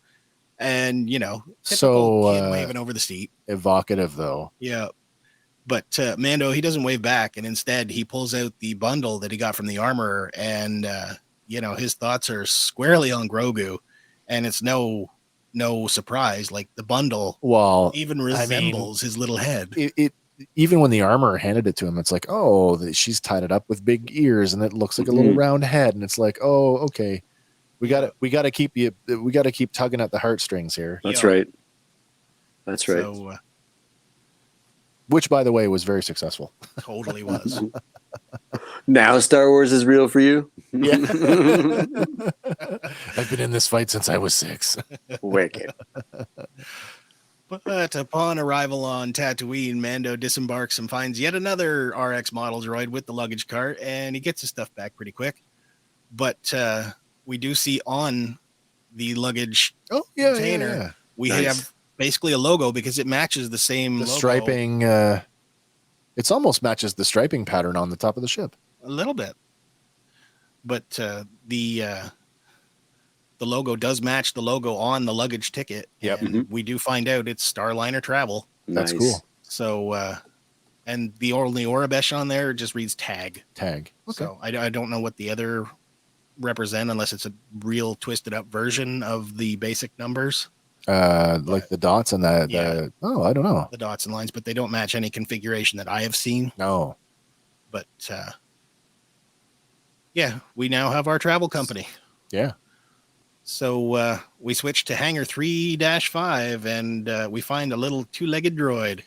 And, typical kid waving over the seat. Evocative, though. Yeah. But Mando, he doesn't wave back. And instead, he pulls out the bundle that he got from the armorer. And, his thoughts are squarely on Grogu. And it's no no surprise. Like the bundle, even resembles his little head. It even when the armor handed it to him, it's like, oh, she's tied it up with big ears, and it looks like a little round head, and it's like, oh, okay, we got to keep tugging at the heartstrings here. That's right. That's right. So, which, by the way, was very successful. Totally was. Now Star Wars is real for you? Yeah. I've been in this fight since I was 6. Wicked. But upon arrival on Tatooine, Mando disembarks and finds yet another RX model droid with the luggage cart, and he gets his stuff back pretty quick. But we do see on the luggage container, we have basically a logo because it matches the same logo. Striping. It almost matches the striping pattern on the top of the ship. A little bit. But the logo does match the logo on the luggage ticket. Yep. And we do find out it's Starliner Travel. That's cool. So, and the only Orabesh on there just reads tag. Okay. So I don't know what the other represent unless it's a real twisted up version of the basic numbers. Like the dots and I don't know. The dots and lines, but they don't match any configuration that I have seen. No. But yeah, we now have our travel company. Yeah. So we switch to Hangar 3-5 and we find a little 2-legged droid.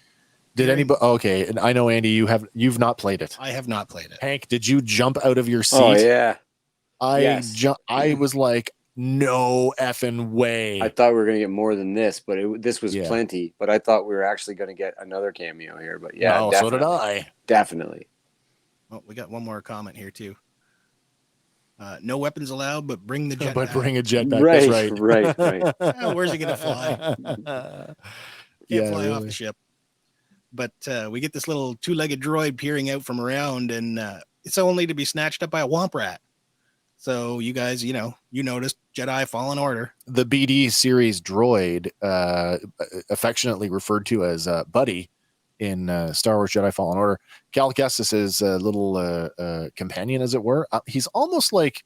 Did anybody? Okay, and I know Andy, you've not played it. I have not played it. Hank, did you jump out of your seat? Oh yeah. I was like, no effing way. I thought we were going to get more than this, but this was plenty. But I thought we were actually going to get another cameo here. But yeah, no, so did I. Definitely. Well, we got one more comment here too. No weapons allowed, but bring the jet. But bring a jet back. Right, That's right. Oh, where's he going to fly? Can't fly off the ship. But we get this little 2-legged droid peering out from around, and it's only to be snatched up by a womp rat. So you guys, you noticed Jedi Fallen Order. The BD series droid, affectionately referred to as Buddy in Star Wars Jedi Fallen Order. Cal Kestis is a little companion, as it were. He's almost like,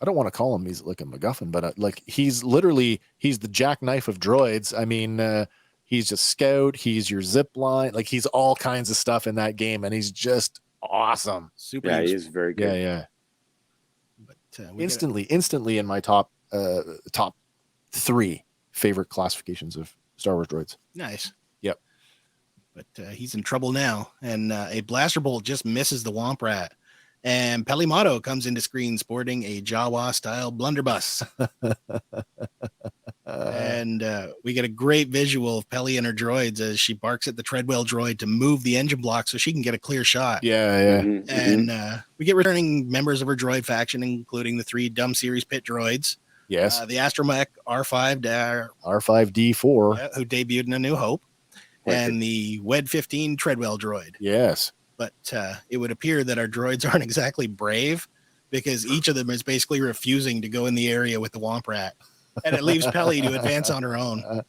I don't want to call him, he's like a MacGuffin, but like he's the jackknife of droids. I mean, he's a scout, he's your zip line, like he's all kinds of stuff in that game, and he's just awesome. Super. Yeah, he is very good. Yeah. But instantly in my top 3 favorite classifications of Star Wars droids. Nice. Yep. But he's in trouble now, and a blaster bolt just misses the womp rat. And Pelimato comes into screen sporting a Jawa-style blunderbuss. And we get a great visual of Peli and her droids as she barks at the Treadwell droid to move the engine block so she can get a clear shot. Yeah. Mm-hmm. And we get returning members of her droid faction, including the 3 Dumb Series pit droids. Yes. The Astromech R5D4. Who debuted in A New Hope. And the WED-15 Treadwell droid. Yes. But it would appear that our droids aren't exactly brave, because each of them is basically refusing to go in the area with the womp rat. And it leaves Peli to advance on her own.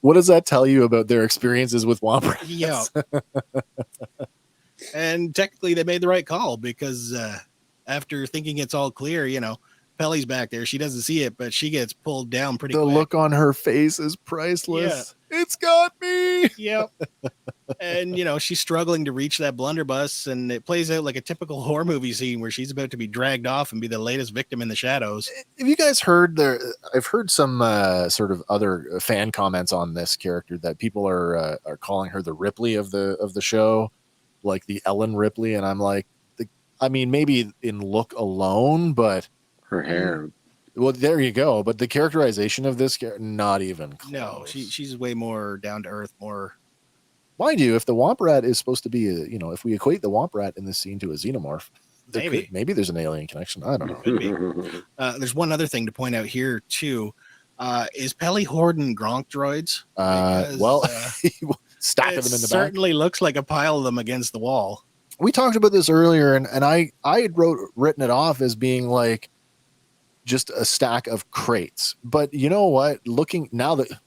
What does that tell you about their experiences with womp rats? Yeah. And technically they made the right call, because after thinking it's all clear, Peli's back there. She doesn't see it, but she gets pulled down pretty quick. The look on her face is priceless. Yeah. It's got me. Yep. And, she's struggling to reach that blunderbuss, and it plays out like a typical horror movie scene where she's about to be dragged off and be the latest victim in the shadows. Have you guys heard I've heard some sort of other fan comments on this character that people are calling her the Ripley of the show, like the Ellen Ripley. And I'm like, maybe in look alone, but her hair. Well, there you go. But the characterization of this character, not even close. No, she's way more down to earth, more. Mind you, if the Womp Rat is supposed to be if we equate the Womp Rat in this scene to a xenomorph, maybe there's an alien connection. I don't know. Could be. There's one other thing to point out here too. Is Peli hoarding Gronk droids? Stack of them in the back. Certainly looks like a pile of them against the wall. We talked about this earlier, and I had written it off as being like just a stack of crates. But you know what?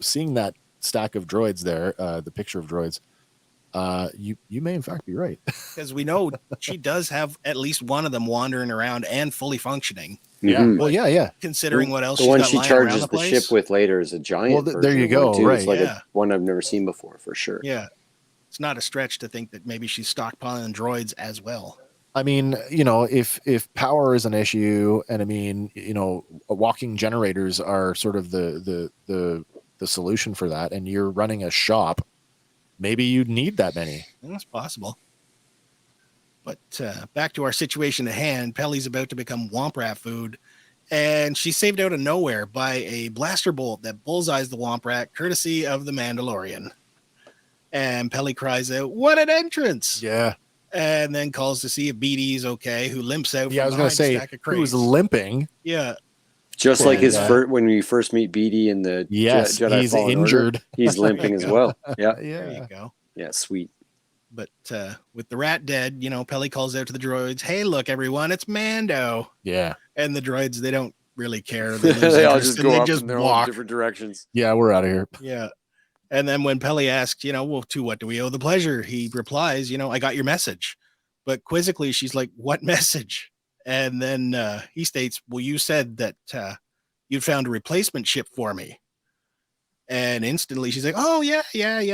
Seeing that stack of droids there, the picture of droids, You may in fact be right. Because we know she does have at least one of them wandering around and fully functioning. Yeah. Mhm. Well, yeah. Considering what else the she's one got she lying around charges the the place. ship with later is a giant. Well, there you version of one, go, too. right. It's like Yeah. one I've never seen before, for sure. Yeah. It's not a stretch to think that maybe she's stockpiling droids as well. I mean, you know, if power is an issue, and I mean, you know, walking generators are sort of the solution for that, and you're running a shop, maybe you'd need that many. That's possible. But back to our situation at hand, Pelly's about to become Womp Rat food, and she's saved out of nowhere by a blaster bolt that bullseyes the Womp Rat, courtesy of the Mandalorian. And Pelly cries out, "What an entrance!" Yeah. And then calls to see if BD's okay, who limps out. Yeah, I was going to say, he was limping. Yeah. Just like his first, when we first meet BD in the Jedi he's Fallen injured. Order, he's limping as well. Yeah. There you go. Yeah, sweet. But with the rat dead, you know, Pelly calls out to the droids, "Hey, look, everyone, it's Mando." Yeah. And the droids, they don't really care. They, they all just go they up just in their walk own different directions. Yeah, we're out of here. Yeah. And then when Pelly asks, you know, well, to what do we owe the pleasure? He replies, you know, "I got your message." But quizzically, she's like, "What message?" And then he states, "Well, you said that you'd found a replacement ship for me." And instantly she's like, "Oh, yeah,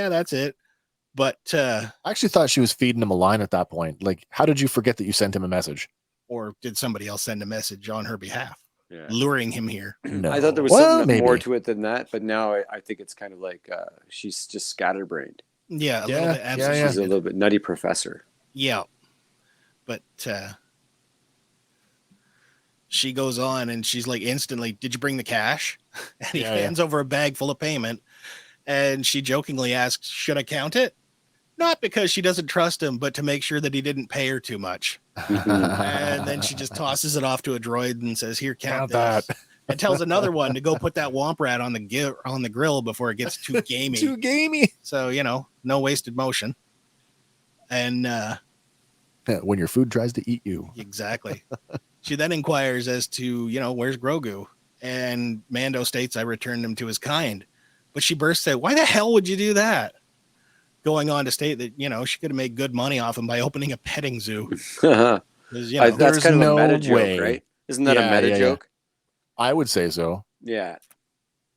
that's it." But I actually thought she was feeding him a line at that point. Like, how did you forget that you sent him a message? Or did somebody else send a message on her behalf, Yeah. luring him here? No. I thought there was something more to it than that, but now I think it's kind of like she's just scatterbrained. Yeah, a little bit. Absolutely. She's a little bit nutty professor. Yeah. But she goes on and she's like, instantly, "Did you bring the cash?" And he hands over a bag full of payment. And she jokingly asks, "Should I count it?" Not because she doesn't trust him, but to make sure that he didn't pay her too much. And then she just tosses it off to a droid and says, "Here, count this." that. And tells another one to go put that Womp Rat on the grill before it gets too gamey. Too gamey. So, you know, no wasted motion. And when your food tries to eat you. Exactly. She then inquires as to, you know, where's Grogu? And Mando states, "I returned him to his kind." But she bursts out, "Why the hell would you do that?" Going on to state that, you know, she could have made good money off him by opening a petting zoo. You know, that's kind of a meta joke, right? Isn't that a meta joke? I would say so. Yeah.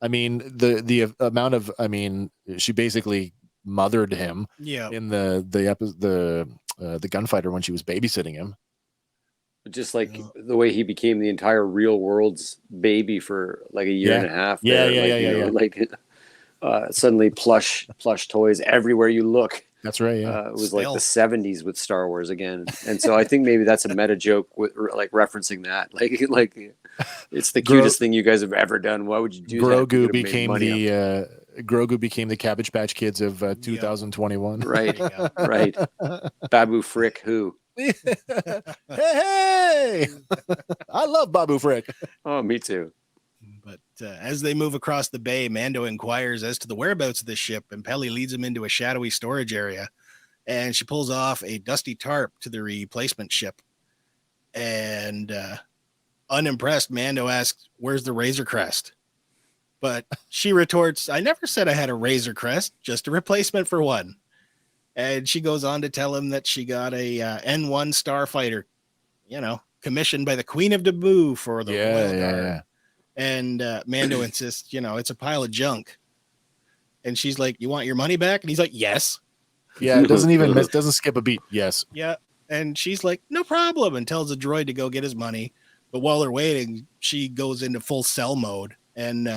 I mean, the amount of, I mean, she basically mothered him. Yeah. In the gunfighter when she was babysitting him. Just like the way he became the entire real world's baby for like a year and a half. Like suddenly plush toys everywhere you look. That's right. Yeah. It was like the 70s with Star Wars again. And so I think maybe that's a meta joke with like referencing that. Like it's the cutest thing you guys have ever done. Why would you do Grogu that? Grogu became the Cabbage Patch Kids of 2021. Right. Right. Babu Frick who? Hey! I love Babu Frick. Oh, me too. But as they move across the bay, Mando inquires as to the whereabouts of the ship, and Pelly leads him into a shadowy storage area, and she pulls off a dusty tarp to the replacement ship. And unimpressed, Mando asks, "Where's the Razor Crest?" But she retorts, "I never said I had a Razor Crest, just a replacement for one." And she goes on to tell him that she got a N1 starfighter, you know, commissioned by the Queen of Naboo for the Royal Guard. Yeah. And Mando insists, you know, it's a pile of junk. And she's like, "You want your money back?" And he's like, "Yes." Yeah, it doesn't skip a beat. Yes. Yeah. And she's like, "No problem," and tells the droid to go get his money. But while they're waiting, she goes into full cell mode. And,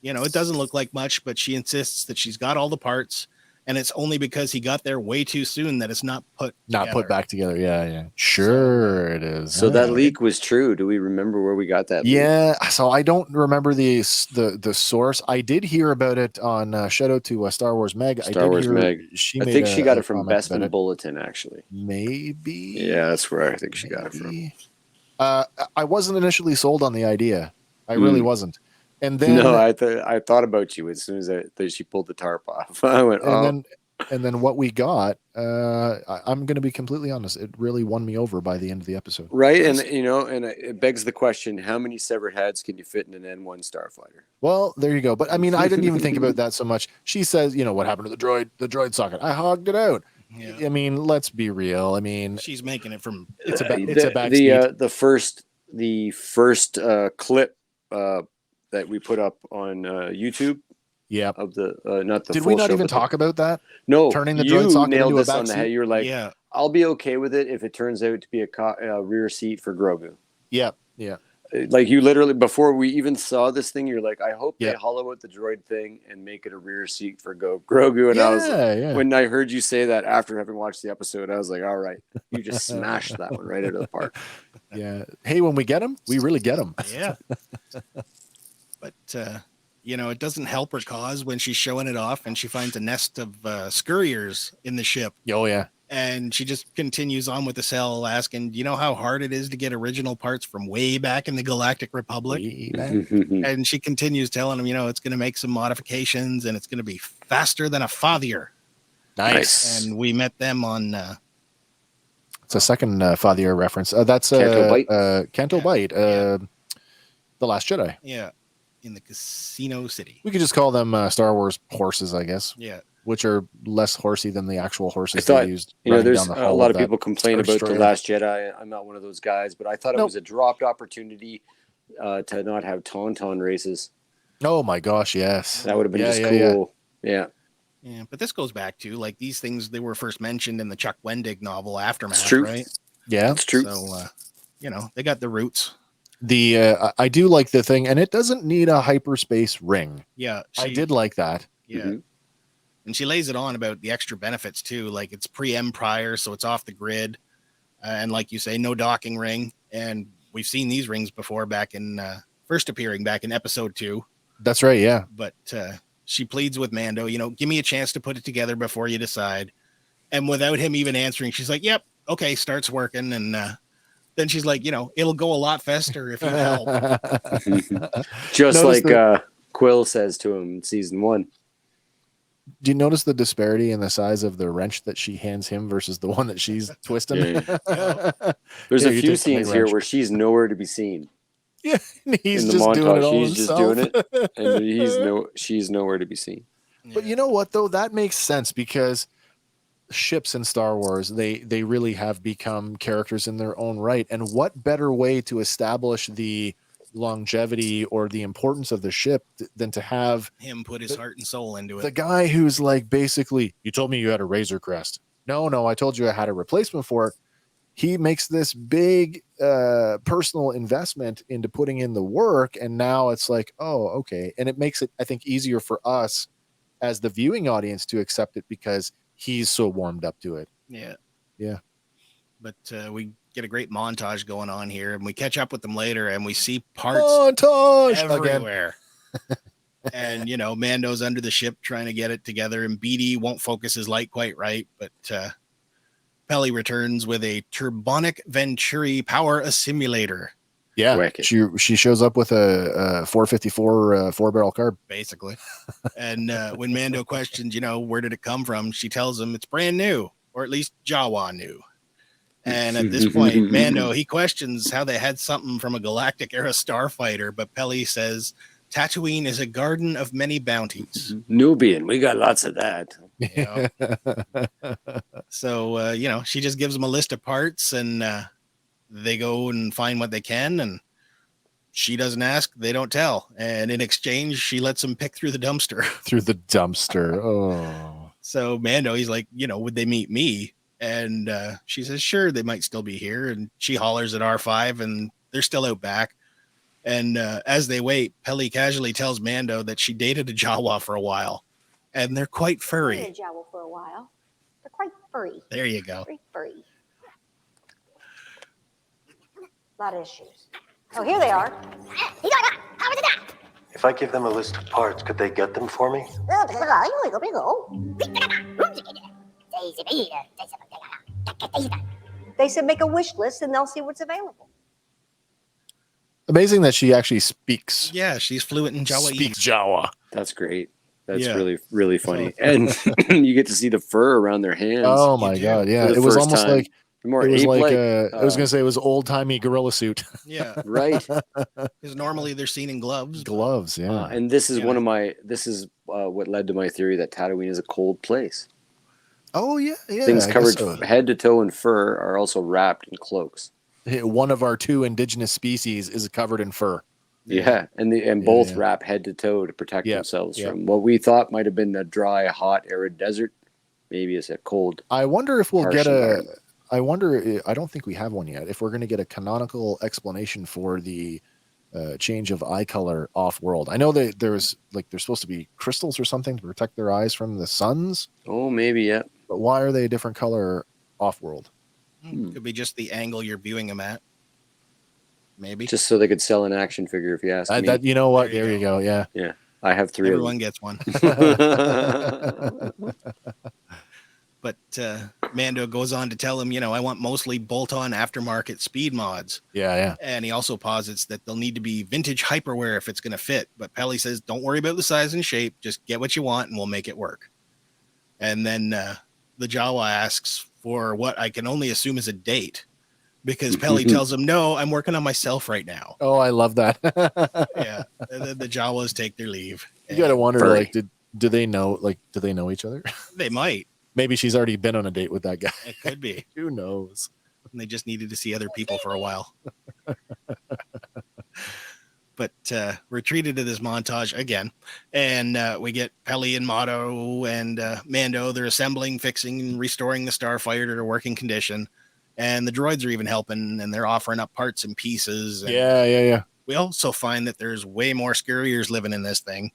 you know, it doesn't look like much, but she insists that she's got all the parts. And it's only because he got there way too soon that it's not put back together. Yeah. Sure, it is. So that leak was true. Do we remember where we got that leak? Yeah. So I don't remember the source. I did hear about it on shout out to Star Wars Meg. I think she got it from Bestman Bulletin, actually. Maybe. Yeah, that's where I think she got it from. I wasn't initially sold on the idea. I really wasn't. And then I thought about you as soon as she pulled the tarp off. I went, And then what we got, I'm going to be completely honest, it really won me over by the end of the episode. Right, and it begs the question: how many severed heads can you fit in an N1 starfighter? Well, there you go. But I mean, I didn't even think about that so much. She says, what happened to the droid socket? I hogged it out. Yeah. I mean, let's be real. I mean, she's making it from the first clip that we put up on YouTube. Yeah. Of the not the. Did we not even talk about that? No. Turning the droid socket into a back on the head. You're like, yeah, I'll be okay with it if it turns out to be a rear seat for Grogu. Yeah. Yeah. Like you literally, before we even saw this thing, you're like, I hope they hollow out the droid thing and make it a rear seat for Grogu. And I was when I heard you say that after having watched the episode, I was like, all right, you just smashed that one right out of the park. Yeah. Hey, when we get them, we really get them. Yeah. But it doesn't help her cause when she's showing it off and she finds a nest of scurriers in the ship. Oh yeah. And she just continues on with the cell asking, do you know how hard it is to get original parts from way back in the Galactic Republic? And she continues telling him, it's going to make some modifications and it's going to be faster than a fathier. Nice. And we met them on... it's a second fathier reference. That's Canto Bight, The Last Jedi. Yeah. In the Casino City. We could just call them Star Wars horses, I guess. Yeah. Which are less horsey than the actual horses they used. There's a lot of people complain about The Last Jedi. I'm not one of those guys, but I thought it was a dropped opportunity to not have Tauntaun races. Oh my gosh, yes. That would have been cool. Yeah. Yeah, but this goes back to like these things, they were first mentioned in the Chuck Wendig novel Aftermath, it's true. right? Yeah. It's true. So they got the roots. I do like the thing, and it doesn't need a hyperspace ring. Yeah. I did like that. Yeah. Mm-hmm. And she lays it on about the extra benefits too. Like it's pre-Empire, so it's off the grid. And like you say, no docking ring. And we've seen these rings before back in first appearing back in episode 2. That's right. Yeah. But she pleads with Mando, give me a chance to put it together before you decide. And without him even answering, she's like, yep. Okay. Starts working. And then she's like, it'll go a lot faster if you help. Just like Quill says to him in season 1. Do you notice the disparity in the size of the wrench that she hands him versus the one that she's twisting? Yeah. There's a few scenes here where she's nowhere to be seen. Yeah, he's just montage, doing it all he's just doing it, and she's nowhere to be seen. But you know what, though? That makes sense because ships in Star Wars, they really have become characters in their own right. And what better way to establish the longevity or the importance of the ship than to have him put his heart and soul into it? The guy who's like, basically, you told me you had a Razor Crest. No, I told you I had a replacement for it. He makes this big personal investment into putting in the work, and now it's like, oh, okay. And it makes it, I think, easier for us as the viewing audience to accept it because he's so warmed up to it. Yeah. But we get a great montage going on here, and we catch up with them later, and we see parts everywhere. And Mando's under the ship trying to get it together, and BD won't focus his light quite right, but Peli returns with a Turbonic Venturi power assimilator. Yeah, wicked. She shows up with a 454 4-barrel carb, basically. And when Mando questions, where did it come from, she tells him it's brand new, or at least Jawa knew. And at this point, Mando, he questions how they had something from a galactic era starfighter, but Peli says Tatooine is a garden of many bounties. Nubian, we got lots of that. So, she just gives them a list of parts, and they go and find what they can, and she doesn't ask, they don't tell. And in exchange, she lets them pick through the dumpster. Oh. So Mando, he's like, would they meet me? And she says, sure, they might still be here. And she hollers at R5, and they're still out back. And as they wait, Peli casually tells Mando that she dated a Jawa for a while, and they're quite furry. I dated a Jawa for a while. They're quite furry. There you go. Very furry. A lot of issues. Oh, here they are. If I give them a list of parts, could they get them for me? They said make a wish list and they'll see what's available. Amazing that she actually speaks. Yeah, she's fluent in Jawa. Speaks Jawa. That's great. That's really, really funny. And you get to see the fur around their hands. Oh my God. Yeah. It was almost like, more it was like, ape-like. I was going to say it was old timey gorilla suit. Yeah. Right. Because normally they're seen in gloves. Gloves. Yeah. And this is what led to my theory that Tatooine is a cold place. Oh yeah. Yeah. Things I covered guess so. head to toe in fur are also wrapped in cloaks. One of our 2 indigenous species is covered in fur. Yeah, and both wrap head to toe to protect themselves from what we thought might have been a dry, hot, arid desert. Maybe it's a cold. I wonder if we'll get environment. I don't think we have one yet. If we're going to get a canonical explanation for the change of eye color off world. I know that there's supposed to be crystals or something to protect their eyes from the suns. Oh, maybe, yeah. But why are they a different color off world? Could be just the angle you're viewing them at. Maybe just so they could sell an action figure. If you ask me, that, you know what? There you go. Yeah, yeah. I have 3. Everyone gets one. But Mando goes on to tell him, I want mostly bolt-on aftermarket speed mods. Yeah. And he also posits that they'll need to be vintage hyperwear if it's going to fit. But Peli says, don't worry about the size and shape. Just get what you want and we'll make it work. And then the Jawa asks for what I can only assume is a date. Because Peli tells him, no, I'm working on myself right now. Oh, I love that. Yeah. The Jawas take their leave. You got to wonder, do they know each other? They might. Maybe she's already been on a date with that guy. It could be. Who knows? And they just needed to see other people for a while. But we're treated to this montage again. And we get Peli and Motto and Mando. They're assembling, fixing, and restoring the Starfighter to working condition. And the droids are even helping, and they're offering up parts and pieces. And yeah. We also find that there's way more scurriers living in this thing.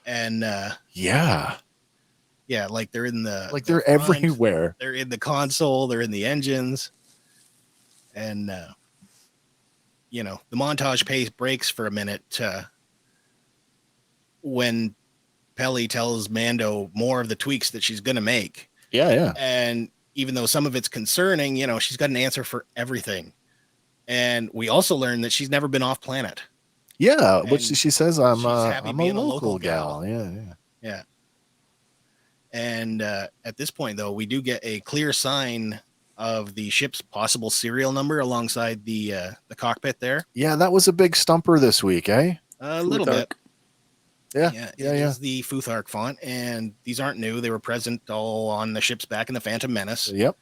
And yeah, like they're in the they're front, everywhere. They're in the console, they're in the engines. And the montage pace breaks for a minute when Peli tells Mando more of the tweaks that she's gonna make. Yeah. And even though some of it's concerning, she's got an answer for everything. And we also learned that she's never been off planet. Yeah, but she says I'm a local gal. Yeah. And at this point, though, we do get a clear sign of the ship's possible serial number alongside the cockpit there. Yeah, that was a big stumper this week, eh? A little bit. Yeah. It is the Futhark font, and these aren't new. They were present all on the ships back in the Phantom Menace. Yep.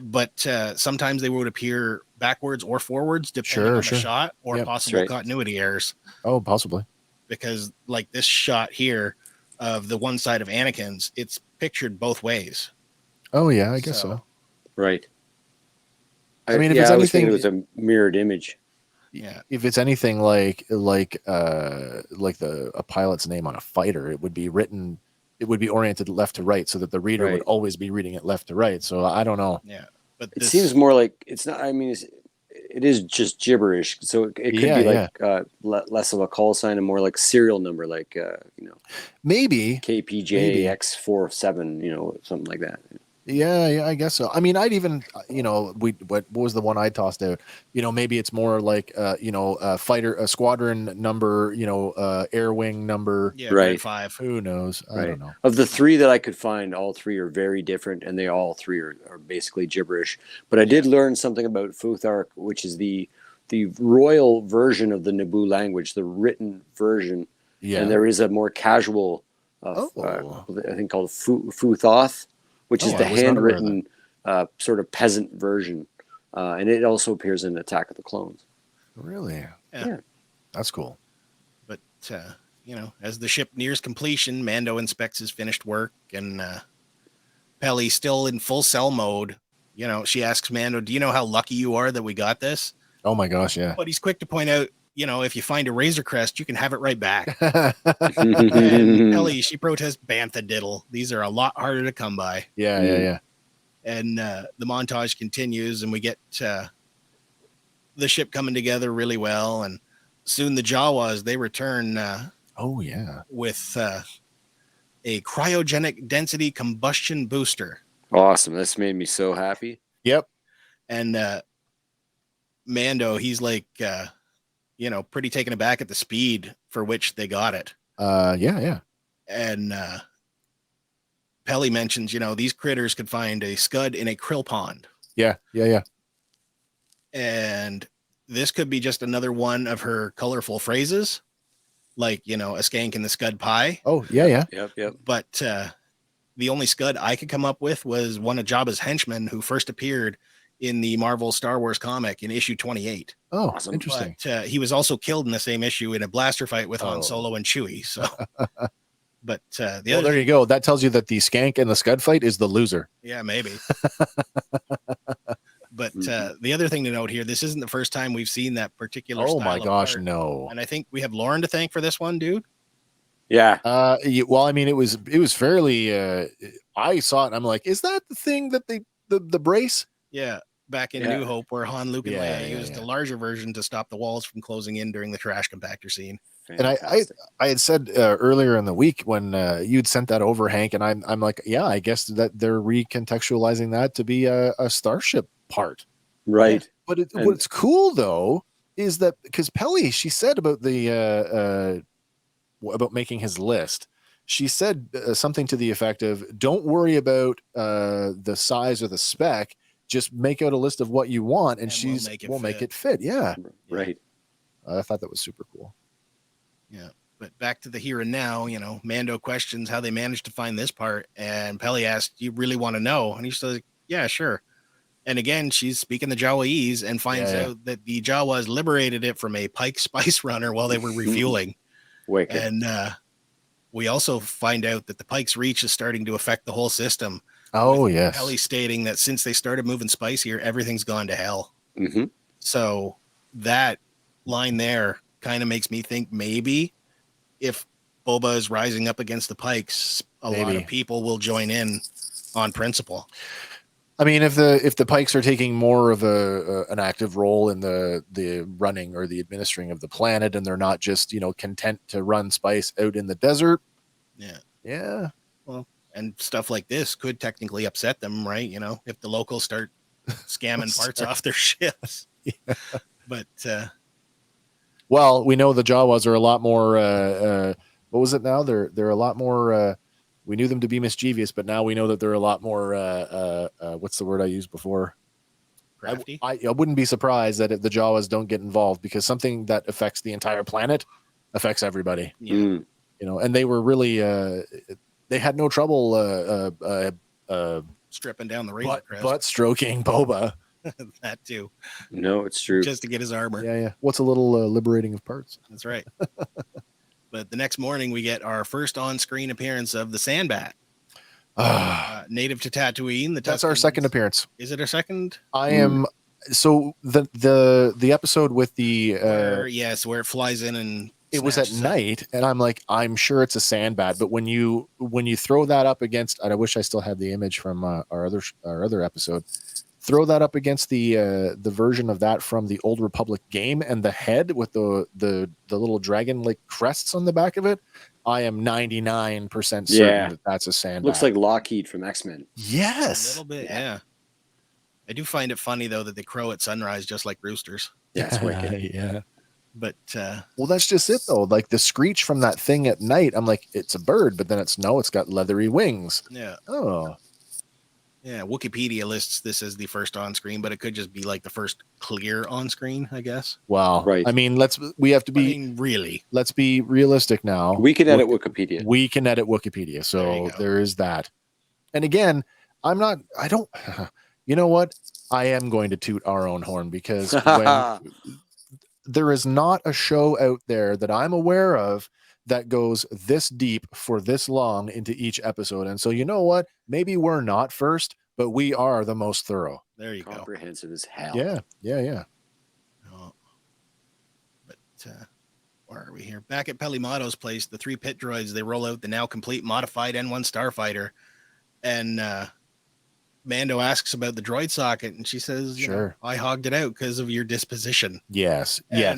But sometimes they would appear backwards or forwards, depending on the shot, or possible continuity errors. Oh, possibly. Because like this shot here of the one side of Anakin's, it's pictured both ways. Oh, yeah, I guess so. Right. I mean, if it's anything, it was a mirrored image. Yeah. If it's anything like a pilot's name on a fighter, it would be oriented left to right so that the reader would always be reading it left to right. So I don't know. Yeah. But it seems more like it's not, I mean, it is just gibberish. So it could be like less of a call sign and more like serial number, like, maybe KPJ X47, something like that. Yeah, I guess so. I mean, I'd even, what was the one I tossed out? Maybe it's more like, a squadron number, air wing number. Yeah, right. 5. Who knows? I don't know. Of the 3 that I could find, all 3 are very different, and all 3 are basically gibberish. But I did learn something about Futhark, which is the royal version of the Naboo language, the written version. Yeah. And there is a more casual, I think called Futhoth, which is the handwritten sort of peasant version. And it also appears in Attack of the Clones. Really? Yeah. That's cool. But, as the ship nears completion, Mando inspects his finished work, and Peli, still in full cell mode, she asks Mando, do you know how lucky you are that we got this? Oh my gosh, yeah. But he's quick to point out, if you find a Razor Crest, you can have it right back. And Peli, she protests Bantha Diddle. These are a lot harder to come by. Yeah. And the montage continues, and we get the ship coming together really well. And soon the Jawas, they return. With a cryogenic density combustion booster. Awesome. This made me so happy. Yep. And Mando, he's like, pretty taken aback at the speed for which they got it. Yeah. And Pelly mentions, these critters could find a scud in a krill pond. Yeah. And this could be just another one of her colorful phrases, like, a skank in the scud pie. Oh, yeah. Yep. But the only scud I could come up with was one of Jabba's henchmen who first appeared in the Marvel Star Wars comic in issue 28. Oh, awesome. Interesting. But he was also killed in the same issue in a blaster fight with Han Solo and Chewie. So, but there you go. That tells you that the skank and the scud fight is the loser. Yeah, maybe. But the other thing to note here, this isn't the first time we've seen that particular. Oh my gosh, part. no! And I think we have Lauren to thank for this one, dude. Yeah. Well, I mean, it was fairly. I saw it. And I'm like, is that the thing that the brace? Yeah, back in New Hope, where Han, Luke, and Leia used the larger version to stop the walls from closing in during the trash compactor scene. Fantastic. And I had said earlier in the week when you'd sent that over, Hank, and I'm like, yeah, I guess that they're recontextualizing that to be a starship part, right? But what's cool though is that because Pelly, she said about the about making his list, she said something to the effect of, "Don't worry about the size or the spec. Just make out a list of what you want, and we'll make it fit." Yeah, right. I thought that was super cool. Yeah, but back to the here and now, Mando questions how they managed to find this part, and Pelly asked, "You really want to know?" And he says, "Yeah, sure." And again, she's speaking the Jawaese and finds out that the Jawas liberated it from a Pike spice runner while they were refueling. Wicked. And we also find out that the Pike's reach is starting to affect the whole system. Oh, yes. Pelly stating that since they started moving spice here, everything's gone to hell. Mm-hmm. So that line there kind of makes me think maybe if Boba is rising up against the Pikes, a lot of people will join in on principle. I mean, if the Pikes are taking more of an active role in the running or the administering of the planet, and they're not just content to run spice out in the desert, yeah. Well, and stuff like this could technically upset them, right? If the locals start scamming parts off their ships. Yeah. But well, we know the Jawas are a lot more. What was it now? They're a lot more. We knew them to be mischievous, but now we know that they're a lot more. What's the word I used before? Crafty. I wouldn't be surprised that if the Jawas don't get involved, because something that affects the entire planet affects everybody. Yeah. And they were really. They had no trouble stripping down the razor crest. Butt stroking Boba. That too. No, it's true. Just to get his armor. Yeah. What's a little liberating of parts? That's right. But the next morning, we get our first on-screen appearance of the Sandbat, native to Tatooine. That's our second appearance. Is it our second? I am. So the episode with the where it flies in and it was at night, and I'm like, I'm sure it's a Sandbat, but when you throw that up against, and I wish I still had the image from our other episode. Throw that up against the version of that from the Old Republic game, and the head with the little dragon like crests on the back of it. I am 99% certain that's a Sandbat. Looks like Lockheed from X-Men. Yes, a little bit. Yeah. I do find it funny though that they crow at sunrise just like roosters. Yeah, it's wicked. Yeah. But well, that's just it though. Like the screech from that thing at night, I'm like, it's a bird, but then it's got leathery wings. Yeah. Oh. Yeah, Wikipedia lists this as the first on-screen, but it could just be like the first clear on-screen, I guess. Wow. Right. I mean, let's be realistic now. We can edit Wikipedia. We can edit Wikipedia. So there is that. And again, you know what? I am going to toot our own horn because there is not a show out there that I'm aware of that goes this deep for this long into each episode. And so you know what? Maybe we're not first, but we are the most thorough. There you go. Comprehensive as hell. Yeah. Oh. But where are we here? Back at Pelimato's place, the three pit droids, they roll out the now complete modified N1 Starfighter. And Mando asks about the droid socket, and she says, sure, I hogged it out because of your disposition. Yes. And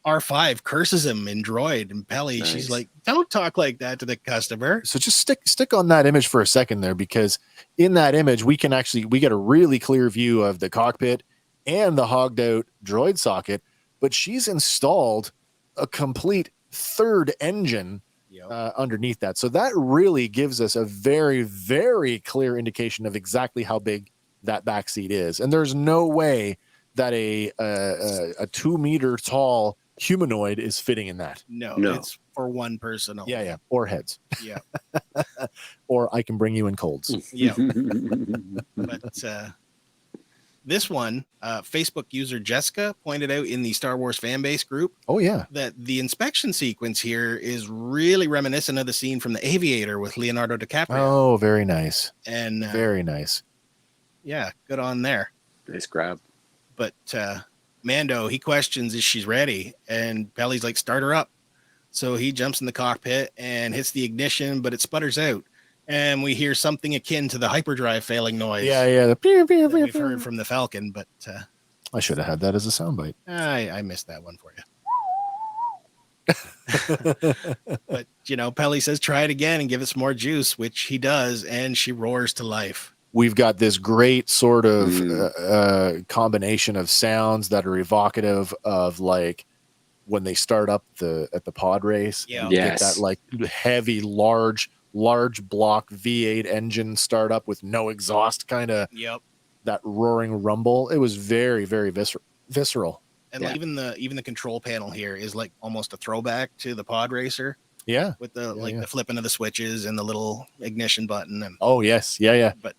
R5 curses him in droid, and Pelly, she's like, don't talk like that to the customer. So just stick on that image for a second there, because in that image, we get a really clear view of the cockpit and the hogged out droid socket, but she's installed a complete third engine underneath that. So that really gives us a very, very clear indication of exactly how big that back seat is. And there's no way that a 2 meter tall humanoid is fitting in that. No, it's for one person only. Yeah, or heads. Yeah. Or I can bring you in colds. Yeah. But this one, Facebook user Jessica pointed out in the Star Wars fan base group. Oh, yeah. That the inspection sequence here is really reminiscent of the scene from The Aviator with Leonardo DiCaprio. Oh, very nice. And very nice. Yeah, good on there. Nice grab. But Mando, he questions if she's ready, and Pelly's like, start her up. So he jumps in the cockpit and hits the ignition, but it sputters out. And we hear something akin to the hyperdrive failing noise. Yeah. The pew, pew, pew, we've heard from the Falcon, but I should have had that as a soundbite. I missed that one for you. But, Pelly says, try it again and give it some more juice, which he does, and she roars to life. We've got this great sort of combination of sounds that are evocative of like when they start up at the pod race. Yeah. Get that like heavy, large block V8 engine start up with no exhaust, kind of that roaring rumble. It was very, very visceral. And even the control panel here is like almost a throwback to the pod racer. Yeah. With the the flipping of the switches and the little ignition button. And oh, yes. Yeah. But,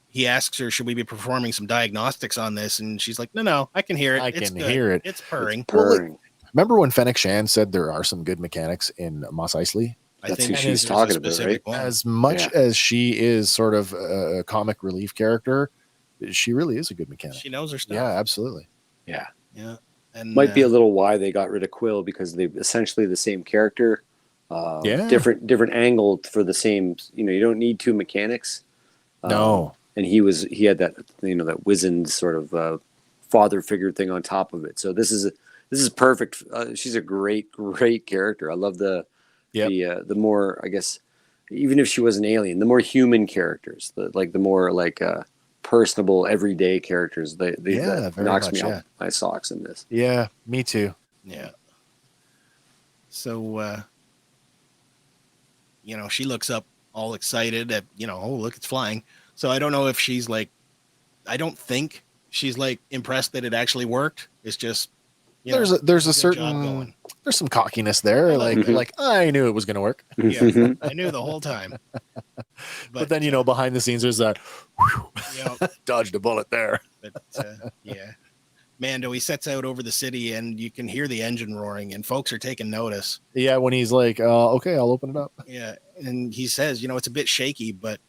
he asks her, should we be performing some diagnostics on this? And she's like, no, I can hear it. I can hear it. It's purring. It's purring. Well, remember when Fennec Shand said there are some good mechanics in Mos Eisley? That's who she's talking about, right? As much as she is sort of a comic relief character, she really is a good mechanic. She knows her stuff. Yeah, absolutely. Yeah. Yeah. And might be a little why they got rid of Quill, because they're essentially the same character, different angle for the same. You don't need two mechanics. No, and he had that that wizened sort of father figure thing on top of it. So this is perfect. She's a great character. I love the more, I guess, even if she was an alien, the more human characters, the more personable everyday characters. That knocks me off my socks in this. Yeah, me too. Yeah. So she looks up all excited at oh, look, it's flying. So I don't know if she's I don't think she's impressed that it actually worked. It's just there's a certain there's some cockiness there, like I knew it was going to work. Yeah, I knew the whole time. But then behind the scenes there's that dodged a bullet there. But Mando, he sets out over the city, and you can hear the engine roaring, and folks are taking notice. Yeah, when he's like, okay, I'll open it up. Yeah, and he says, it's a bit shaky, but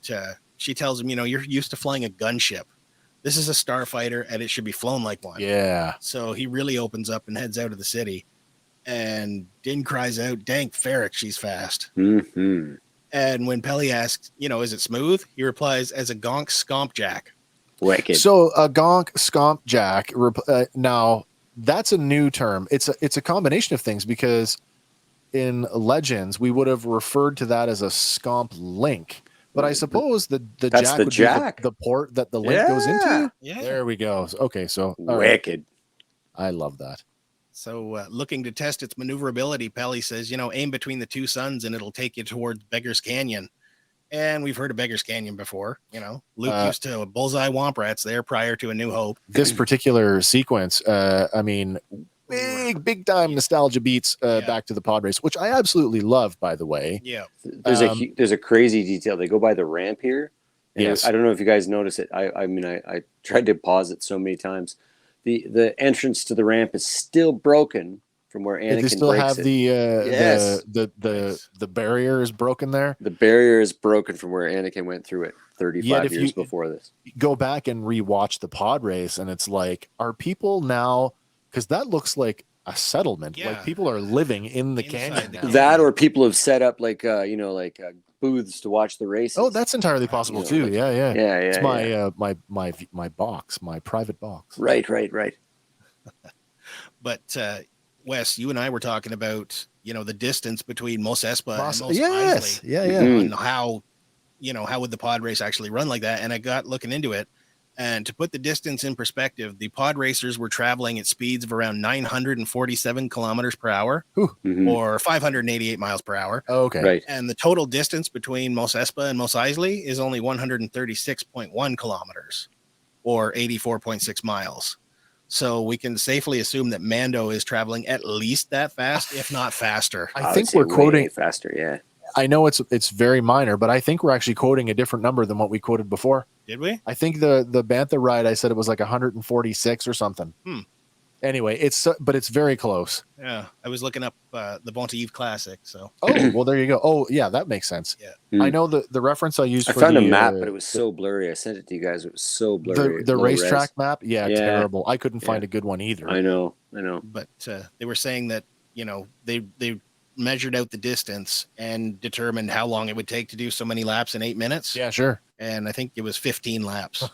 she tells him, you're used to flying a gunship. This is a starfighter, and it should be flown like one. Yeah. So he really opens up and heads out of the city. And Din cries out, "Dank Ferric, she's fast." Mm-hmm. And when Pelly asks, is it smooth? He replies, as a gonk scomp jack. Wicked. So a gonk scomp jack. Now that's a new term. It's a combination of things, because in Legends we would have referred to that as a scomp link. But I suppose the jack would be the port that the link goes into. Yeah. There we go. Okay, so wicked. Right. I love that. So looking to test its maneuverability, Pelly says, aim between the two suns and it'll take you towards Beggar's Canyon. And we've heard of Beggar's Canyon before. Luke used to bullseye womp rats there prior to A New Hope. This particular sequence, big time nostalgia beats back to the pod race, which I absolutely love, by the way. Yeah. There's a crazy detail. They go by the ramp here. Yes. I don't know if you guys notice it. I tried to pause it so many times. The entrance to the ramp is still broken from where Anakin they still breaks have the barrier is broken there. The barrier is broken from where Anakin went through it 35 years before this. Go back and rewatch the pod race, and it's like, are people now, because that looks like a settlement. Like people are living in the canyon now. That, or people have set up booths to watch the races. Oh, that's entirely possible too. Yeah. It's my box, my private box. Right. But Wes, you and I were talking about the distance between Mos Espa and Mos Eisley. And how how would the pod race actually run like that? And I got looking into it, And to put the distance in perspective, the pod racers were traveling at speeds of around 947 kilometers per hour or 588 miles per hour. Oh, okay. Right. And the total distance between Mos Espa and Mos Eisley is only 136.1 kilometers or 84.6 miles. So we can safely assume that Mando is traveling at least that fast, if not faster. I think we're quoting faster. Yeah. I know it's very minor, but I think we're actually quoting a different number than what we quoted before. Did we? I think the Bantha ride, I said it was like 146 or something. Anyway, but it's very close. Yeah, I was looking up the Bonte Classic. So. Oh, well, there you go. Oh, yeah, that makes sense. Yeah. I know the reference I used. I found a map, but it was so blurry. I sent it to you guys. It was so blurry. The racetrack map, terrible. I couldn't find a good one either. I know. But they were saying that they measured out the distance and determined how long it would take to do so many laps in 8 minutes. Yeah, sure. And I think it was 15 laps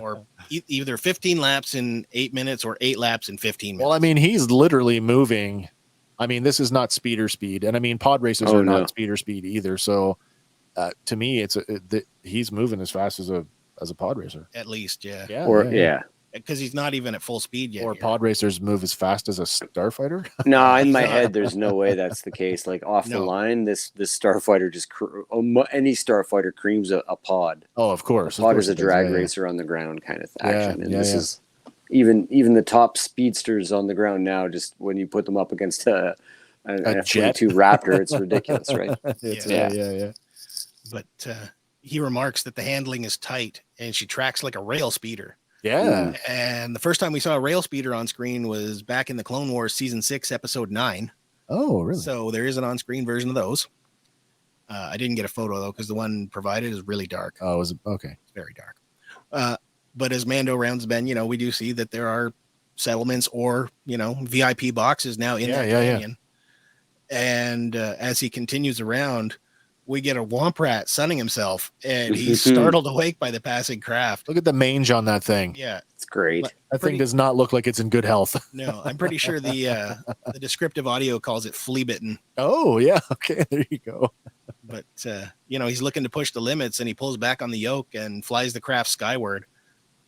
or either 15 laps in 8 minutes or 8 laps in 15 minutes. Well, I mean, he's literally moving. I mean, this is not speeder speed. And I mean, pod racers are not speeder speed either. So to me, he's moving as fast as a pod racer. At least. Yeah. Yeah. Because he's not even at full speed yet. Or pod racers move as fast as a starfighter. No, in my head, there's no way that's the case. Like off the line, this starfighter just any starfighter creams a pod. Oh, of course. A pod is a drag racer on the ground kind of action, and this is even the top speedsters on the ground now. Just when you put them up against a F-22 Raptor, it's ridiculous, right? Yeah. But he remarks that the handling is tight, and she tracks like a rail speeder. Yeah. And the first time we saw a rail speeder on screen was back in the Clone Wars season 6, episode 9. Oh, really? So there is an on-screen version of those. I didn't get a photo though, because the one provided is really dark. Oh, was it? Okay. It's very dark. But as Mando rounds bend, we do see that there are settlements or, VIP boxes now in that canyon. And as he continues around, we get a womp rat sunning himself, and he's startled awake by the passing craft. Look at the mange on that thing. Yeah, it's great. That thing does not look like it's in good health. No, I'm pretty sure the descriptive audio calls it flea bitten. Oh yeah, okay, there you go. But he's looking to push the limits, and he pulls back on the yoke and flies the craft skyward.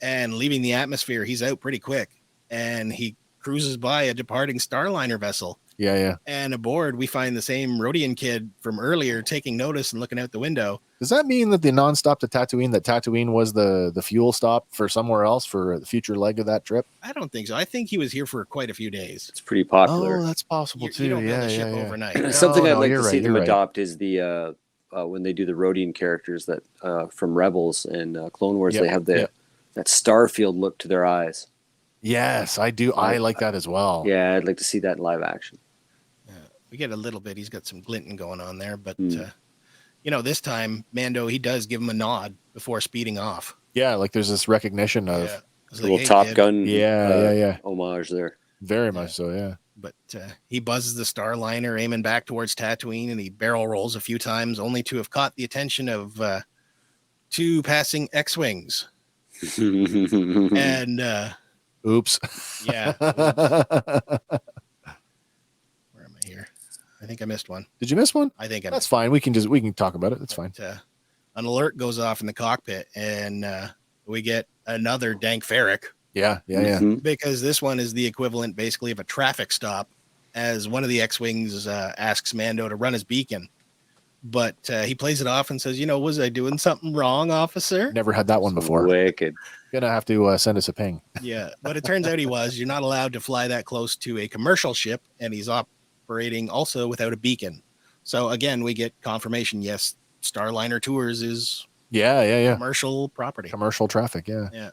And leaving the atmosphere, he's out pretty quick, and he cruises by a departing Starliner vessel. Yeah. And aboard, we find the same Rodian kid from earlier taking notice and looking out the window. Does that mean that the nonstop to Tatooine, that Tatooine was the fuel stop for somewhere else for the future leg of that trip? I don't think so. I think he was here for quite a few days. It's pretty popular. Oh, that's possible too. You don't build a ship yeah. overnight. Something I'd like to see them adopt is the when they do the Rodian characters that from Rebels and Clone Wars, they have that Starfield look to their eyes. Yes, I do. I like that as well. Yeah, I'd like to see that in live action. We get a little bit. He's got some glinting going on there, but this time Mando, he does give him a nod before speeding off. Yeah, like there's this recognition of a little Top Gun, homage there. Very much so, yeah. But he buzzes the Starliner, aiming back towards Tatooine, and he barrel rolls a few times, only to have caught the attention of 2 passing X-wings. And oops. Yeah. I think I missed one. Did you miss one? I think that's fine. We can talk about it. That's fine. An alert goes off in the cockpit, and we get another Dank Ferric. Yeah. Because this one is the equivalent, basically, of a traffic stop, as one of the X-wings asks Mando to run his beacon, but he plays it off and says, "Was I doing something wrong, officer?" Never had that one before. Wicked. Gonna have to send us a ping. Yeah, but it turns out he was. You're not allowed to fly that close to a commercial ship, and he's operating also without a beacon. So again, we get confirmation. Yes, Starliner Tours is commercial property, commercial traffic. Yeah.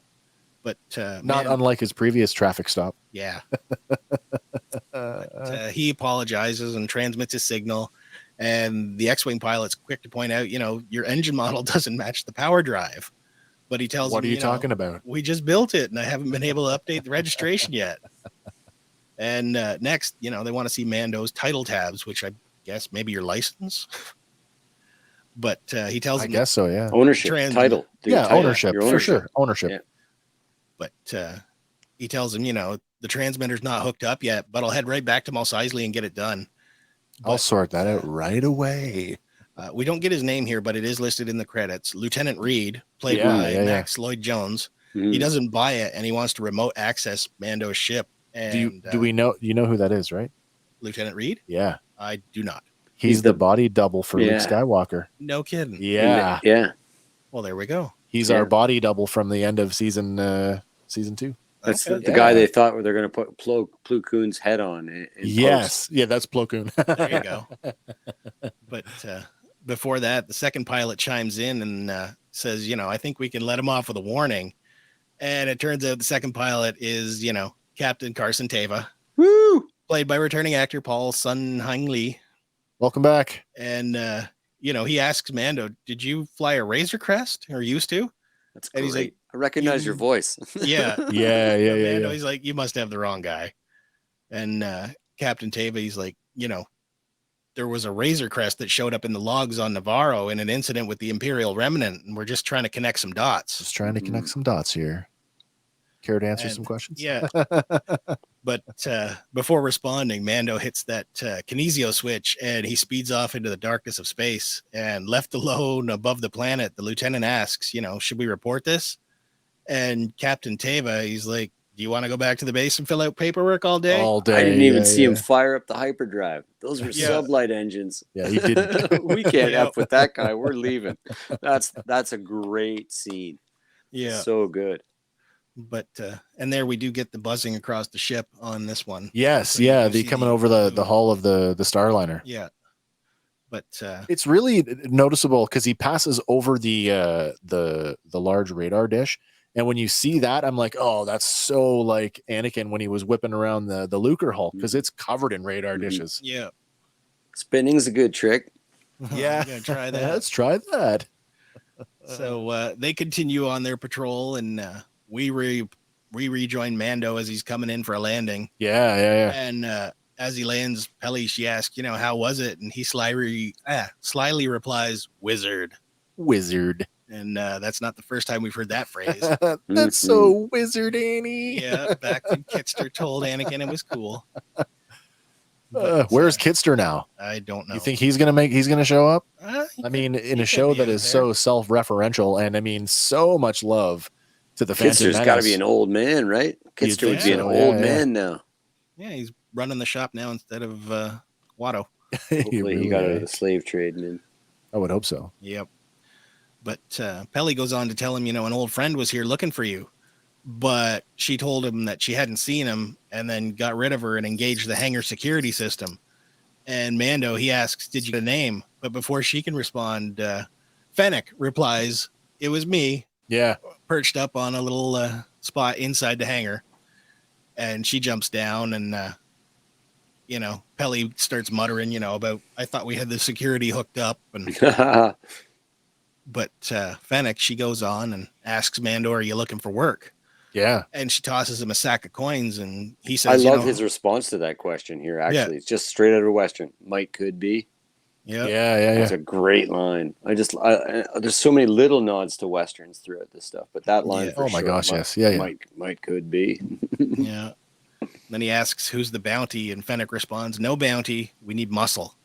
But not unlike his previous traffic stop. Yeah. But, he apologizes and transmits his signal, and the X-wing pilot's quick to point out, your engine model doesn't match the power drive. But he tells him, "What are you talking about? We just built it, and I haven't been able to update the registration yet." And next, they want to see Mando's title tabs, which I guess maybe your license. But he tells him, I guess so, yeah. Ownership, title. Ownership, for sure. Ownership. Yeah. But he tells him, the transmitter's not hooked up yet, but I'll head right back to Mos Eisley and get it done. I'll sort that out right away. We don't get his name here, but it is listed in the credits. Lieutenant Reed, played by Max Lloyd Jones. He doesn't buy it, and he wants to remote access Mando's ship. And do we know? You know who that is, right? Lieutenant Reed? Yeah, I do not. He's the body double for Luke Skywalker. No kidding. Yeah, Well, there we go. He's our body double from the end of season 2. That's the guy they thought they're going to put Plo Koon's head on. Yes, that's Plo Koon. There you go. But before that, the second pilot chimes in and says, I think we can let him off with a warning. And it turns out the second pilot is, Captain Carson Teva. Woo! Played by returning actor Paul Sun-Hang Lee. Welcome back. And, he asks Mando, did you fly a Razor Crest or used to? That's great. And he's like, I recognize your voice. Yeah. Yeah. He's like, you must have the wrong guy. And Captain Teva, he's like, there was a Razor Crest that showed up in the logs on Navarro in an incident with the Imperial Remnant, and we're just trying to connect some dots. Just trying to connect some dots here. Care to answer some questions? Yeah. But before responding, Mando hits that kinesio switch, and he speeds off into the darkness of space. And left alone above the planet, the lieutenant asks, should we report this? And Captain Teva, he's like, do you want to go back to the base and fill out paperwork all day? All day. I didn't even see him fire up the hyperdrive. Those were sublight engines. Yeah, he did. We can't F with that guy. We're leaving. That's a great scene. Yeah. So good. But and there we do get the buzzing across the ship on this one. Yes, so the coming over the hull of the Starliner. Yeah. But it's really noticeable because he passes over the large radar dish. And when you see that, I'm like, oh, that's so like Anakin when he was whipping around the Lucre hull because it's covered in radar dishes. Yeah. Spinning's a good trick. Yeah. Try that. Let's try that. So they continue on their patrol, and we rejoin Mando as he's coming in for a landing. Yeah. And as he lands, Peli, she asks, how was it? And he slyly replies, wizard. And that's not the first time we've heard that phrase. That's so wizard, Annie. Yeah, back when Kitster told Anakin it was cool. But, where's Kitster now? I don't know. You think he's gonna show up? I mean, in a show that is so self-referential, and I mean, so much love to the Phantom Menace. Kitster's got to be an old man, right? Kitster would be an old man now. Yeah, he's running the shop now instead of Watto. Hopefully, he got out of the slave trade, man. I would hope so. Yep. But Peli goes on to tell him, an old friend was here looking for you. But she told him that she hadn't seen him and then got rid of her and engaged the hangar security system. And Mando, he asks, did you get a name? But before she can respond, Fennec replies, it was me. Yeah. Perched up on a little spot inside the hangar. And she jumps down and, Peli starts muttering, about, I thought we had the security hooked up. And But Fennec, she goes on and asks Mando, are you looking for work? Yeah. And she tosses him a sack of coins, and he says, I love his response to that question here, actually. Yeah. It's just straight out of Western. Might, could be. Yeah. That's a great line. There's so many little nods to Westerns throughout this stuff, but that line for my gosh, yes. Might, could be. Yeah. Then he asks, who's the bounty? And Fennec responds, no bounty. We need muscle.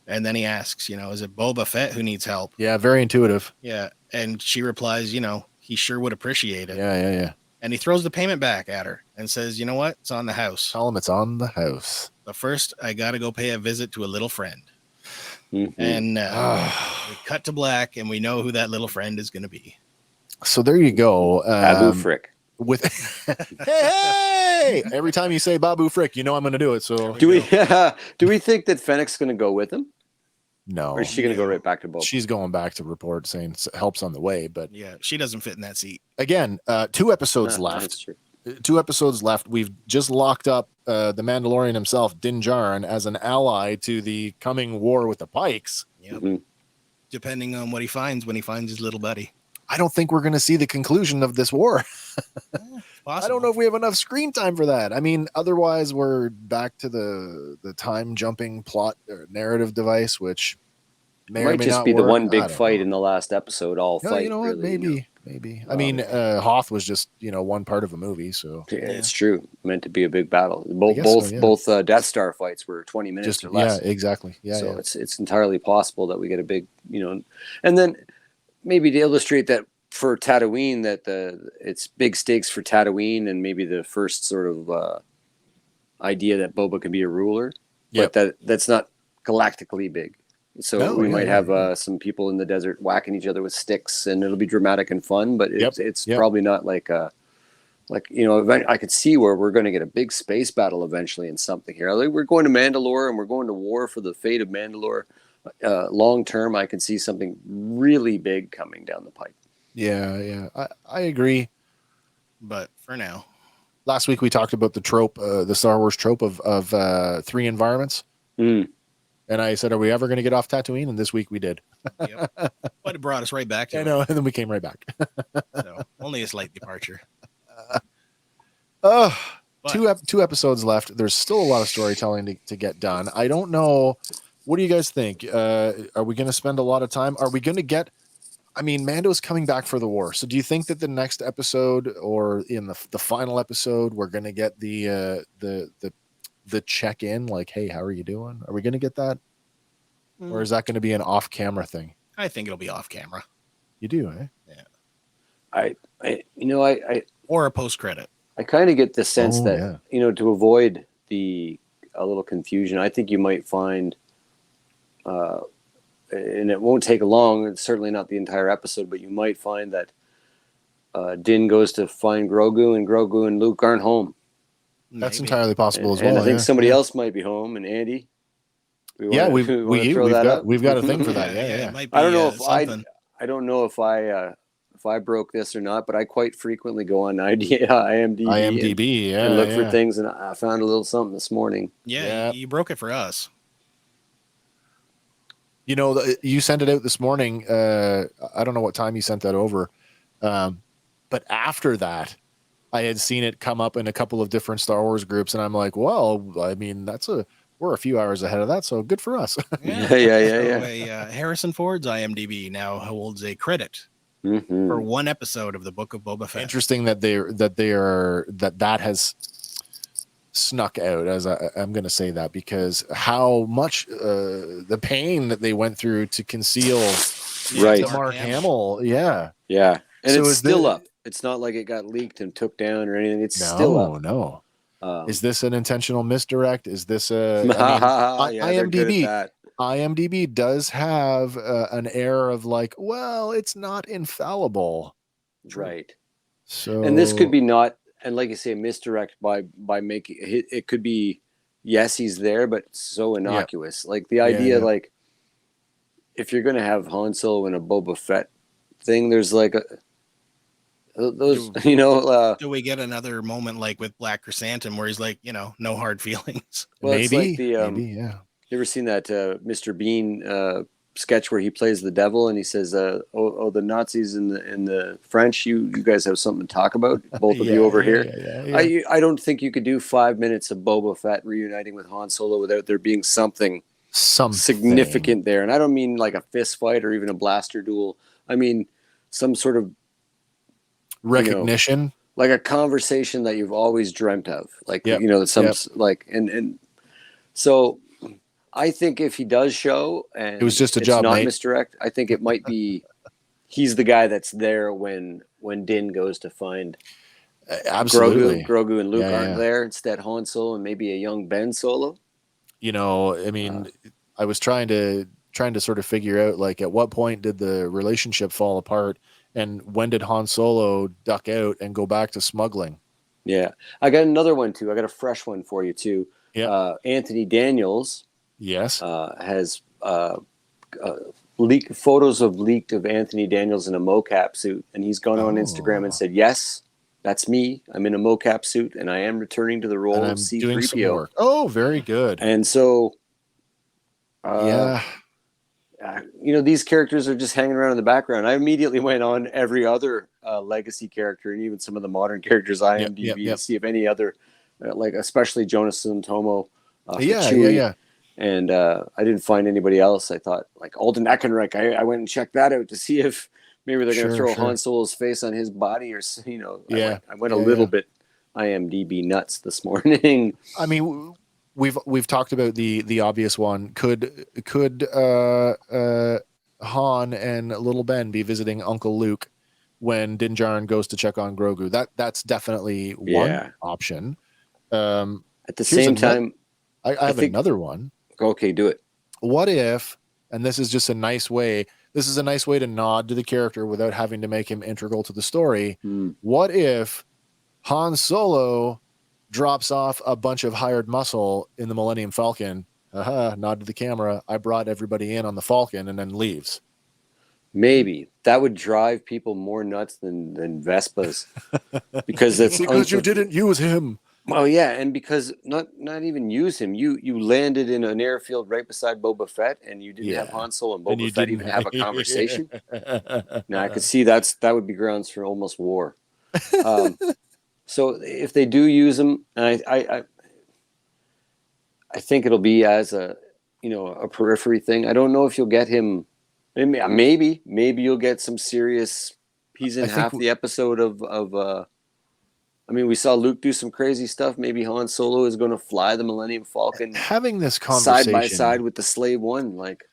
And then he asks, is it Boba Fett who needs help? Yeah, very intuitive. Yeah. And she replies, he sure would appreciate it. Yeah. And he throws the payment back at her and says, you know what? It's on the house. Tell him it's on the house. But first, I got to go pay a visit to a little friend. Mm-hmm. And we cut to black, and we know who that little friend is going to be. So there you go. Babu Frick. With hey! Every time you say Babu Frick, I'm going to do it. So do we think that Fennec's going to go with him? No. Or is she going to go right back to Boba? She's going back to report saying help's on the way, but yeah, she doesn't fit in that seat. Again, 2 episodes left. That's true. 2 episodes left. We've just locked up the Mandalorian himself, Din Djarin, as an ally to the coming war with the Pikes. Yep. Mm-hmm. Depending on what he finds when he finds his little buddy. I don't think we're going to see the conclusion of this war. I don't know if we have enough screen time for that. I mean, otherwise we're back to the time jumping plot or narrative device, which might just be the one big fight in the last episode. All fight. You know what? Really, maybe. I mean, Hoth was just one part of a movie, so yeah, it's true. Meant to be a big battle. Both Death Star fights were 20 minutes or less. Yeah, exactly. Yeah, so it's entirely possible that we get a big, and then maybe to illustrate that for Tatooine, that it's big stakes for Tatooine, and maybe the first sort of idea that Boba can be a ruler, but that's not galactically big. So we might have some people in the desert whacking each other with sticks, and it'll be dramatic and fun. But it's probably not like I could see where we're going to get a big space battle eventually in something here. Like we're going to Mandalore, and we're going to war for the fate of Mandalore. Long term, I can see something really big coming down the pipe. Yeah, I agree. But for now, last week we talked about the trope, the Star Wars trope of 3 environments. And I said, are we ever going to get off Tatooine? And this week we did. Yep. But it brought us right back to it. I know, and then we came right back. So only a slight departure. Two episodes left. There's still a lot of storytelling to get done. I don't know. What do you guys think? Are we going to spend a lot of time? Are we going to get... I mean, Mando's coming back for the war. So do you think that the next episode or in the final episode, we're going to get the check-in, like, hey, how are you doing? Are we going to get that? Or is that going to be an off-camera thing? I think it'll be off-camera. You do, eh? Yeah. I or a post-credit. I kind of get the sense that, to avoid a little confusion, I think you might find, and it won't take long, it's certainly not the entire episode, but you might find that Din goes to find Grogu, and Grogu and Luke aren't home. That's entirely possible as well. And I think somebody else might be home, and Andy. We've got a thing for that. Yeah. Might be, I don't know I don't know if I broke this or not, but I quite frequently go on IMDb and look for things, and I found a little something this morning. Yeah, you broke it for us. You sent it out this morning. I don't know what time you sent that over, but after that, I had seen it come up in a couple of different Star Wars groups, and I'm like, well, I mean, we're a few hours ahead of that, so good for us. Yeah. Harrison Ford's IMDb now holds a credit for one episode of the Book of Boba Fett. Interesting that that has snuck out, as I'm going to say that, because how much the pain that they went through to conceal Mark Hamill. Yeah. And so it's still up. It's not like it got leaked and took down or anything. It's still up. No. Is this an intentional misdirect? Is this IMDb does have an air of like, well, it's not infallible. Right. So, and this could be not, and like you say, misdirect by making it could be, yes, he's there, but so innocuous. Like the idea, like if you're going to have Han Solo in a Boba Fett thing, there's like do we get another moment like with Black Chrysanthemum where he's like, no hard feelings? Well, maybe, it's like you ever seen that Mr. Bean sketch where he plays the devil and he says, the Nazis and the French, you guys have something to talk about, both of you over here. I don't think you could do 5 minutes of Boba Fett reuniting with Han Solo without there being something significant there. And I don't mean like a fist fight or even a blaster duel. I mean some sort of recognition, like a conversation that you've always dreamt of, like and so I think if he does show and it was just a job, not mate. Misdirect, I think it might be he's the guy that's there when Din goes to find absolutely Grogu and Luke aren't there. Instead, Han Solo and maybe a young Ben Solo. I mean, I was trying to sort of figure out, like, at what point did the relationship fall apart, and when did Han Solo duck out and go back to smuggling? Yeah, I got another one too. I got a fresh one for you too. Yeah, Anthony Daniels. Yes, has leaked photos of Anthony Daniels in a mocap suit, and he's gone on Instagram and said, "Yes, that's me. I'm in a mocap suit, and I am returning to the role of C-3PO." Oh, very good. And so, these characters are just hanging around in the background. I immediately went on every other legacy character and even some of the modern characters IMDb to see if any other, like especially Jonas Sunotomo. And I didn't find anybody else. I thought like Alden Ehrenreich. I went and checked that out to see if Maybe they're going to throw sure. Han Solo's face on his body, or Yeah, I went a little bit IMDb nuts this morning. I mean, we've talked about the obvious one. Could Han and little Ben be visiting Uncle Luke when Din Djarin goes to check on Grogu? That's definitely one option. At the same time, I have another one. Okay, do it. What if, and this is just a nice way, to nod to the character without having to make him integral to the story. What if Han Solo drops off a bunch of hired muscle in the Millennium Falcon? Nod to the camera. I brought everybody in on the Falcon, and then leaves. Maybe that would drive people more nuts than Vespas, because it's because you didn't use him. Well, yeah, and because not even use him. You landed in an airfield right beside Boba Fett, and you didn't have Han Solo and Boba Fett even have a conversation. Now I could see that would be grounds for almost war. So if they do use him, and I think it'll be as a periphery thing. I don't know if you'll get him. Maybe you'll get some serious. He's in half the episode of. I mean, we saw Luke do some crazy stuff. Maybe Han Solo is going to fly the Millennium Falcon, having this conversation side by side with the Slave One, like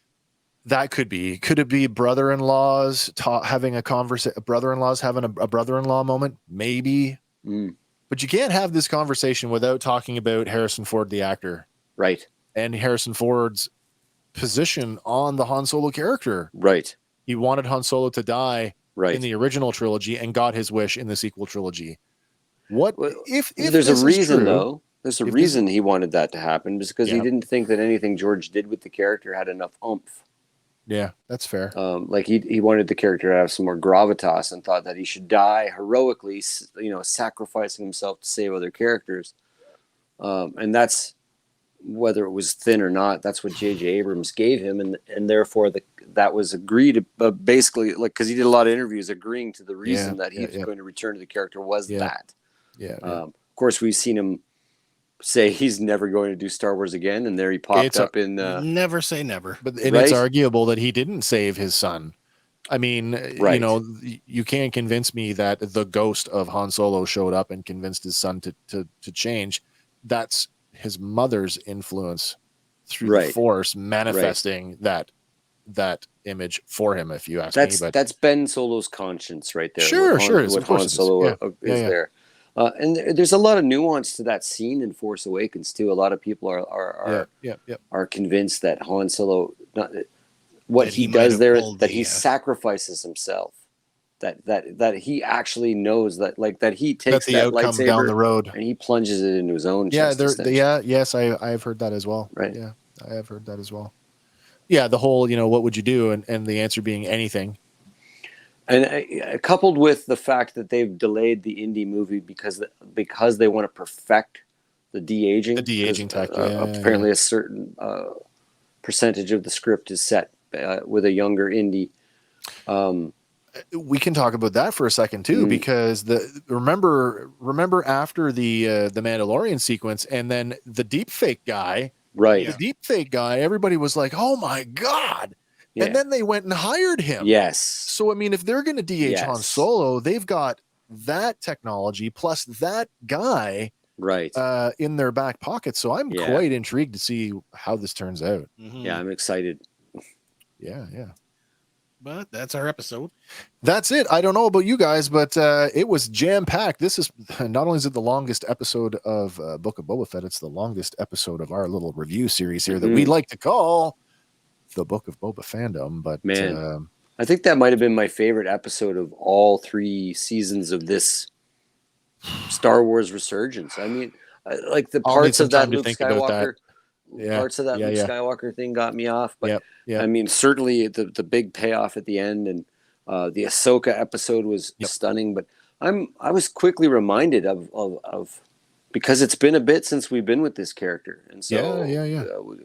that could be. Could it be brother-in-laws having a conversation? Brother-in-laws having a brother-in-law moment, maybe. But you can't have this conversation without talking about Harrison Ford, the actor, right? And Harrison Ford's position on the Han Solo character, right? He wanted Han Solo to die, right, in the original trilogy, and got his wish in the sequel trilogy. What if there's a reason though? There's a reason he wanted that to happen, because he didn't think that anything George did with the character had enough oomph. Yeah, that's fair. Like he wanted the character to have some more gravitas, and thought that he should die heroically, sacrificing himself to save other characters. And that's, whether it was thin or not, that's what J.J. Abrams gave him, and therefore that was agreed, basically, like, because he did a lot of interviews agreeing to the reason that he was going to return to the character was that. Of course, we've seen him say he's never going to do Star Wars again, and there he popped up in never say never. But it's arguable that he didn't save his son. I mean, you can't convince me that the ghost of Han Solo showed up and convinced his son to change. That's his mother's influence through the Force manifesting that image for him, if you ask me. But that's Ben Solo's conscience right there. Sure. What Han Solo is there. And there's a lot of nuance to that scene in Force Awakens too. A lot of people are convinced that Han Solo, what he does there, that he sacrifices himself, that he actually knows that he takes that lightsaber down the road and he plunges it into his own chest. Yes, I've heard that as well. Right. Yeah, I have heard that as well. Yeah, the whole, what would you do, and the answer being anything. And coupled with the fact that they've delayed the Indy movie because they want to perfect the de-aging. The de-aging tech. Apparently a certain percentage of the script is set with a younger Indy. We can talk about that for a second too, because remember after the Mandalorian sequence, and then the deepfake guy, right? The deepfake guy, everybody was like, "Oh my god." Yeah. And then they went and hired him. Yes. So, I mean, if they're going to de-age Han Solo, they've got that technology plus that guy in their back pocket. So I'm quite intrigued to see how this turns out. Yeah, I'm excited. Yeah. But that's our episode. That's it. I don't know about you guys, but it was jam-packed. This is not only is it the longest episode of Book of Boba Fett, it's the longest episode of our little review series here that we like to call the Book of Boba Fandom. But man, I think that might have been my favorite episode of all 3 seasons of this Star Wars resurgence. I mean, like the parts of that Luke Skywalker, parts of that Luke Skywalker thing got me off. But I mean, certainly the big payoff at the end, and the Ahsoka episode was stunning. But I was quickly reminded of because it's been a bit since we've been with this character, and so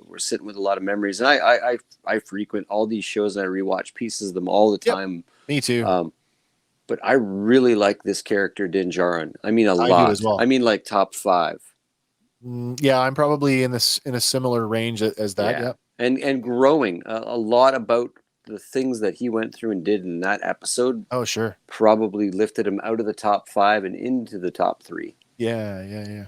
we're sitting with a lot of memories. And I frequent all these shows, and I rewatch pieces of them all the time. Me too. But I really like this character, Din Djarin. I mean, a lot. Do as well. I mean, like top 5. Yeah, I'm probably in a similar range as that. Yeah. And growing a lot about the things that he went through and did in that episode. Oh, sure. Probably lifted him out of the top 5 and into the top 3. Yeah.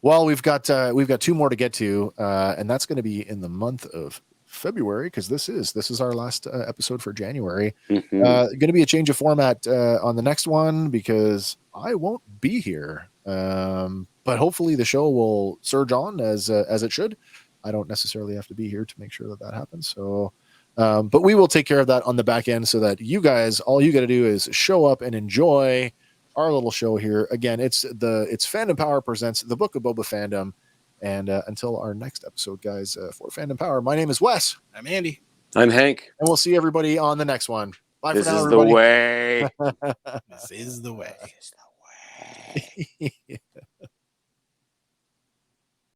Well, we've got 2 more to get to, and that's going to be in the month of February, because this is our last episode for January. Going to be a change of format on the next one because I won't be here, but hopefully the show will surge on as it should. I don't necessarily have to be here to make sure that happens. So, but we will take care of that on the back end so that you guys, all you got to do is show up and enjoy our little show here. Again, it's Fandom Power presents the Book of Boba Fandom. And until our next episode, guys, for Fandom Power, my name is Wes. I'm Andy. I'm Hank. And we'll see everybody on the next one. Bye This for now, is everybody. the way. This is the way. This is the way.